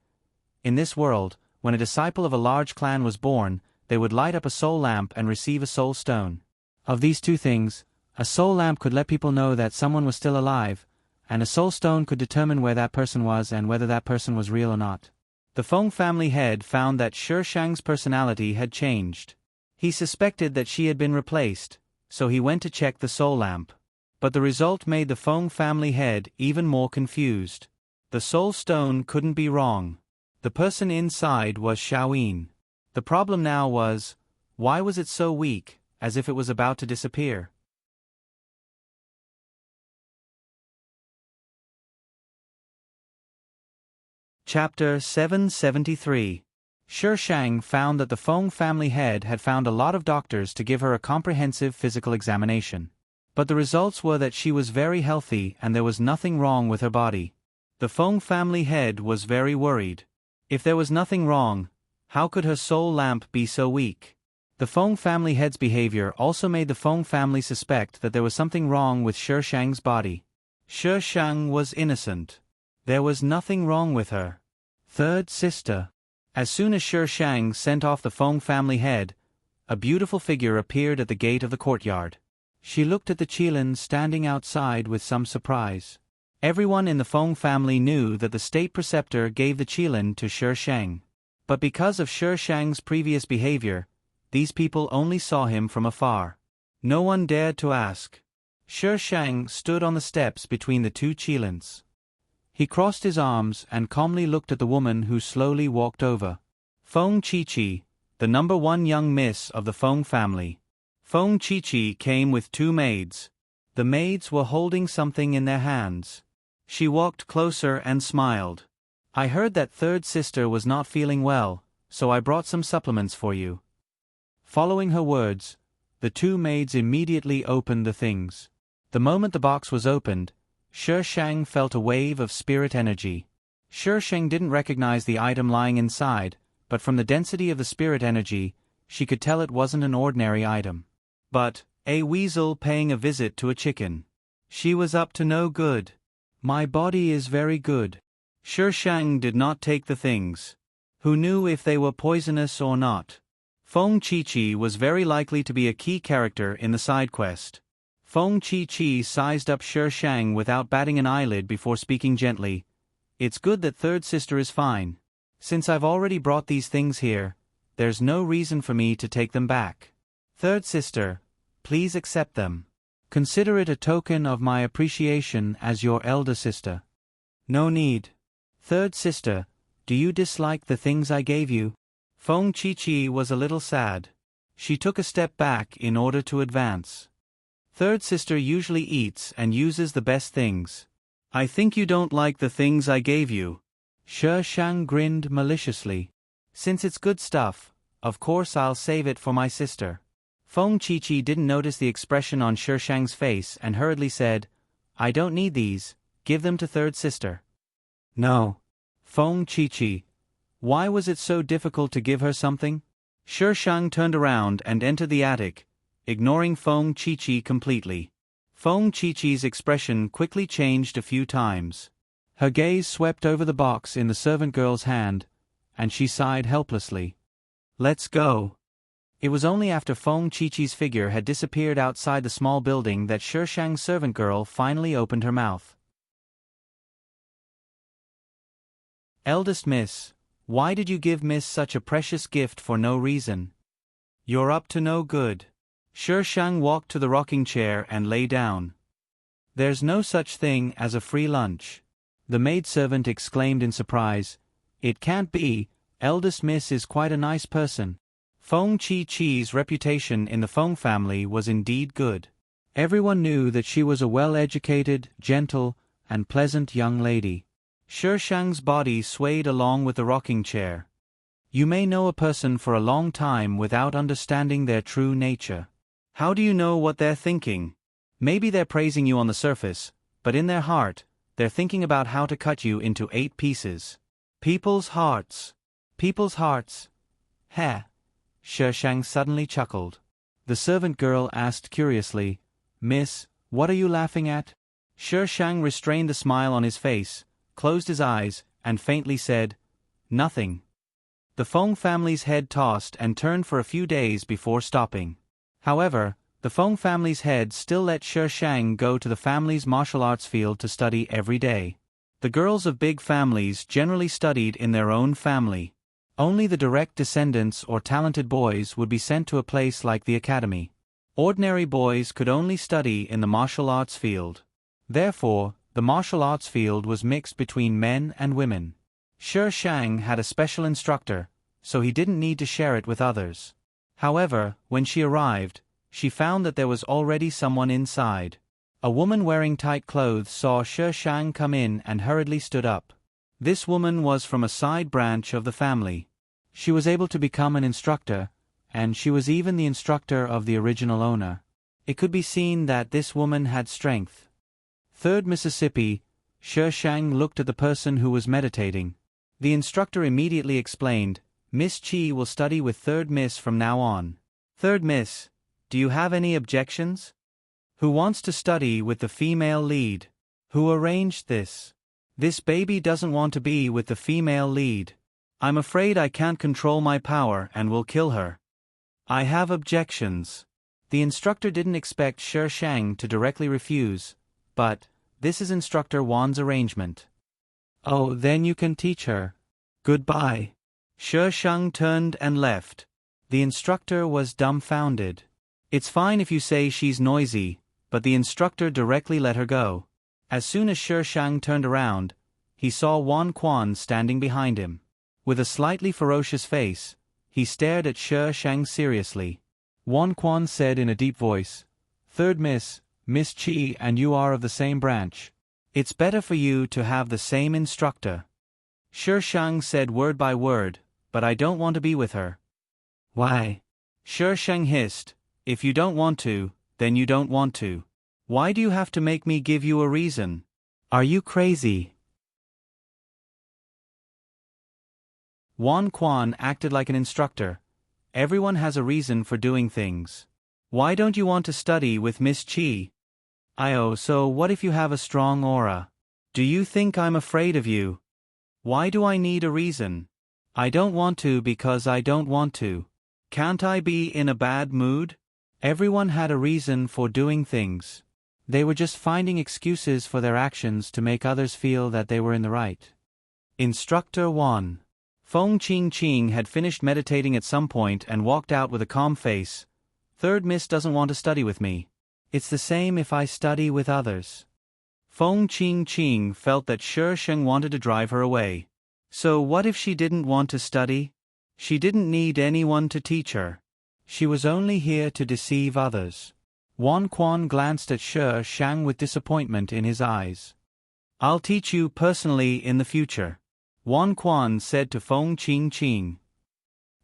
In this world, when a disciple of a large clan was born, they would light up a soul lamp and receive a soul stone. Of these two things, a soul lamp could let people know that someone was still alive, and a soul stone could determine where that person was and whether that person was real or not. The Feng family head found that Shi Shang's personality had changed. He suspected that she had been replaced, so he went to check the soul lamp. But the result made the Feng family head even more confused. The soul stone couldn't be wrong. The person inside was Xiaoyin. The problem now was, why was it so weak, as if it was about to disappear. Chapter 773. Shi Shang found that the Feng family head had found a lot of doctors to give her a comprehensive physical examination. But the results were that she was very healthy and there was nothing wrong with her body. The Feng family head was very worried. If there was nothing wrong, how could her soul lamp be so weak? The Feng family head's behavior also made the Feng family suspect that there was something wrong with Shi Shang's body. Shi Shang was innocent. There was nothing wrong with her. Third sister. As soon as Shi Shang sent off the Feng family head, a beautiful figure appeared at the gate of the courtyard. She looked at the Qilin standing outside with some surprise. Everyone in the Feng family knew that the state preceptor gave the Qilin to Shi Shang. But because of Shi Shang's previous behavior, these people only saw him from afar. No one dared to ask. Shi Shang stood on the steps between the two Qilins. He crossed his arms and calmly looked at the woman who slowly walked over. Feng Qiqi, the number one young miss of the Feng family. Feng Qiqi came with two maids. The maids were holding something in their hands. She walked closer and smiled. I heard that third sister was not feeling well, so I brought some supplements for you. Following her words, the two maids immediately opened the things. The moment the box was opened, Shi Shang felt a wave of spirit energy. Shi Shang didn't recognize the item lying inside, but from the density of the spirit energy, she could tell it wasn't an ordinary item. But, a weasel paying a visit to a chicken. She was up to no good. My body is very good. Shi Shang did not take the things. Who knew if they were poisonous or not? Feng Qiqi was very likely to be a key character in the side quest. Feng Qiqi sized up Shi Shang without batting an eyelid before speaking gently. It's good that third sister is fine. Since I've already brought these things here, there's no reason for me to take them back. Third sister, please accept them. Consider it a token of my appreciation as your elder sister. No need. Third sister, do you dislike the things I gave you? Feng Qiqi was a little sad. She took a step back in order to advance. Third sister usually eats and uses the best things. I think you don't like the things I gave you. Shi Shang grinned maliciously. Since it's good stuff, of course I'll save it for my sister. Feng Qiqi didn't notice the expression on Shi Shang's face and hurriedly said, I don't need these, give them to third sister. No. Feng Qiqi. Why was it so difficult to give her something? Shi Shang turned around and entered the attic, ignoring Feng Qiqi completely. Feng Qiqi's expression quickly changed a few times. Her gaze swept over the box in the servant girl's hand, and she sighed helplessly. Let's go. It was only after Feng Qiqi's figure had disappeared outside the small building that Shi Shang's servant girl finally opened her mouth. Eldest Miss, why did you give Miss such a precious gift for no reason? You're up to no good. Shi Shang walked to the rocking chair and lay down. There's no such thing as a free lunch. The maidservant exclaimed in surprise. It can't be, eldest Miss is quite a nice person. Feng Qiqi's reputation in the Feng family was indeed good. Everyone knew that she was a well-educated, gentle, and pleasant young lady. Shi Shang's body swayed along with the rocking chair. You may know a person for a long time without understanding their true nature. How do you know what they're thinking? Maybe they're praising you on the surface, but in their heart, they're thinking about how to cut you into 8 pieces. People's hearts. People's hearts. Heh. Shi Shang suddenly chuckled. The servant girl asked curiously, Miss, what are you laughing at? Shi Shang restrained the smile on his face, closed his eyes, and faintly said, Nothing. The Feng family's head tossed and turned for a few days before stopping. However, the Feng family's head still let Shi Shang go to the family's martial arts field to study every day. The girls of big families generally studied in their own family. Only the direct descendants or talented boys would be sent to a place like the academy. Ordinary boys could only study in the martial arts field. Therefore, the martial arts field was mixed between men and women. Shi Shang had a special instructor, so he didn't need to share it with others. However, when she arrived, she found that there was already someone inside. A woman wearing tight clothes saw Shi Shang come in and hurriedly stood up. This woman was from a side branch of the family. She was able to become an instructor, and she was even the instructor of the original owner. It could be seen that this woman had strength. 3rd Mississippi, Shi Shang looked at the person who was meditating. The instructor immediately explained, "Miss Chi will study with 3rd Miss from now on. 3rd Miss, do you have any objections? Who wants to study with the female lead? Who arranged this? This baby doesn't want to be with the female lead. I'm afraid I can't control my power and will kill her. I have objections." The instructor didn't expect Shi Shang to directly refuse, but, "This is Instructor Wan's arrangement." "Oh, then you can teach her. Goodbye." Shi Shang turned and left. The instructor was dumbfounded. "It's fine if you say she's noisy," but the instructor directly let her go. As soon as Shi Shang turned around, he saw Wan Quan standing behind him. With a slightly ferocious face, he stared at Shi Shang seriously. Wan Quan said in a deep voice, "3rd Miss, Miss Chi and you are of the same branch. It's better for you to have the same instructor." Shi Shang said word by word, "But I don't want to be with her." "Why?" Shi Shang hissed, "If you don't want to, then you don't want to. Why do you have to make me give you a reason? Are you crazy?" Wan Quan acted like an instructor. Everyone has a reason for doing things. "Why don't you want to study with Miss Chi?" So what if you have a strong aura? Do you think I'm afraid of you? Why do I need a reason? I don't want to because I don't want to. Can't I be in a bad mood? Everyone had a reason for doing things. They were just finding excuses for their actions to make others feel that they were in the right. Instructor 1. Feng Qing had finished meditating at some point and walked out with a calm face. 3rd Miss doesn't want to study with me. It's the same if I study with others. Feng Qing felt that Shi Shang wanted to drive her away. So what if she didn't want to study? She didn't need anyone to teach her. She was only here to deceive others. Wan Quan glanced at Shi Shang with disappointment in his eyes. "I'll teach you personally in the future," Wan Quan said to Feng Qing.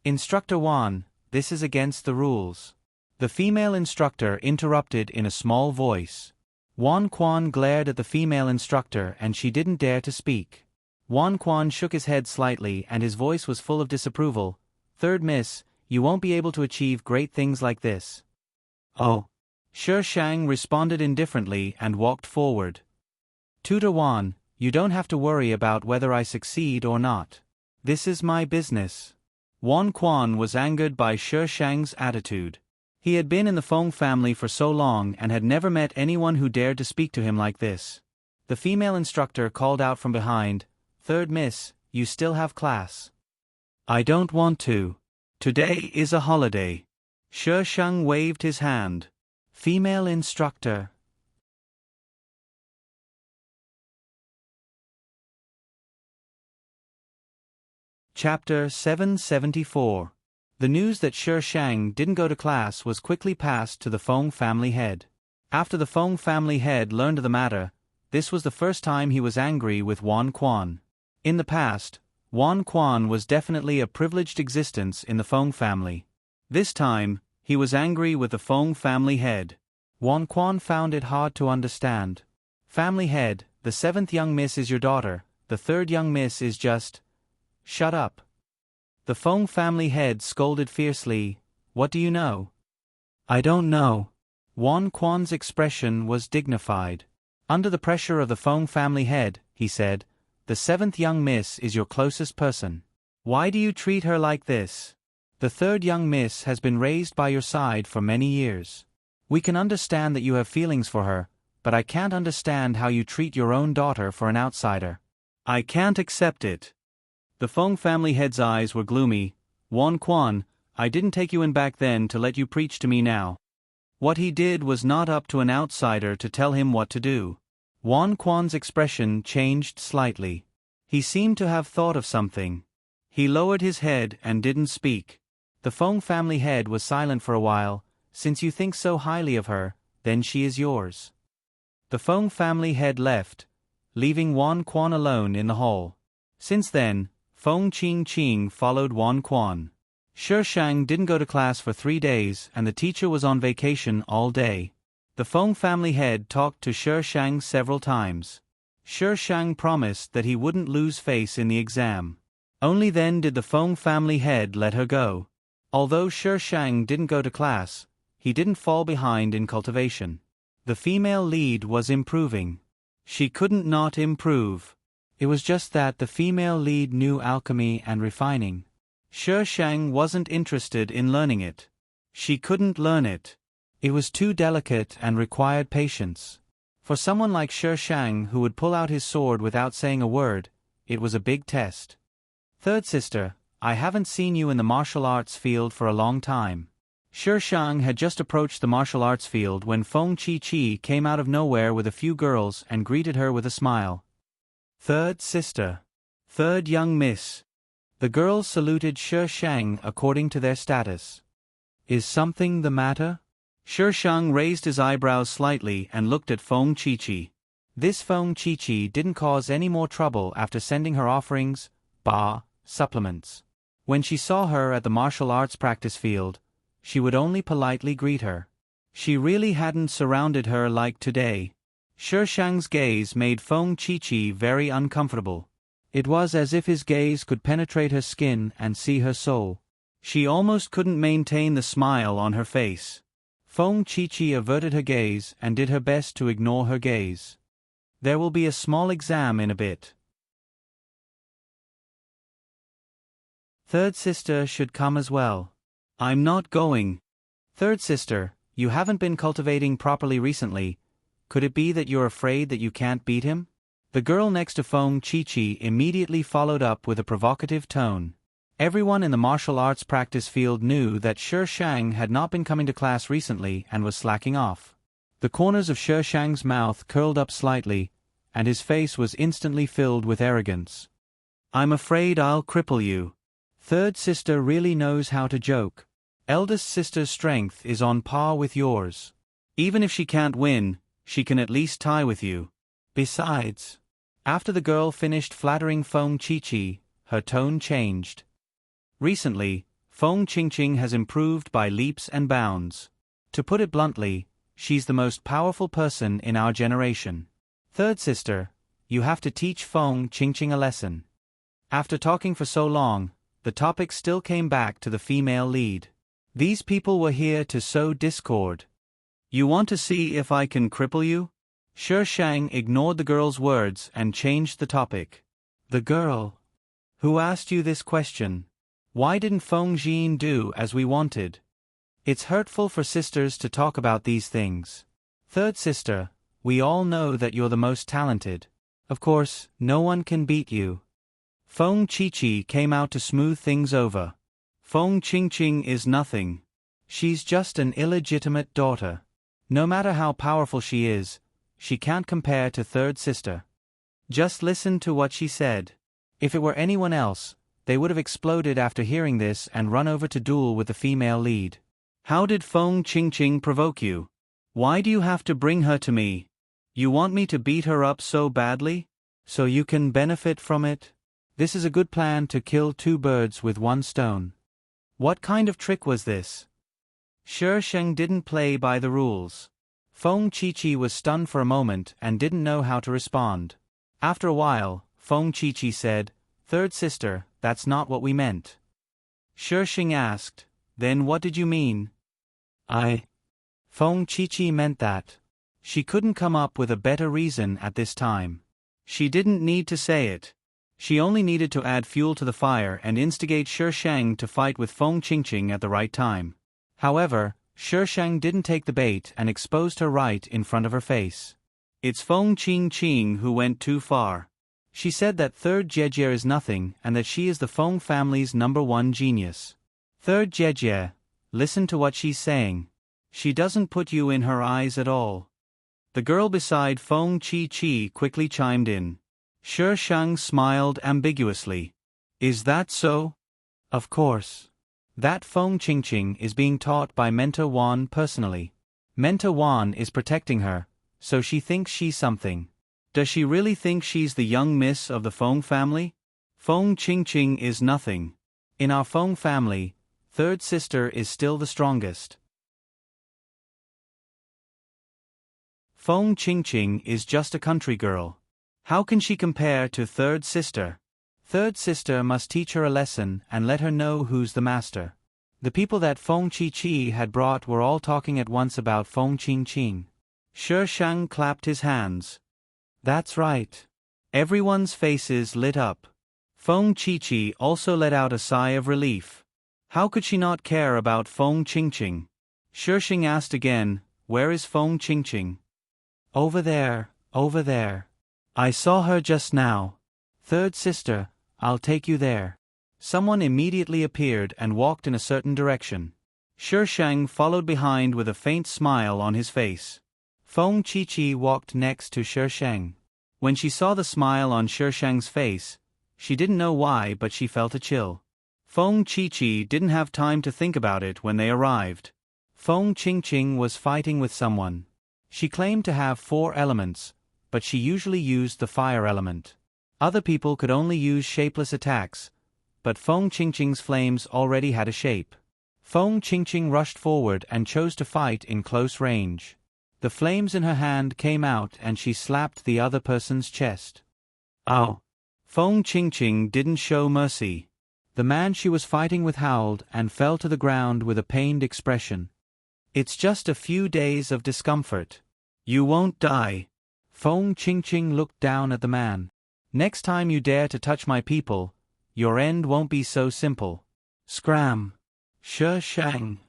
"Instructor Wan, this is against the rules." The female instructor interrupted in a small voice. Wan Quan glared at the female instructor and she didn't dare to speak. Wan Quan shook his head slightly and his voice was full of disapproval. 3rd Miss, you won't be able to achieve great things like this." "Oh." Shi Shang responded indifferently and walked forward. "Tutor Wan, you don't have to worry about whether I succeed or not. This is my business." Wan Quan was angered by Shi Shang's attitude. He had been in the Feng family for so long and had never met anyone who dared to speak to him like this. The female instructor called out from behind, "3rd Miss, you still have class." "I don't want to. Today is a holiday." Shi Shang waved his hand. Female instructor. Chapter 774. The news that Shi Shang didn't go to class was quickly passed to the Feng family head. After the Feng family head learned of the matter, this was the first time he was angry with Wan Quan. In the past, Wan Quan was definitely a privileged existence in the Feng family. This time, he was angry with the Feng family head. Wan Quan found it hard to understand. "Family head, the 7th young miss is your daughter, the 3rd young miss is just... Shut up." The Feng family head scolded fiercely, "What do you know?" "I don't know." Wan Quan's expression was dignified. Under the pressure of the Feng family head, he said, "The 7th young miss is your closest person. Why do you treat her like this? The 3rd young miss has been raised by your side for many years. We can understand that you have feelings for her, but I can't understand how you treat your own daughter for an outsider. I can't accept it." The Feng family head's eyes were gloomy. "Wan Quan, I didn't take you in back then to let you preach to me now." What he did was not up to an outsider to tell him what to do. Wan Quan's expression changed slightly. He seemed to have thought of something. He lowered his head and didn't speak. The Feng family head was silent for a while, Since you think so highly of her, then she is yours. The Feng family head left, leaving Wan Quan alone in the hall. Since then, Feng Qing followed Wan Quan. Shi Shang didn't go to class for 3 days and the teacher was on vacation all day. The Feng family head talked to Shi Shang several times. Shi Shang promised that he wouldn't lose face in the exam. Only then did the Feng family head let her go. Although Shi Shang didn't go to class, he didn't fall behind in cultivation. The female lead was improving. She couldn't not improve. It was just that the female lead knew alchemy and refining. Shi Shang wasn't interested in learning it. She couldn't learn it. It was too delicate and required patience. For someone like Shi Shang who would pull out his sword without saying a word, it was a big test. Third sister, I haven't seen you in the martial arts field for a long time. Shi Shang had just approached the martial arts field when Feng Qi came out of nowhere with a few girls and greeted her with a smile. Third sister. Third young miss. The girls saluted Shi Shang according to their status. Is something the matter? Shi Shang raised his eyebrows slightly and looked at Feng Qi. This Feng Qi didn't cause any more trouble after sending her offerings, supplements. When she saw her at the martial arts practice field, she would only politely greet her. She really hadn't surrounded her like today. Shi Shang's gaze made Feng Qi very uncomfortable. It was as if his gaze could penetrate her skin and see her soul. She almost couldn't maintain the smile on her face. Feng Qi averted her gaze and did her best to ignore her gaze. There will be a small exam in a bit. Third sister should come as well. I'm not going. Third sister, you haven't been cultivating properly recently. Could it be that you're afraid that you can't beat him? The girl next to Feng Qi immediately followed up with a provocative tone. Everyone in the martial arts practice field knew that Shi Shang had not been coming to class recently and was slacking off. The corners of Shi Shang's mouth curled up slightly, and his face was instantly filled with arrogance. I'm afraid I'll cripple you. Third sister really knows how to joke. Eldest sister's strength is on par with yours. Even if she can't win, she can at least tie with you. Besides, after the girl finished flattering Feng Qi, her tone changed. Recently, Feng Qing has improved by leaps and bounds. To put it bluntly, she's the most powerful person in our generation. Third sister, you have to teach Feng Qing a lesson. After talking for so long, the topic still came back to the female lead. These people were here to sow discord. You want to see if I can cripple you? Shi Shang ignored the girl's words and changed the topic. The girl. Who asked you this question? Why didn't Feng Jin do as we wanted? It's hurtful for sisters to talk about these things. Third sister, we all know that you're the most talented. Of course, no one can beat you. Feng Qi came out to smooth things over. Feng Qing is nothing. She's just an illegitimate daughter. No matter how powerful she is, she can't compare to third sister. Just listen to what she said. If it were anyone else, they would have exploded after hearing this and run over to duel with the female lead. How did Feng Qing provoke you? Why do you have to bring her to me? You want me to beat her up so badly? So you can benefit from it? This is a good plan to kill 2 birds with 1 stone. What kind of trick was this? Shi Shang didn't play by the rules. Feng Qi was stunned for a moment and didn't know how to respond. After a while, Feng Qi said, Third sister, that's not what we meant. Shi Shang asked, Then what did you mean? Feng Qi meant that. She couldn't come up with a better reason at this time. She didn't need to say it. She only needed to add fuel to the fire and instigate Shi Shang to fight with Feng Qing at the right time. However, Shi Shang didn't take the bait and exposed her right in front of her face. It's Feng Qing who went too far. She said that third Jie is nothing and that she is the Feng family's #1 genius. Third Jie, listen to what she's saying. She doesn't put you in her eyes at all. The girl beside Feng Qi quickly chimed in. Shi Shang smiled ambiguously. Is that so? Of course. That Feng Qingqing is being taught by Mentor Wan personally. Mentor Wan is protecting her, so she thinks she's something. Does she really think she's the young miss of the Feng family? Feng Qingqing is nothing. In our Feng family, third sister is still the strongest. Feng Qingqing is just a country girl. How can she compare to third sister? Third sister must teach her a lesson and let her know who's the master. The people that Feng Qiqi had brought were all talking at once about Feng Qingqing. Shi Shang clapped his hands. That's right. Everyone's faces lit up. Feng Qiqi also let out a sigh of relief. How could she not care about Feng Qingqing? Shi Shang asked again, where is Feng Qingqing? Over there, over there. I saw her just now. Third sister, I'll take you there. Someone immediately appeared and walked in a certain direction. Shi Shang followed behind with a faint smile on his face. Feng Qiqi walked next to Shi Shang. When she saw the smile on Shi Shang's face, she didn't know why, but she felt a chill. Feng Qiqi didn't have time to think about it when they arrived. Feng Qingqing was fighting with someone. She claimed to have 4 elements, but she usually used the fire element. Other people could only use shapeless attacks, but Feng Qingqing's flames already had a shape. Feng Qingqing rushed forward and chose to fight in close range. The flames in her hand came out and she slapped the other person's chest. Ow! Feng Qingqing didn't show mercy. The man she was fighting with howled and fell to the ground with a pained expression. It's just a few days of discomfort. You won't die. Feng Qingqing looked down at the man. Next time you dare to touch my people, your end won't be so simple. Scram. Shi Shang.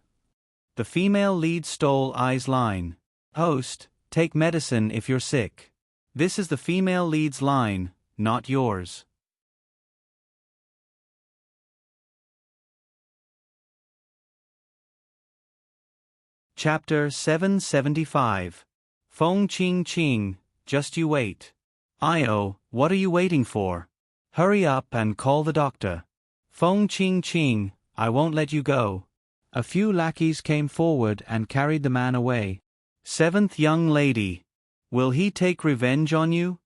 The female lead stole I's line. Host, take medicine if you're sick. This is the female lead's line, not yours. Chapter 775. Feng Qingqing, just you wait. Io, what are you waiting for? Hurry up and call the doctor. Feng Qingqing, I won't let you go. A few lackeys came forward and carried the man away. 7th young lady. Will he take revenge on you?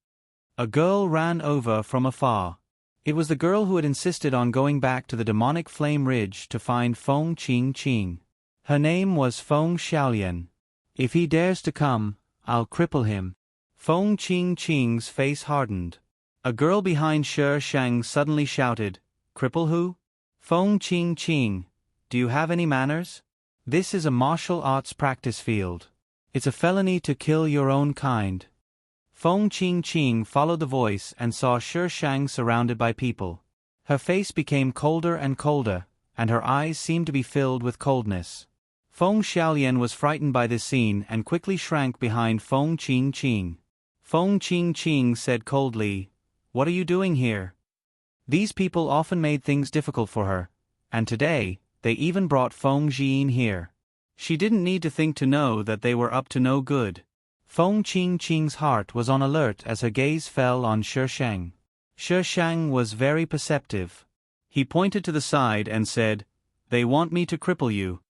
A girl ran over from afar. It was the girl who had insisted on going back to the demonic flame ridge to find Feng Qingqing. Her name was Feng Xiaolian. If he dares to come, I'll cripple him. Feng Qingqing's face hardened. A girl behind Shi Shang suddenly shouted, Cripple who? Feng Qingqing, do you have any manners? This is a martial arts practice field. It's a felony to kill your own kind. Feng Qingqing followed the voice and saw Shi Shang surrounded by people. Her face became colder and colder, and her eyes seemed to be filled with coldness. Feng Xiaolian was frightened by this scene and quickly shrank behind Feng Qingqing. Feng Qingqing said coldly, What are you doing here? These people often made things difficult for her, and today, they even brought Feng Jin here. She didn't need to think to know that they were up to no good. Feng Qingqing's heart was on alert as her gaze fell on Shi Shang. Shi Shang was very perceptive. He pointed to the side and said, They want me to cripple you.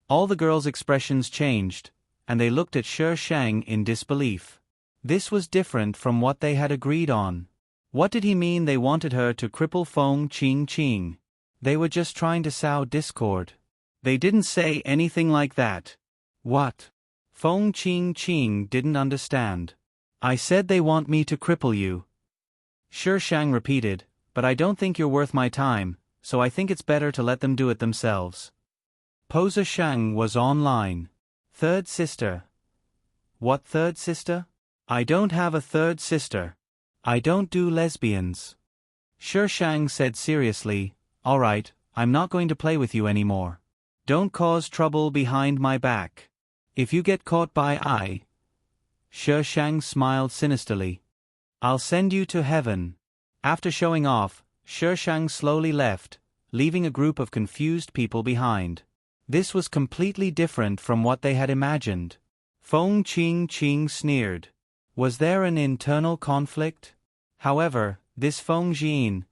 All the girls' expressions changed, and they looked at Shi Shang in disbelief. This was different from what they had agreed on. What did he mean they wanted her to cripple Feng Qingqing? They were just trying to sow discord. They didn't say anything like that. What? Feng Qingqing didn't understand. I said they want me to cripple you. Shi Shang repeated, but I don't think you're worth my time, so I think it's better to let them do it themselves. Posa Shang was online. Third sister. What third sister? I don't have a third sister. I don't do lesbians. Shi Shang said seriously, All right, I'm not going to play with you anymore. Don't cause trouble behind my back. If you get caught by I... Shi Shang smiled sinisterly. I'll send you to heaven. After showing off, Shi Shang slowly left, leaving a group of confused people behind. This was completely different from what they had imagined. Feng Qingqing sneered. Was there an internal conflict? However, this Feng Jin...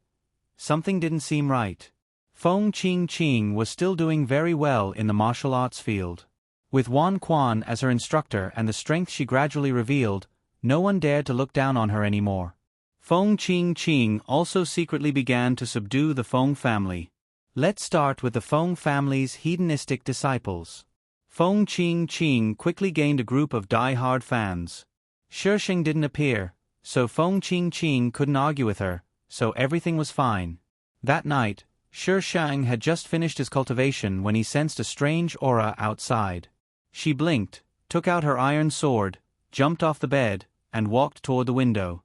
Something didn't seem right. Feng Qing was still doing very well in the martial arts field. With Wan Quan as her instructor and the strength she gradually revealed, no one dared to look down on her anymore. Feng Qing also secretly began to subdue the Feng family. Let's start with the Feng family's hedonistic disciples. Feng Qing quickly gained a group of die-hard fans. Shisheng didn't appear, so Feng Qing couldn't argue with her, so everything was fine. That night, Shisheng had just finished his cultivation when he sensed a strange aura outside. She blinked, took out her iron sword, jumped off the bed, and walked toward the window.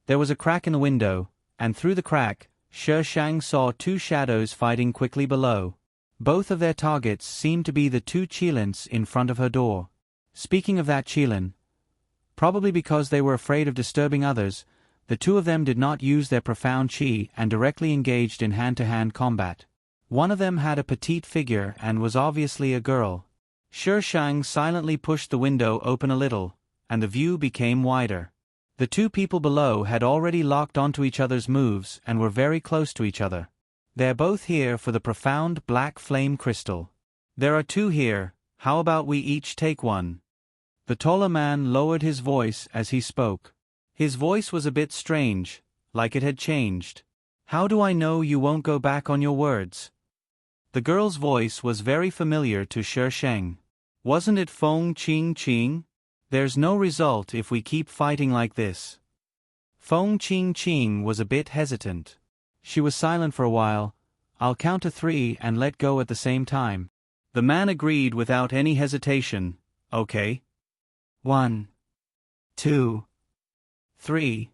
There was a crack in the window, and through the crack, Shisheng saw two shadows fighting quickly below. Both of their targets seemed to be the two Qilins in front of her door. Speaking of that Qilin, probably because they were afraid of disturbing others, the two of them did not use their profound qi and directly engaged in hand-to-hand combat. One of them had a petite figure and was obviously a girl. Shisheng silently pushed the window open a little, and the view became wider. The two people below had already locked onto each other's moves and were very close to each other. They're both here for the profound black flame crystal. There are two here, how about we each take one? The taller man lowered his voice as he spoke. His voice was a bit strange, like it had changed. How do I know you won't go back on your words? The girl's voice was very familiar to Shisheng. Wasn't it Feng Qing? There's no result if we keep fighting like this. Feng Qing was a bit hesitant. She was silent for a while. I'll count to 3 and let go at the same time. The man agreed without any hesitation. Okay. 1, 2, 3.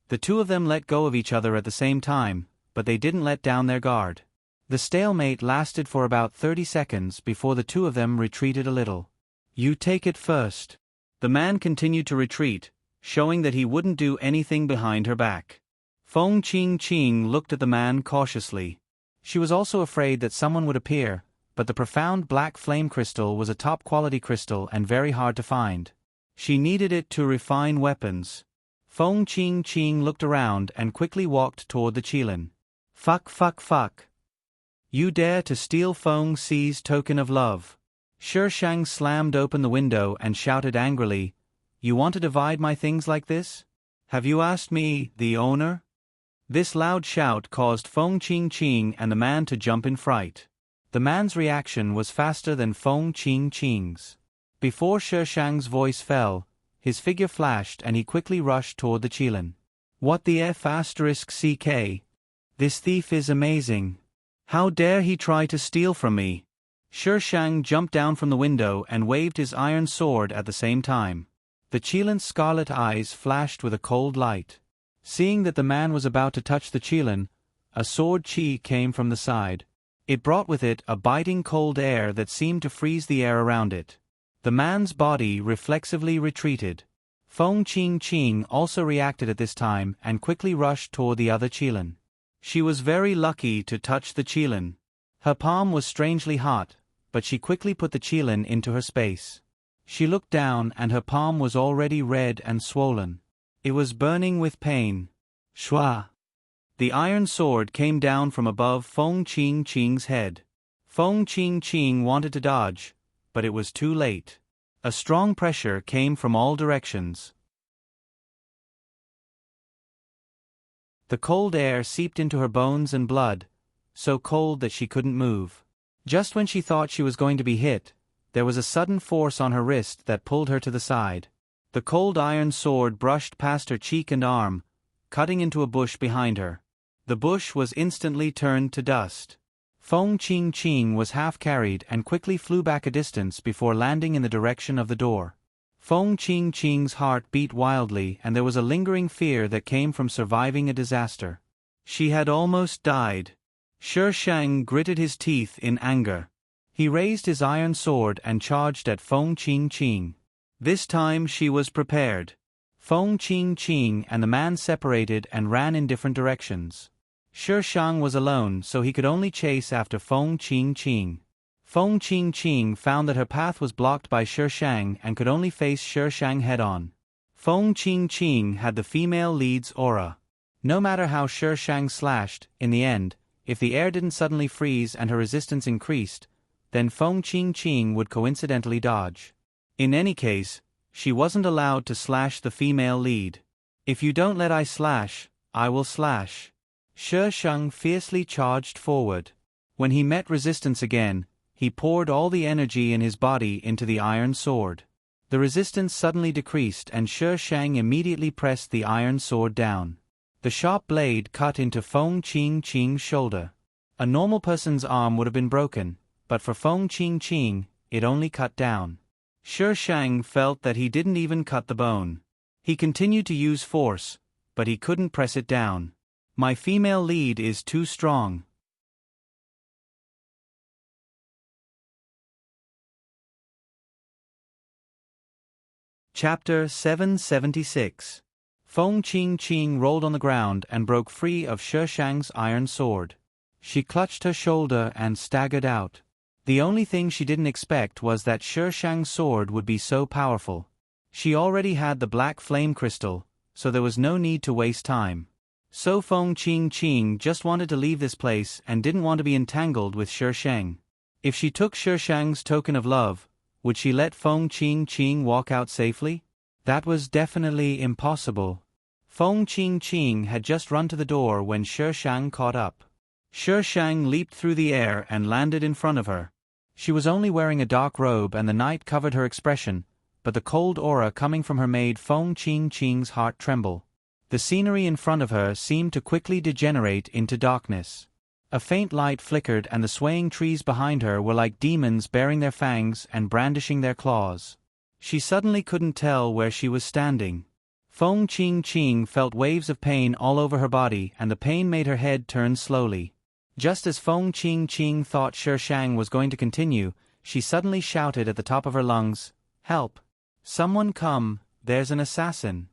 The two of them let go of each other at the same time, but they didn't let down their guard. The stalemate lasted for about 30 seconds before the two of them retreated a little. You take it first. The man continued to retreat, showing that he wouldn't do anything behind her back. Feng Qing looked at the man cautiously. She was also afraid that someone would appear, but the profound black flame crystal was a top-quality crystal and very hard to find. She needed it to refine weapons. Feng Qing looked around and quickly walked toward the Qilin. Fuck. You dare to steal Feng Xi's token of love. Shisheng slammed open the window and shouted angrily, You want to divide my things like this? Have you asked me, the owner? This loud shout caused Feng Qing and the man to jump in fright. The man's reaction was faster than Feng Qing's. Before Shisheng's voice fell, his figure flashed and he quickly rushed toward the Qilin. What the F***ck? This thief is amazing. How dare he try to steal from me? Shisheng jumped down from the window and waved his iron sword at the same time. The Qilin's scarlet eyes flashed with a cold light. Seeing that the man was about to touch the Qilin, a sword qi came from the side. It brought with it a biting cold air that seemed to freeze the air around it. The man's body reflexively retreated. Feng Qing also reacted at this time and quickly rushed toward the other Qilin. She was very lucky to touch the Qilin. Her palm was strangely hot, but she quickly put the Qilin into her space. She looked down and her palm was already red and swollen. It was burning with pain. Shua! The iron sword came down from above Feng Qing's head. Feng Qing wanted to dodge, but it was too late. A strong pressure came from all directions. The cold air seeped into her bones and blood, so cold that she couldn't move. Just when she thought she was going to be hit, there was a sudden force on her wrist that pulled her to the side. The cold iron sword brushed past her cheek and arm, cutting into a bush behind her. The bush was instantly turned to dust. Feng Qing was half carried and quickly flew back a distance before landing in the direction of the door. Feng Qing's heart beat wildly and there was a lingering fear that came from surviving a disaster. She had almost died. Shisheng gritted his teeth in anger. He raised his iron sword and charged at Feng Qing. This time she was prepared. Feng Qing and the man separated and ran in different directions. Shisheng was alone, so he could only chase after Feng Qing. Feng Qing found that her path was blocked by Shisheng and could only face Shisheng head-on. Feng Qing had the female lead's aura. No matter how Shi Shang slashed, in the end, if the air didn't suddenly freeze and her resistance increased, then Feng Qingqing would coincidentally dodge. In any case, she wasn't allowed to slash the female lead. If you don't let I slash, I will slash. Shi Shang fiercely charged forward. When he met resistance again, he poured all the energy in his body into the iron sword. The resistance suddenly decreased and Shi Shang immediately pressed the iron sword down. The sharp blade cut into Feng Qingqing's shoulder. A normal person's arm would have been broken, but for Feng Qingqing, it only cut down. Shi Shang felt that he didn't even cut the bone. He continued to use force, but he couldn't press it down. My female lead is too strong. Chapter 776. Feng Qingqing rolled on the ground and broke free of Shi Shang's iron sword. She clutched her shoulder and staggered out. The only thing she didn't expect was that Shi Shang's sword would be so powerful. She already had the black flame crystal, so there was no need to waste time. So Feng Qingqing just wanted to leave this place and didn't want to be entangled with Shi Shang. If she took Shi Shang's token of love, would she let Feng Qingqing walk out safely? That was definitely impossible. Feng Qingqing had just run to the door when Shi Shang caught up. Shi Shang leaped through the air and landed in front of her. She was only wearing a dark robe and the night covered her expression, but the cold aura coming from her made Feng Qingqing's heart tremble. The scenery in front of her seemed to quickly degenerate into darkness. A faint light flickered and the swaying trees behind her were like demons baring their fangs and brandishing their claws. She suddenly couldn't tell where she was standing. Feng Qingqing felt waves of pain all over her body and the pain made her head turn slowly. Just as Feng Qingqing thought Shi Shang was going to continue, she suddenly shouted at the top of her lungs, "Help! Someone come, there's an assassin!"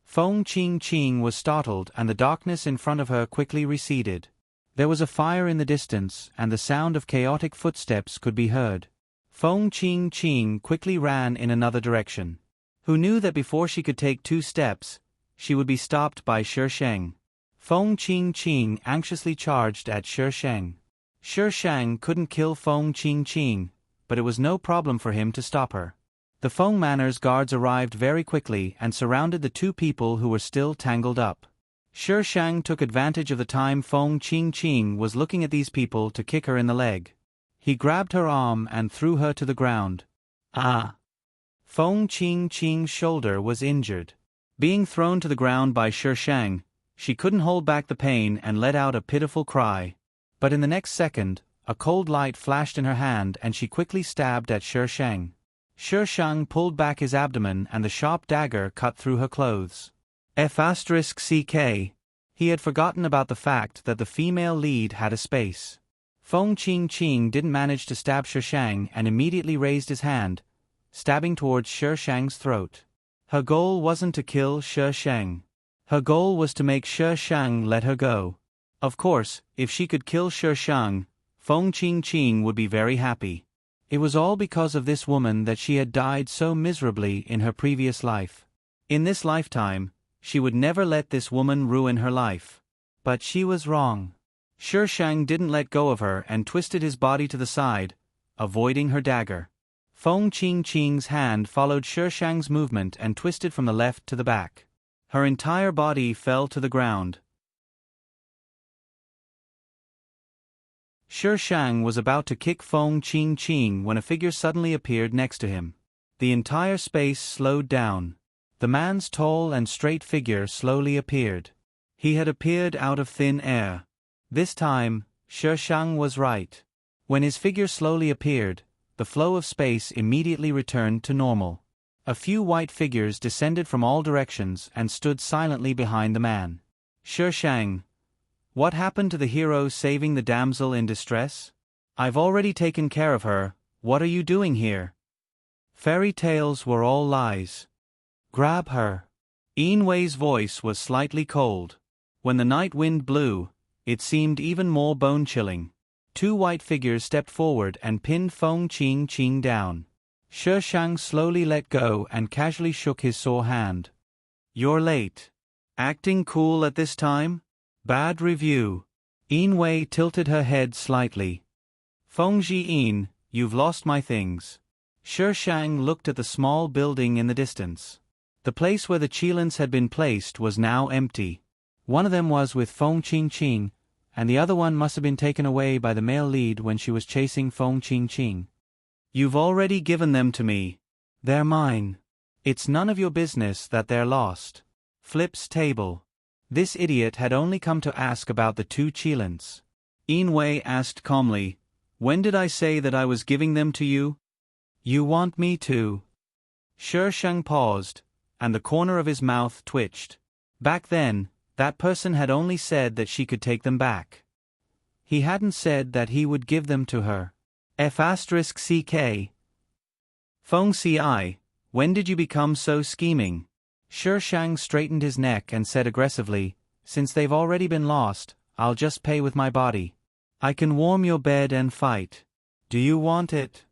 Feng Qingqing was startled and the darkness in front of her quickly receded. There was a fire in the distance and the sound of chaotic footsteps could be heard. Feng Qingqing quickly ran in another direction. Who knew that before she could take 2 steps, she would be stopped by Shi Shang. Feng Qingqing anxiously charged at Shi Shang. Shi Shang couldn't kill Feng Qingqing, but it was no problem for him to stop her. The Feng Manor's guards arrived very quickly and surrounded the 2 people who were still tangled up. Shi Shang took advantage of the time Feng Qingqing was looking at these people to kick her in the leg. He grabbed her arm and threw her to the ground. Ah! Feng Qingqing's shoulder was injured. Being thrown to the ground by Shi Shang, she couldn't hold back the pain and let out a pitiful cry. But in the next second, a cold light flashed in her hand and she quickly stabbed at Shi Shang. Shi Shang pulled back his abdomen and the sharp dagger cut through her clothes. F***ck. He had forgotten about the fact that the female lead had a space. Feng Qingqing didn't manage to stab Shi Shang and immediately raised his hand, stabbing towards Shi Shang's throat. Her goal wasn't to kill Shi Shang. Her goal was to make Shi Shang let her go. Of course, if she could kill Shi Shang, Feng Qingqing would be very happy. It was all because of this woman that she had died so miserably in her previous life. In this lifetime, she would never let this woman ruin her life. But she was wrong. Shi Shang didn't let go of her and twisted his body to the side, avoiding her dagger. Feng Qingqing's hand followed Shi Shang's movement and twisted from the left to the back. Her entire body fell to the ground. Shi Shang was about to kick Feng Qingqing when a figure suddenly appeared next to him. The entire space slowed down. The man's tall and straight figure slowly appeared. He had appeared out of thin air. This time, Shi Shang was right. When his figure slowly appeared, the flow of space immediately returned to normal. A few white figures descended from all directions and stood silently behind the man. Shi Shang, what happened to the hero saving the damsel in distress? I've already taken care of her, what are you doing here? Fairy tales were all lies. Grab her. Yin Wei's voice was slightly cold. When the night wind blew, it seemed even more bone-chilling. 2 white figures stepped forward and pinned Feng Qingqing down. Shi Shang slowly let go and casually shook his sore hand. You're late. Acting cool at this time? Bad review. Yin Wei tilted her head slightly. Feng Yin, you've lost my things. Shi Shang looked at the small building in the distance. The place where the Qilins had been placed was now empty. One of them was with Feng Qingqing, and the other one must have been taken away by the male lead when she was chasing Feng Qingqing. You've already given them to me. They're mine. It's none of your business that they're lost. Flip's table. This idiot had only come to ask about the two Qilins. Yin Wei asked calmly, "When did I say that I was giving them to you?" "You want me to." Shi Shang paused, and the corner of his mouth twitched. Back then, that person had only said that she could take them back. He hadn't said that he would give them to her. F***ck. Feng Ci, when did you become so scheming? Shi Shang straightened his neck and said aggressively, "Since they've already been lost, I'll just pay with my body. I can warm your bed and fight. Do you want it?"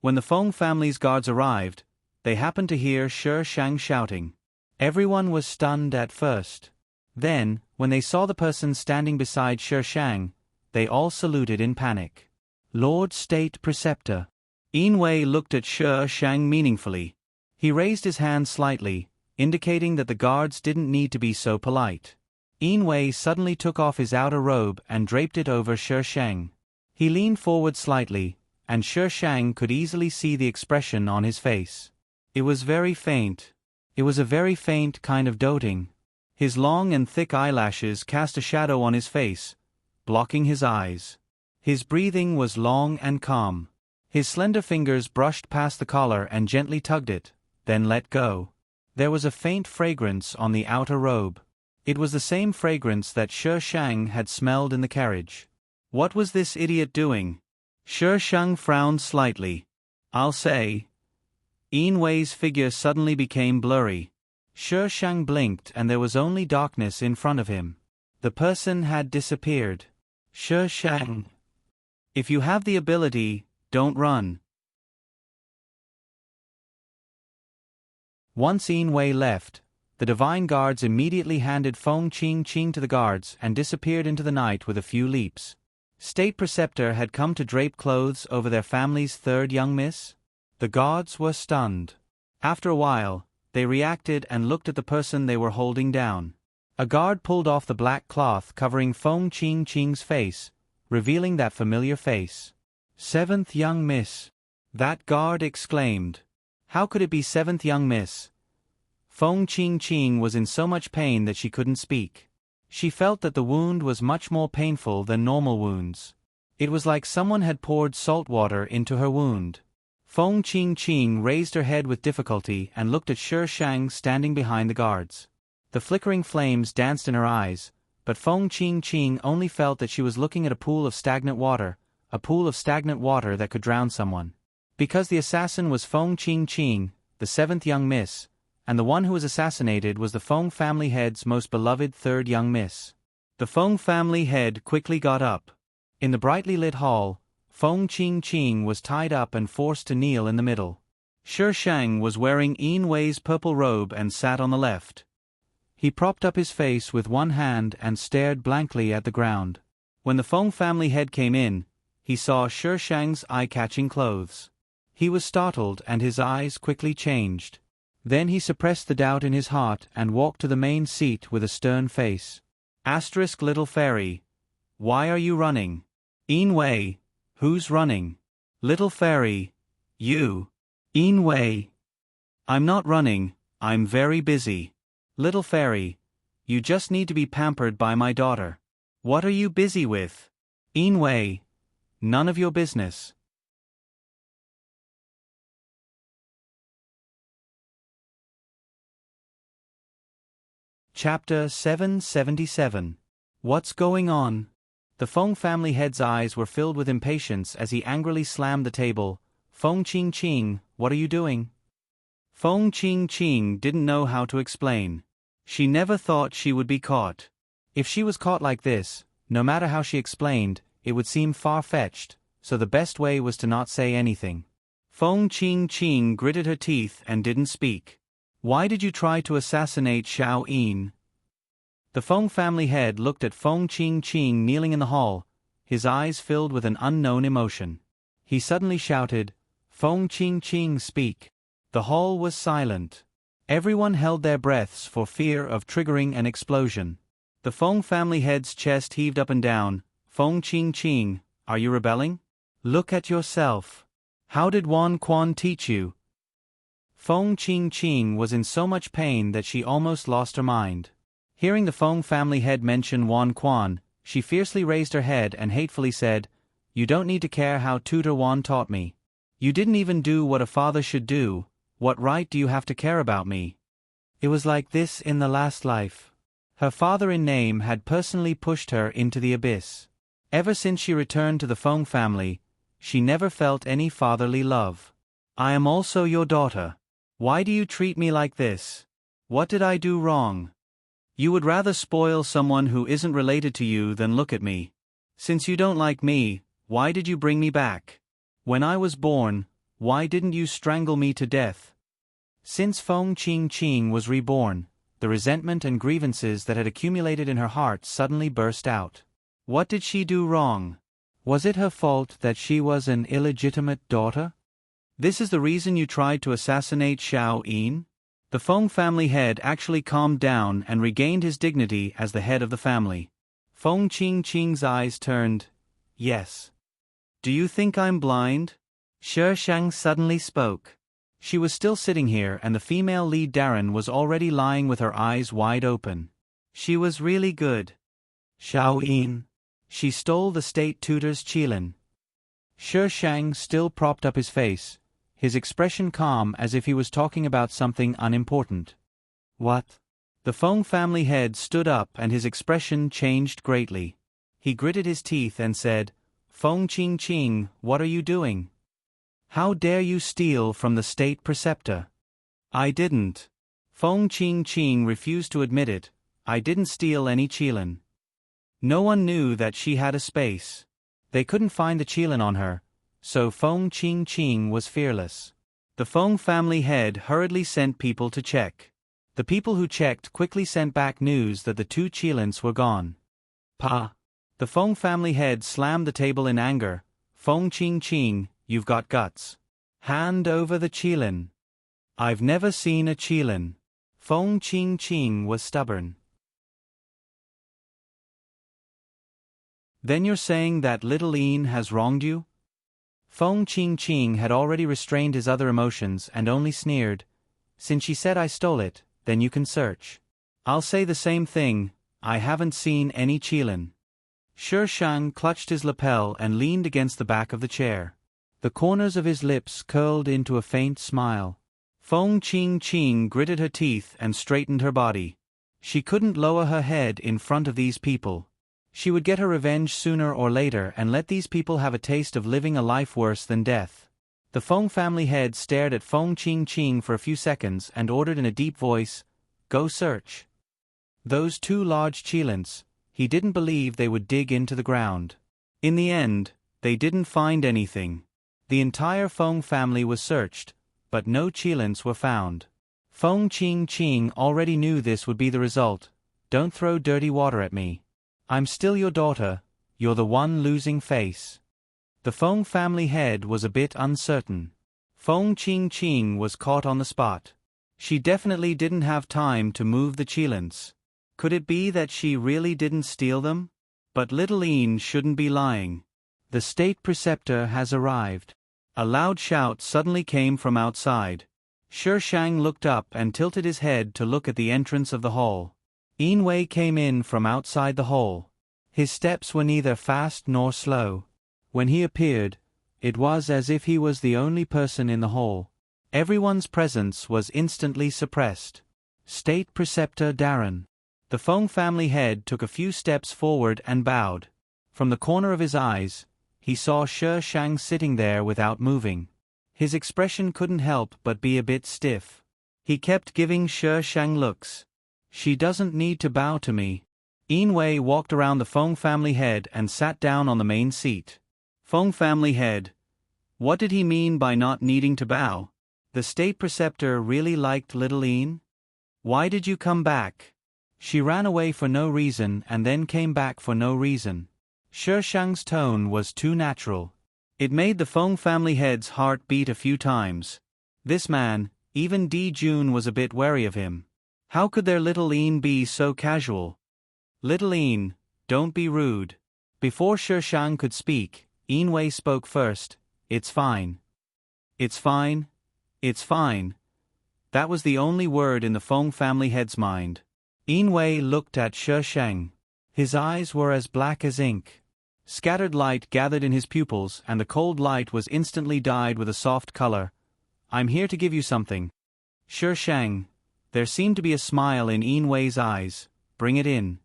When the Feng family's guards arrived, they happened to hear Shi Shang shouting. Everyone was stunned at first. Then, when they saw the person standing beside Shi Shang, they all saluted in panic. "Lord State Preceptor." Yin Wei looked at Shi Shang meaningfully. He raised his hand slightly, indicating that the guards didn't need to be so polite. Yin Wei suddenly took off his outer robe and draped it over Shi Shang. He leaned forward slightly, and Shi Shang could easily see the expression on his face. It was very faint. It was a very faint kind of doting. His long and thick eyelashes cast a shadow on his face, blocking his eyes. His breathing was long and calm. His slender fingers brushed past the collar and gently tugged it, then let go. There was a faint fragrance on the outer robe. It was the same fragrance that Shi Shang had smelled in the carriage. What was this idiot doing? Shi Shang frowned slightly. "I'll say." Yin Wei's figure suddenly became blurry. Shi Shang blinked and there was only darkness in front of him. The person had disappeared. Shi Shang. If you have the ability, don't run. Once Yin Wei left, the divine guards immediately handed Feng Qingqing to the guards and disappeared into the night with a few leaps. State Preceptor had come to drape clothes over their family's third young miss? The guards were stunned. After a while, they reacted and looked at the person they were holding down. A guard pulled off the black cloth covering Feng Qingqing's face, revealing that familiar face. "Seventh young miss." That guard exclaimed. How could it be seventh young miss? Feng Qingqing was in so much pain that she couldn't speak. She felt that the wound was much more painful than normal wounds. It was like someone had poured salt water into her wound. Feng Qingqing raised her head with difficulty and looked at Shi Shang standing behind the guards. The flickering flames danced in her eyes, but Feng Qingqing only felt that she was looking at a pool of stagnant water that could drown someone. Because the assassin was Feng Qingqing, the seventh young miss, and the one who was assassinated was the Feng family head's most beloved third young miss. The Feng family head quickly got up. In the brightly lit hall, Feng Qingqing was tied up and forced to kneel in the middle. Shi Shang was wearing Yin Wei's purple robe and sat on the left. He propped up his face with one hand and stared blankly at the ground. When the Feng family head came in, he saw Shi Shang's eye-catching clothes. He was startled and his eyes quickly changed. Then he suppressed the doubt in his heart and walked to the main seat with a stern face. Asterisk little fairy. Why are you running? Yin Wei. Who's running? Little fairy. You. Yin Wei. I'm not running, I'm very busy. Little fairy. You just need to be pampered by my daughter. What are you busy with? Yin Wei. None of your business. Chapter 777. What's going on? The Feng family head's eyes were filled with impatience as he angrily slammed the table. Feng Qingqing, what are you doing? Feng Qingqing didn't know how to explain. She never thought she would be caught. If she was caught like this, no matter how she explained, it would seem far-fetched, so the best way was to not say anything. Feng Qingqing gritted her teeth and didn't speak. Why did you try to assassinate Xiao Yin? The Feng family head looked at Feng Qingqing kneeling in the hall, his eyes filled with an unknown emotion. He suddenly shouted, "Feng Qingqing, speak." The hall was silent. Everyone held their breaths for fear of triggering an explosion. The Feng family head's chest heaved up and down. "Feng Qingqing, are you rebelling? Look at yourself. How did Wan Quan teach you?" Feng Qingqing was in so much pain that she almost lost her mind. Hearing the Feng family head mention Wan Quan, she fiercely raised her head and hatefully said, "You don't need to care how Tutor Wan taught me. You didn't even do what a father should do. What right do you have to care about me? It was like this in the last life." Her father in name had personally pushed her into the abyss. Ever since she returned to the Feng family, she never felt any fatherly love. "I am also your daughter. Why do you treat me like this? What did I do wrong? You would rather spoil someone who isn't related to you than look at me. Since you don't like me, why did you bring me back? When I was born, why didn't you strangle me to death?" Since Feng Qingqing was reborn, the resentment and grievances that had accumulated in her heart suddenly burst out. What did she do wrong? Was it her fault that she was an illegitimate daughter? "This is the reason you tried to assassinate Xiao Yin?" The Feng family head actually calmed down and regained his dignity as the head of the family. Feng Qingqing's eyes turned. "Yes. Do you think I'm blind?" Shi Shang suddenly spoke. She was still sitting here and the female lead Darren was already lying with her eyes wide open. She was really good. "Xiao Yin. She stole the state tutor's qilin." Shi Shang still propped up his face, his expression calm as if he was talking about something unimportant. "What?" The Feng family head stood up and his expression changed greatly. He gritted his teeth and said, "Feng Qingqing, what are you doing? How dare you steal from the state preceptor?" "I didn't." Feng Qingqing refused to admit it. "I didn't steal any qilin." No one knew that she had a space. They couldn't find the qilin on her, so Feng Qingqing was fearless. The Feng family head hurriedly sent people to check. The people who checked quickly sent back news that the 2 qilins were gone. "Pa!" The Feng family head slammed the table in anger. "Feng Qingqing, you've got guts. Hand over the qilin." "I've never seen a qilin." Feng Qingqing was stubborn. "Then you're saying that little Yin has wronged you?" Feng Qingqing had already restrained his other emotions and only sneered. "Since she said I stole it, then you can search. I'll say the same thing, I haven't seen any qilin." Shi Shang clutched his lapel and leaned against the back of the chair. The corners of his lips curled into a faint smile. Feng Qingqing gritted her teeth and straightened her body. She couldn't lower her head in front of these people. She would get her revenge sooner or later and let these people have a taste of living a life worse than death. The Feng family head stared at Feng Qingqing for a few seconds and ordered in a deep voice, "Go search." Those 2 large qilins, he didn't believe they would dig into the ground. In the end, they didn't find anything. The entire Feng family was searched, but no qilins were found. Feng Qingqing already knew this would be the result. "Don't throw dirty water at me. I'm still your daughter, you're the one losing face." The Feng family head was a bit uncertain. Feng Qingqing was caught on the spot. She definitely didn't have time to move the qilins. Could it be that she really didn't steal them? But little Yin shouldn't be lying. "The state preceptor has arrived." A loud shout suddenly came from outside. Shi Shang looked up and tilted his head to look at the entrance of the hall. Yin Wei came in from outside the hall. His steps were neither fast nor slow. When he appeared, it was as if he was the only person in the hall. Everyone's presence was instantly suppressed. "State Preceptor Darren." The Feng family head took a few steps forward and bowed. From the corner of his eyes, he saw Shi Shang sitting there without moving. His expression couldn't help but be a bit stiff. He kept giving Shi Shang looks. "She doesn't need to bow to me." Yin Wei walked around the Feng family head and sat down on the main seat. Feng family head. What did he mean by not needing to bow? The state preceptor really liked little Yin? Why did you come back? She ran away for no reason and then came back for no reason. Shi Shang's tone was too natural. It made the Feng family head's heart beat a few times. This man, even Di Jun was a bit wary of him. How could their little Een be so casual? Little Een, don't be rude. Before Shi Shang could speak, Een Wei spoke first. It's fine. It's fine. It's fine. That was the only word in the Feng family head's mind. Een Wei looked at Shi Shang. His eyes were as black as ink. Scattered light gathered in his pupils and the cold light was instantly dyed with a soft color. I'm here to give you something. Shi Shang. There seemed to be a smile in Een Wei's eyes. Bring it in.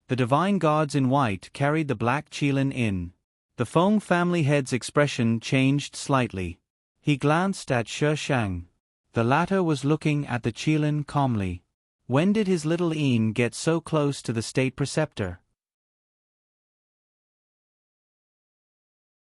The divine gods in white carried the black qilin in. The Feng family head's expression changed slightly. He glanced at Shi Shang. The latter was looking at the qilin calmly. When did his little Een get so close to the state preceptor?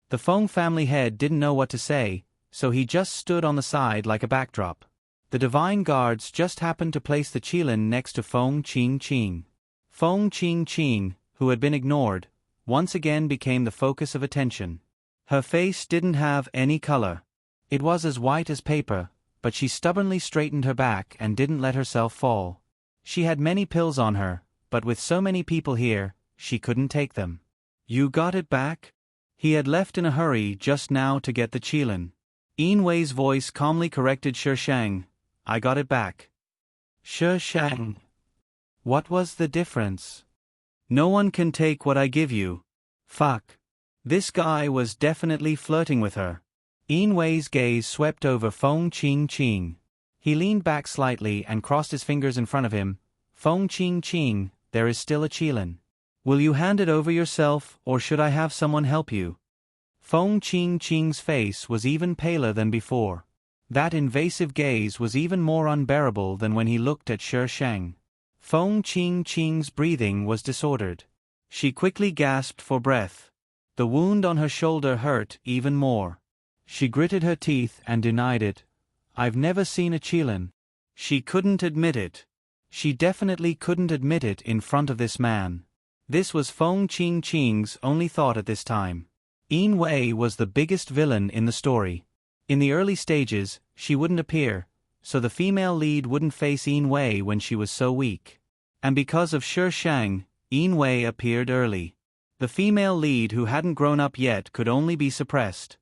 The Feng family head didn't know what to say, so he just stood on the side like a backdrop. The divine guards just happened to place the qilin next to Feng Qing. Feng Qing, who had been ignored, once again became the focus of attention. Her face didn't have any color. It was as white as paper, but she stubbornly straightened her back and didn't let herself fall. She had many pills on her, but with so many people here, she couldn't take them. You got it back? He had left in a hurry just now to get the qilin. Een Wei's voice calmly corrected Shi Shang. I got it back. Shi Shang. What was the difference? No one can take what I give you. Fuck. This guy was definitely flirting with her. Een Wei's gaze swept over Feng Qing. He leaned back slightly and crossed his fingers in front of him. Feng Qing, there is still a qilin. Will you hand it over yourself or should I have someone help you? Feng Qing's face was even paler than before. That invasive gaze was even more unbearable than when he looked at Shi Shang. Feng Qing's breathing was disordered. She quickly gasped for breath. The wound on her shoulder hurt even more. She gritted her teeth and denied it. I've never seen a qilin. She couldn't admit it. She definitely couldn't admit it in front of this man. This was Feng Qing's only thought at this time. Een Wei was the biggest villain in the story. In the early stages, she wouldn't appear, so the female lead wouldn't face Een Wei when she was so weak. And because of Shi Shang, Een Wei appeared early. The female lead who hadn't grown up yet could only be suppressed.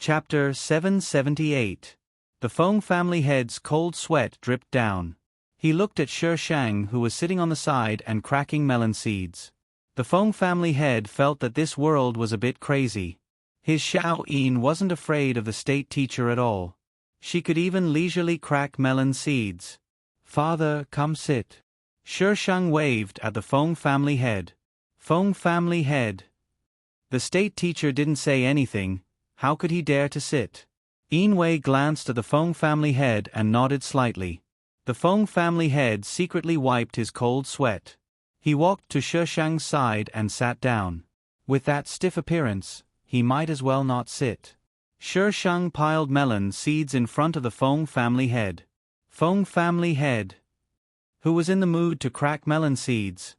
Chapter 778. The Feng family head's cold sweat dripped down. He looked at Shi Shang who was sitting on the side and cracking melon seeds. The Feng family head felt that this world was a bit crazy. His Xiao Een wasn't afraid of the state teacher at all. She could even leisurely crack melon seeds. Father, come sit. Shi Shang waved at the Feng family head. Feng family head. The state teacher didn't say anything. How could he dare to sit? Een Wei glanced at the Feng family head and nodded slightly. The Feng family head secretly wiped his cold sweat. He walked to Shi Shang's side and sat down. With that stiff appearance, he might as well not sit. Shi Shang piled melon seeds in front of the Feng family head. Feng family head. Who was in the mood to crack melon seeds?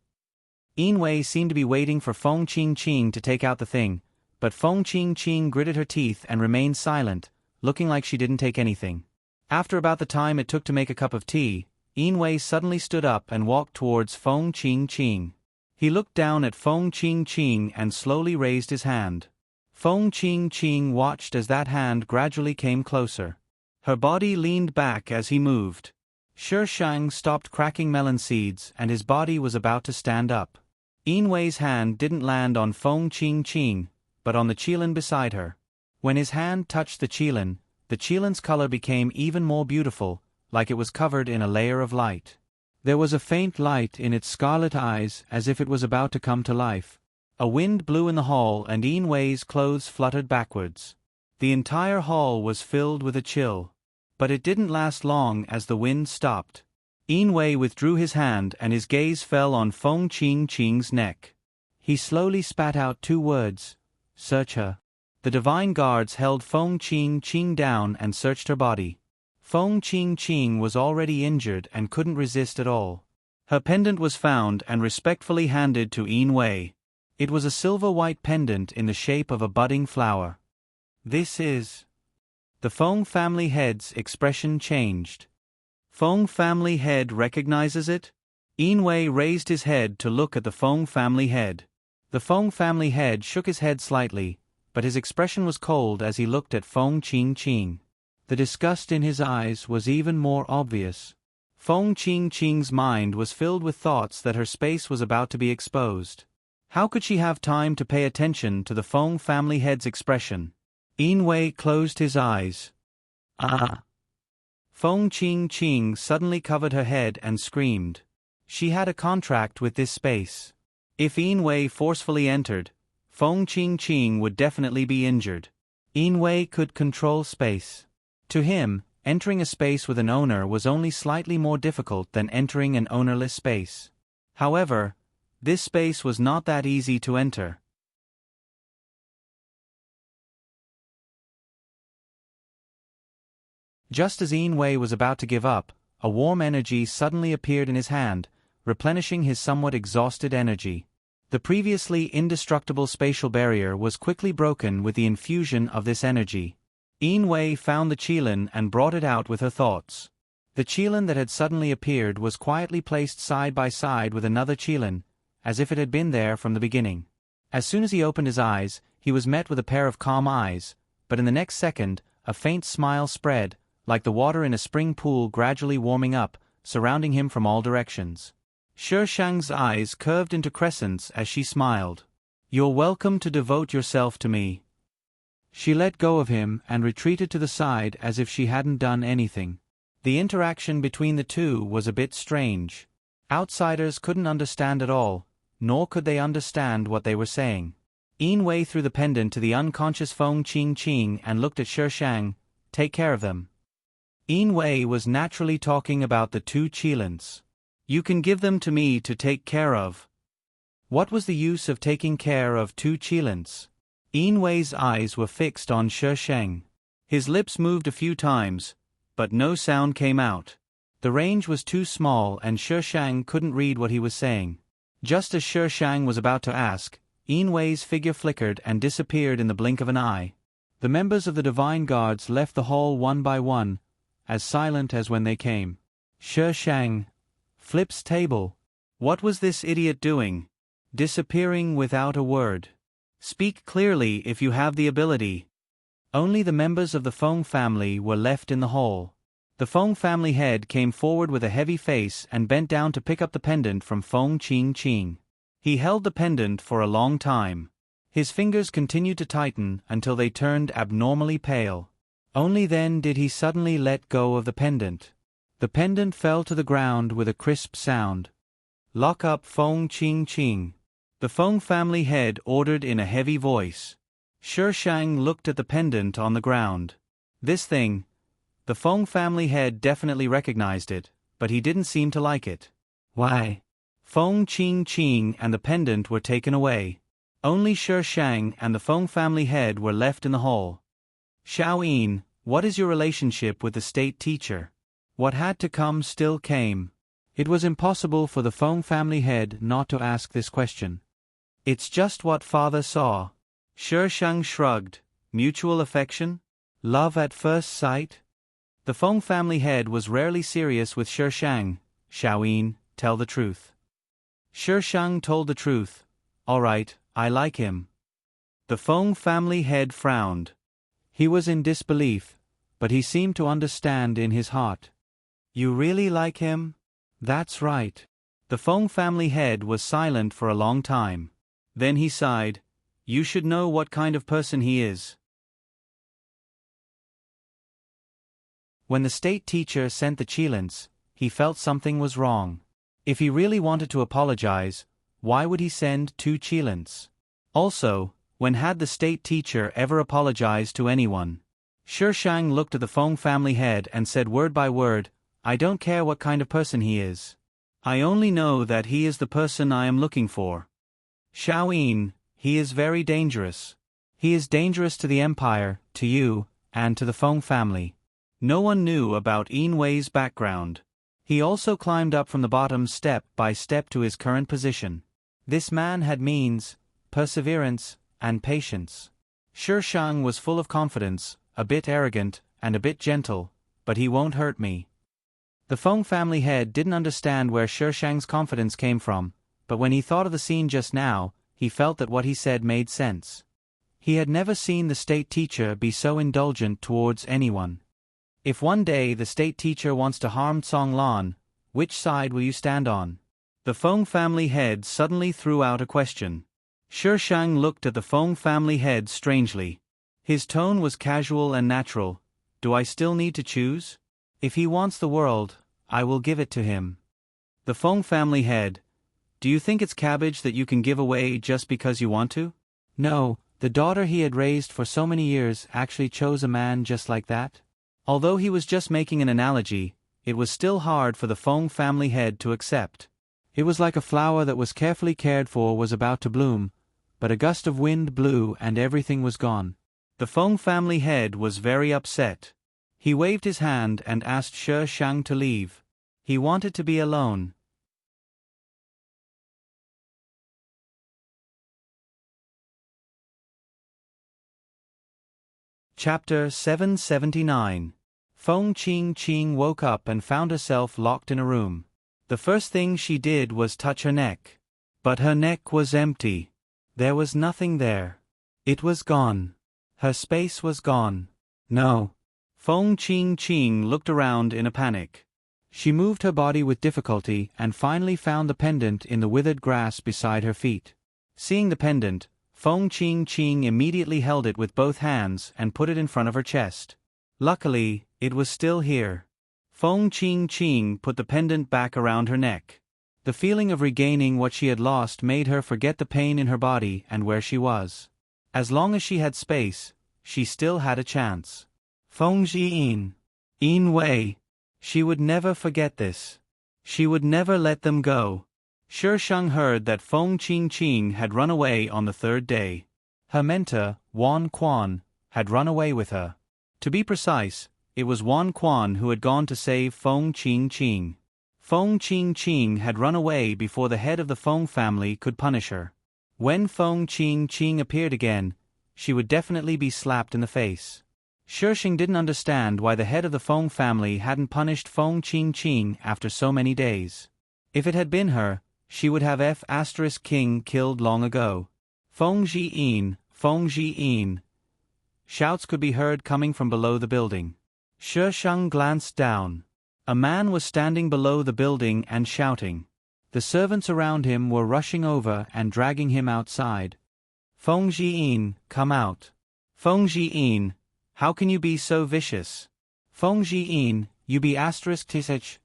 Een Wei seemed to be waiting for Feng Qing to take out the thing, but Feng Qing gritted her teeth and remained silent, looking like she didn't take anything. After about the time it took to make a cup of tea, Een Wei suddenly stood up and walked towards Feng Qing. He looked down at Feng Qing and slowly raised his hand. Feng Qing watched as that hand gradually came closer. Her body leaned back as he moved. Shi Shang stopped cracking melon seeds and his body was about to stand up. Een Wei's hand didn't land on Feng Qing, but on the qilin beside her. When his hand touched the qilin's color became even more beautiful, like it was covered in a layer of light. There was a faint light in its scarlet eyes as if it was about to come to life. A wind blew in the hall and Een Wei's clothes fluttered backwards. The entire hall was filled with a chill. But it didn't last long as the wind stopped. Een Wei withdrew his hand and his gaze fell on Feng Qing's neck. He slowly spat out two words. Search her. The divine guards held Feng Qing down and searched her body. Feng Qing was already injured and couldn't resist at all. Her pendant was found and respectfully handed to Yin Wei. It was a silver-white pendant in the shape of a budding flower. This is... The Feng family head's expression changed. Feng family head recognizes it? Yin Wei raised his head to look at the Feng family head. The Feng family head shook his head slightly, but his expression was cold as he looked at Feng Qing. The disgust in his eyes was even more obvious. Feng Qing's mind was filled with thoughts that her space was about to be exposed. How could she have time to pay attention to the Feng family head's expression? Yin Wei closed his eyes. Ah! Feng Qing suddenly covered her head and screamed. She had a contract with this space. If Yin Wei forcefully entered, Feng Qing would definitely be injured. Yin Wei could control space. To him, entering a space with an owner was only slightly more difficult than entering an ownerless space. However, this space was not that easy to enter. Just as Yin Wei was about to give up, a warm energy suddenly appeared in his hand, replenishing his somewhat exhausted energy. The previously indestructible spatial barrier was quickly broken with the infusion of this energy. Yin Wei found the qilin and brought it out with her thoughts. The qilin that had suddenly appeared was quietly placed side by side with another qilin, as if it had been there from the beginning. As soon as he opened his eyes, he was met with a pair of calm eyes, but in the next second, a faint smile spread, like the water in a spring pool gradually warming up, surrounding him from all directions. Shi Shang's eyes curved into crescents as she smiled. "You're welcome to devote yourself to me." She let go of him and retreated to the side as if she hadn't done anything. The interaction between the two was a bit strange. Outsiders couldn't understand at all, nor could they understand what they were saying. Yin Wei threw the pendant to the unconscious Feng Qing and looked at Shi Shang. "Take care of them." Yin Wei was naturally talking about the two qilins. "You can give them to me to take care of." What was the use of taking care of two qilins? Yin Wei's eyes were fixed on Shi Shang. His lips moved a few times, but no sound came out. The range was too small and Shi Shang couldn't read what he was saying. Just as Shi Shang was about to ask, Yin Wei's figure flickered and disappeared in the blink of an eye. The members of the Divine Guards left the hall one by one, as silent as when they came. Shi Shang. Flip's table. What was this idiot doing? Disappearing without a word. Speak clearly if you have the ability. Only the members of the Feng family were left in the hall. The Feng family head came forward with a heavy face and bent down to pick up the pendant from Feng Qing. He held the pendant for a long time. His fingers continued to tighten until they turned abnormally pale. Only then did he suddenly let go of the pendant. The pendant fell to the ground with a crisp sound. "Lock up Feng Qing." The Feng family head ordered in a heavy voice. Shi Shang looked at the pendant on the ground. This thing. The Feng family head definitely recognized it, but he didn't seem to like it. Why? Feng Qing and the pendant were taken away. Only Shi Shang and the Feng family head were left in the hall. "Xiao Yin, what is your relationship with the state teacher?" What had to come still came. It was impossible for the Feng family head not to ask this question. "It's just what father saw." Shi Shang shrugged. "Mutual affection? Love at first sight?" The Feng family head was rarely serious with Shi Shang. "Xiao Yin, tell the truth." Shi Shang told the truth. "All right, I like him." The Feng family head frowned. He was in disbelief, but he seemed to understand in his heart. "You really like him?" "That's right." The Feng family head was silent for a long time. Then he sighed. "You should know what kind of person he is." When the state teacher sent the qilins, he felt something was wrong. If he really wanted to apologize, why would he send two qilins? Also, when had the state teacher ever apologized to anyone? Shi Shang looked at the Feng family head and said word by word, "I don't care what kind of person he is. I only know that he is the person I am looking for. Xiao Yin, he is very dangerous. He is dangerous to the Empire, to you, and to the Feng family. No one knew about Yin Wei's background. He also climbed up from the bottom step by step to his current position. This man had means, perseverance, and patience. Shi Shang was full of confidence, a bit arrogant, and a bit gentle, but he won't hurt me. The Feng family head didn't understand where Shi Shang's confidence came from, but when he thought of the scene just now, he felt that what he said made sense. He had never seen the state teacher be so indulgent towards anyone. If one day the state teacher wants to harm Cong Lan, which side will you stand on? The Feng family head suddenly threw out a question. Shi Shang looked at the Feng family head strangely. His tone was casual and natural. Do I still need to choose? If he wants the world, I will give it to him. The Feng family head. Do you think it's cabbage that you can give away just because you want to? No, the daughter he had raised for so many years actually chose a man just like that. Although he was just making an analogy, it was still hard for the Feng family head to accept. It was like a flower that was carefully cared for was about to bloom, but a gust of wind blew and everything was gone. The Feng family head was very upset. He waved his hand and asked Shi Shang to leave. He wanted to be alone. Chapter 779. Feng Qing woke up and found herself locked in a room. The first thing she did was touch her neck. But her neck was empty. There was nothing there. It was gone. Her space was gone. No. Feng Qing looked around in a panic. She moved her body with difficulty and finally found the pendant in the withered grass beside her feet. Seeing the pendant, Feng Qing immediately held it with both hands and put it in front of her chest. Luckily, it was still here. Feng Qing put the pendant back around her neck. The feeling of regaining what she had lost made her forget the pain in her body and where she was. As long as she had space, she still had a chance. Feng Yin Wei. She would never forget this. She would never let them go. Shi Shang heard that Feng Qing had run away on the third day. Her mentor, Wan Quan, had run away with her. To be precise, it was Wan Quan who had gone to save Feng Qing. Feng Qing had run away before the head of the Feng family could punish her. When Feng Qing appeared again, she would definitely be slapped in the face. Shi Shang didn't understand why the head of the Feng family hadn't punished Feng Qing after so many days. If it had been her, she would have King killed long ago. Feng Yin. Shouts could be heard coming from below the building. Shi Shang glanced down. A man was standing below the building and shouting. The servants around him were rushing over and dragging him outside. Feng Yin, come out. Feng Yin, how can you be so vicious? Feng Yin, you be *tish.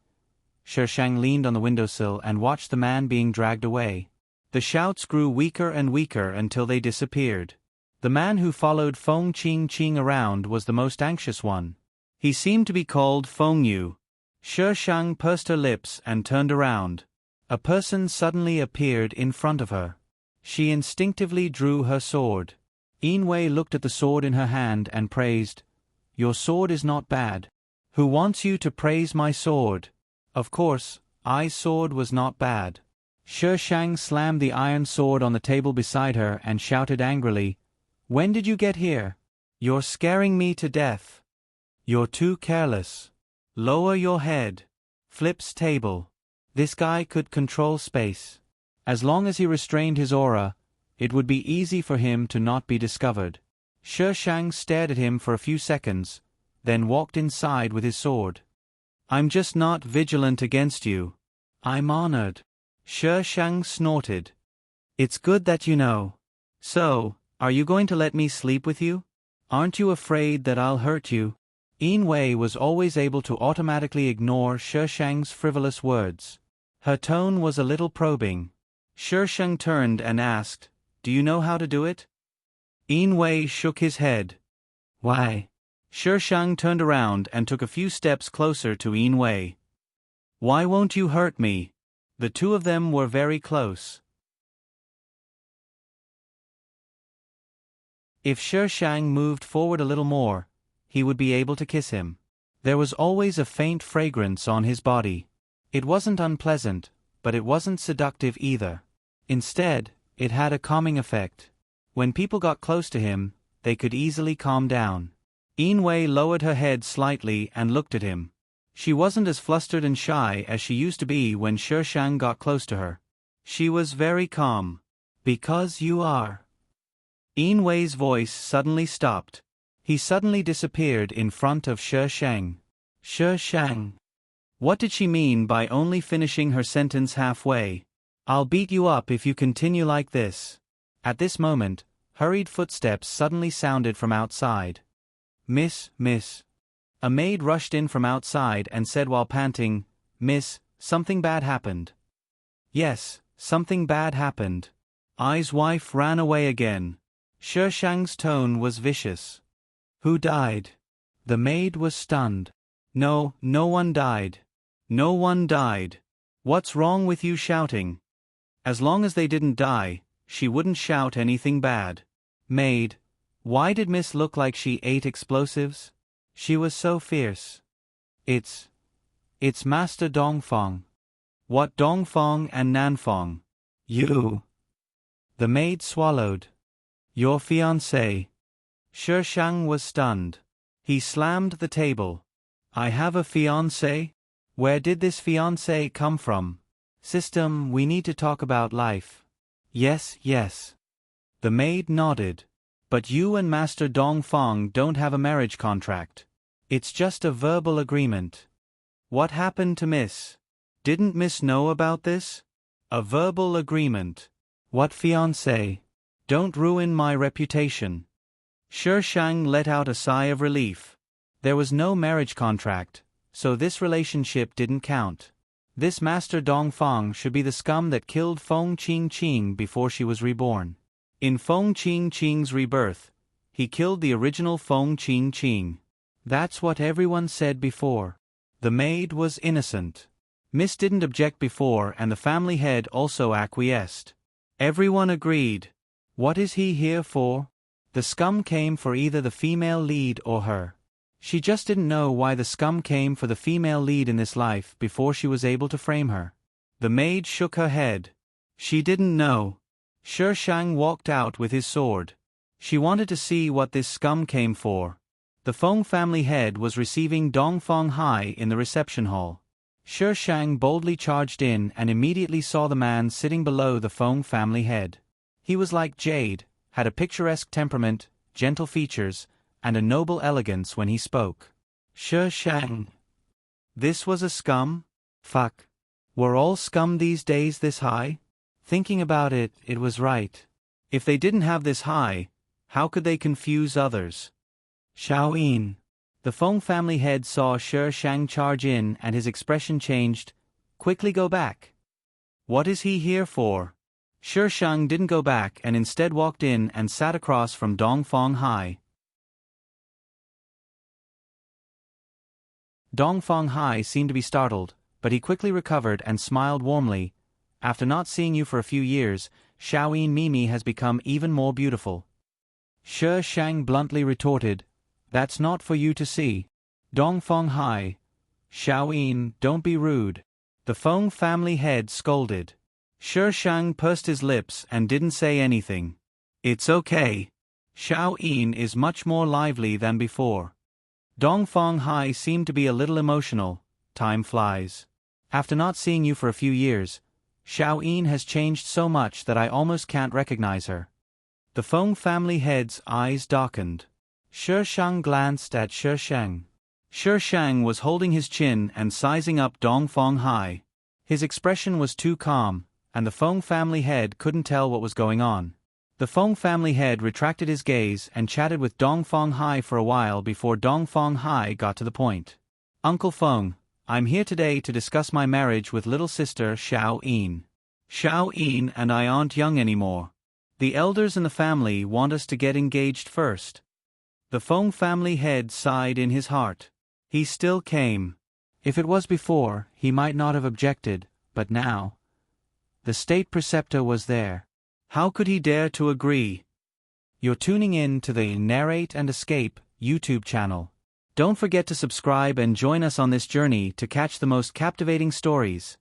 Shi Shang leaned on the windowsill and watched the man being dragged away. The shouts grew weaker and weaker until they disappeared. The man who followed Feng Qing around was the most anxious one. He seemed to be called Feng Yu. Shi Shang pursed her lips and turned around. A person suddenly appeared in front of her. She instinctively drew her sword. Yin Wei looked at the sword in her hand and praised. Your sword is not bad. Who wants you to praise my sword? Of course, I's sword was not bad. Shi Shang slammed the iron sword on the table beside her and shouted angrily, When did you get here? You're scaring me to death. You're too careless. Lower your head. Flips table. This guy could control space. As long as he restrained his aura, it would be easy for him to not be discovered. Shi Shang stared at him for a few seconds, then walked inside with his sword. I'm just not vigilant against you. I'm honored. Shi Shang snorted. It's good that you know. So, are you going to let me sleep with you? Aren't you afraid that I'll hurt you? Yin Wei was always able to automatically ignore Shi Shang's frivolous words. Her tone was a little probing. Shi Shang turned and asked, Do you know how to do it? Yin Wei shook his head. Why? Shi Shang turned around and took a few steps closer to Yin Wei. Why won't you hurt me? The two of them were very close. If Shi Shang moved forward a little more, he would be able to kiss him. There was always a faint fragrance on his body. It wasn't unpleasant, but it wasn't seductive either. Instead, it had a calming effect. When people got close to him, they could easily calm down. Yin Wei lowered her head slightly and looked at him. She wasn't as flustered and shy as she used to be when Shi Shang got close to her. She was very calm. Because you are. Yin Wei's voice suddenly stopped. He suddenly disappeared in front of Shi Shang. Shi Shang. What did she mean by only finishing her sentence halfway? I'll beat you up if you continue like this. At this moment, hurried footsteps suddenly sounded from outside. Miss. A maid rushed in from outside and said while panting, Miss, something bad happened. Yes, something bad happened. Ai's wife ran away again. Shi Shang's tone was vicious. Who died? The maid was stunned. No one died. No one died. What's wrong with you shouting? As long as they didn't die, she wouldn't shout anything bad. Maid, why did Miss look like she ate explosives? She was so fierce. It's Master Dongfang. What Dongfang and Nanfang? You. The maid swallowed. Your fiancé. Shi Shang was stunned. He slammed the table. I have a fiancé? Where did this fiancé come from? System, we need to talk about life. Yes. The maid nodded. But you and Master Dongfang don't have a marriage contract. It's just a verbal agreement. What happened to Miss? Didn't Miss know about this? A verbal agreement. What fiancé? Don't ruin my reputation. Shi Shang let out a sigh of relief. There was no marriage contract, so this relationship didn't count. This Master Dongfang should be the scum that killed Feng Qingqing before she was reborn. In Feng Qingqing's rebirth, he killed the original Feng Qingqing. That's what everyone said before. The maid was innocent. Miss didn't object before and the family head also acquiesced. Everyone agreed. What is he here for? The scum came for either the female lead or her. She just didn't know why the scum came for the female lead in this life before she was able to frame her. The maid shook her head. She didn't know. Shi Shang walked out with his sword. She wanted to see what this scum came for. The Feng family head was receiving Dongfang Hai in the reception hall. Shi Shang boldly charged in and immediately saw the man sitting below the Feng family head. He was like jade, had a picturesque temperament, gentle features, and a noble elegance when he spoke. Shi Shang. This was a scum? Fuck. Were all scum these days this high? Thinking about it, it was right. If they didn't have this high, how could they confuse others? Xiaoyin. The Feng family head saw Shi Shang charge in and his expression changed. Quickly go back. What is he here for? Shi Shang didn't go back and instead walked in and sat across from Dongfang Hai. Dongfang Hai seemed to be startled, but he quickly recovered and smiled warmly. After not seeing you for a few years, Xiaoyin Mimi has become even more beautiful. Shi Shang bluntly retorted, That's not for you to see. Dongfang Hai. Xiaoyin, don't be rude. The Feng family head scolded. Shi Shang pursed his lips and didn't say anything. It's okay. Xiaoyin is much more lively than before. Dongfang Hai seemed to be a little emotional. Time flies. After not seeing you for a few years, Xiaoyin has changed so much that I almost can't recognize her. The Feng family head's eyes darkened. Shi Shang glanced at Shi Shang. Shi Shang was holding his chin and sizing up Dongfang Hai. His expression was too calm, and the Feng family head couldn't tell what was going on. The Feng family head retracted his gaze and chatted with Dongfang Hai for a while before Dongfang Hai got to the point. Uncle Feng, I'm here today to discuss my marriage with little sister Xiaoyin. Xiaoyin and I aren't young anymore. The elders in the family want us to get engaged first. The Feng family head sighed in his heart. He still came. If it was before, he might not have objected, but now. The state preceptor was there. How could he dare to agree? You're tuning in to the Narrate and Escape YouTube channel. Don't forget to subscribe and join us on this journey to catch the most captivating stories.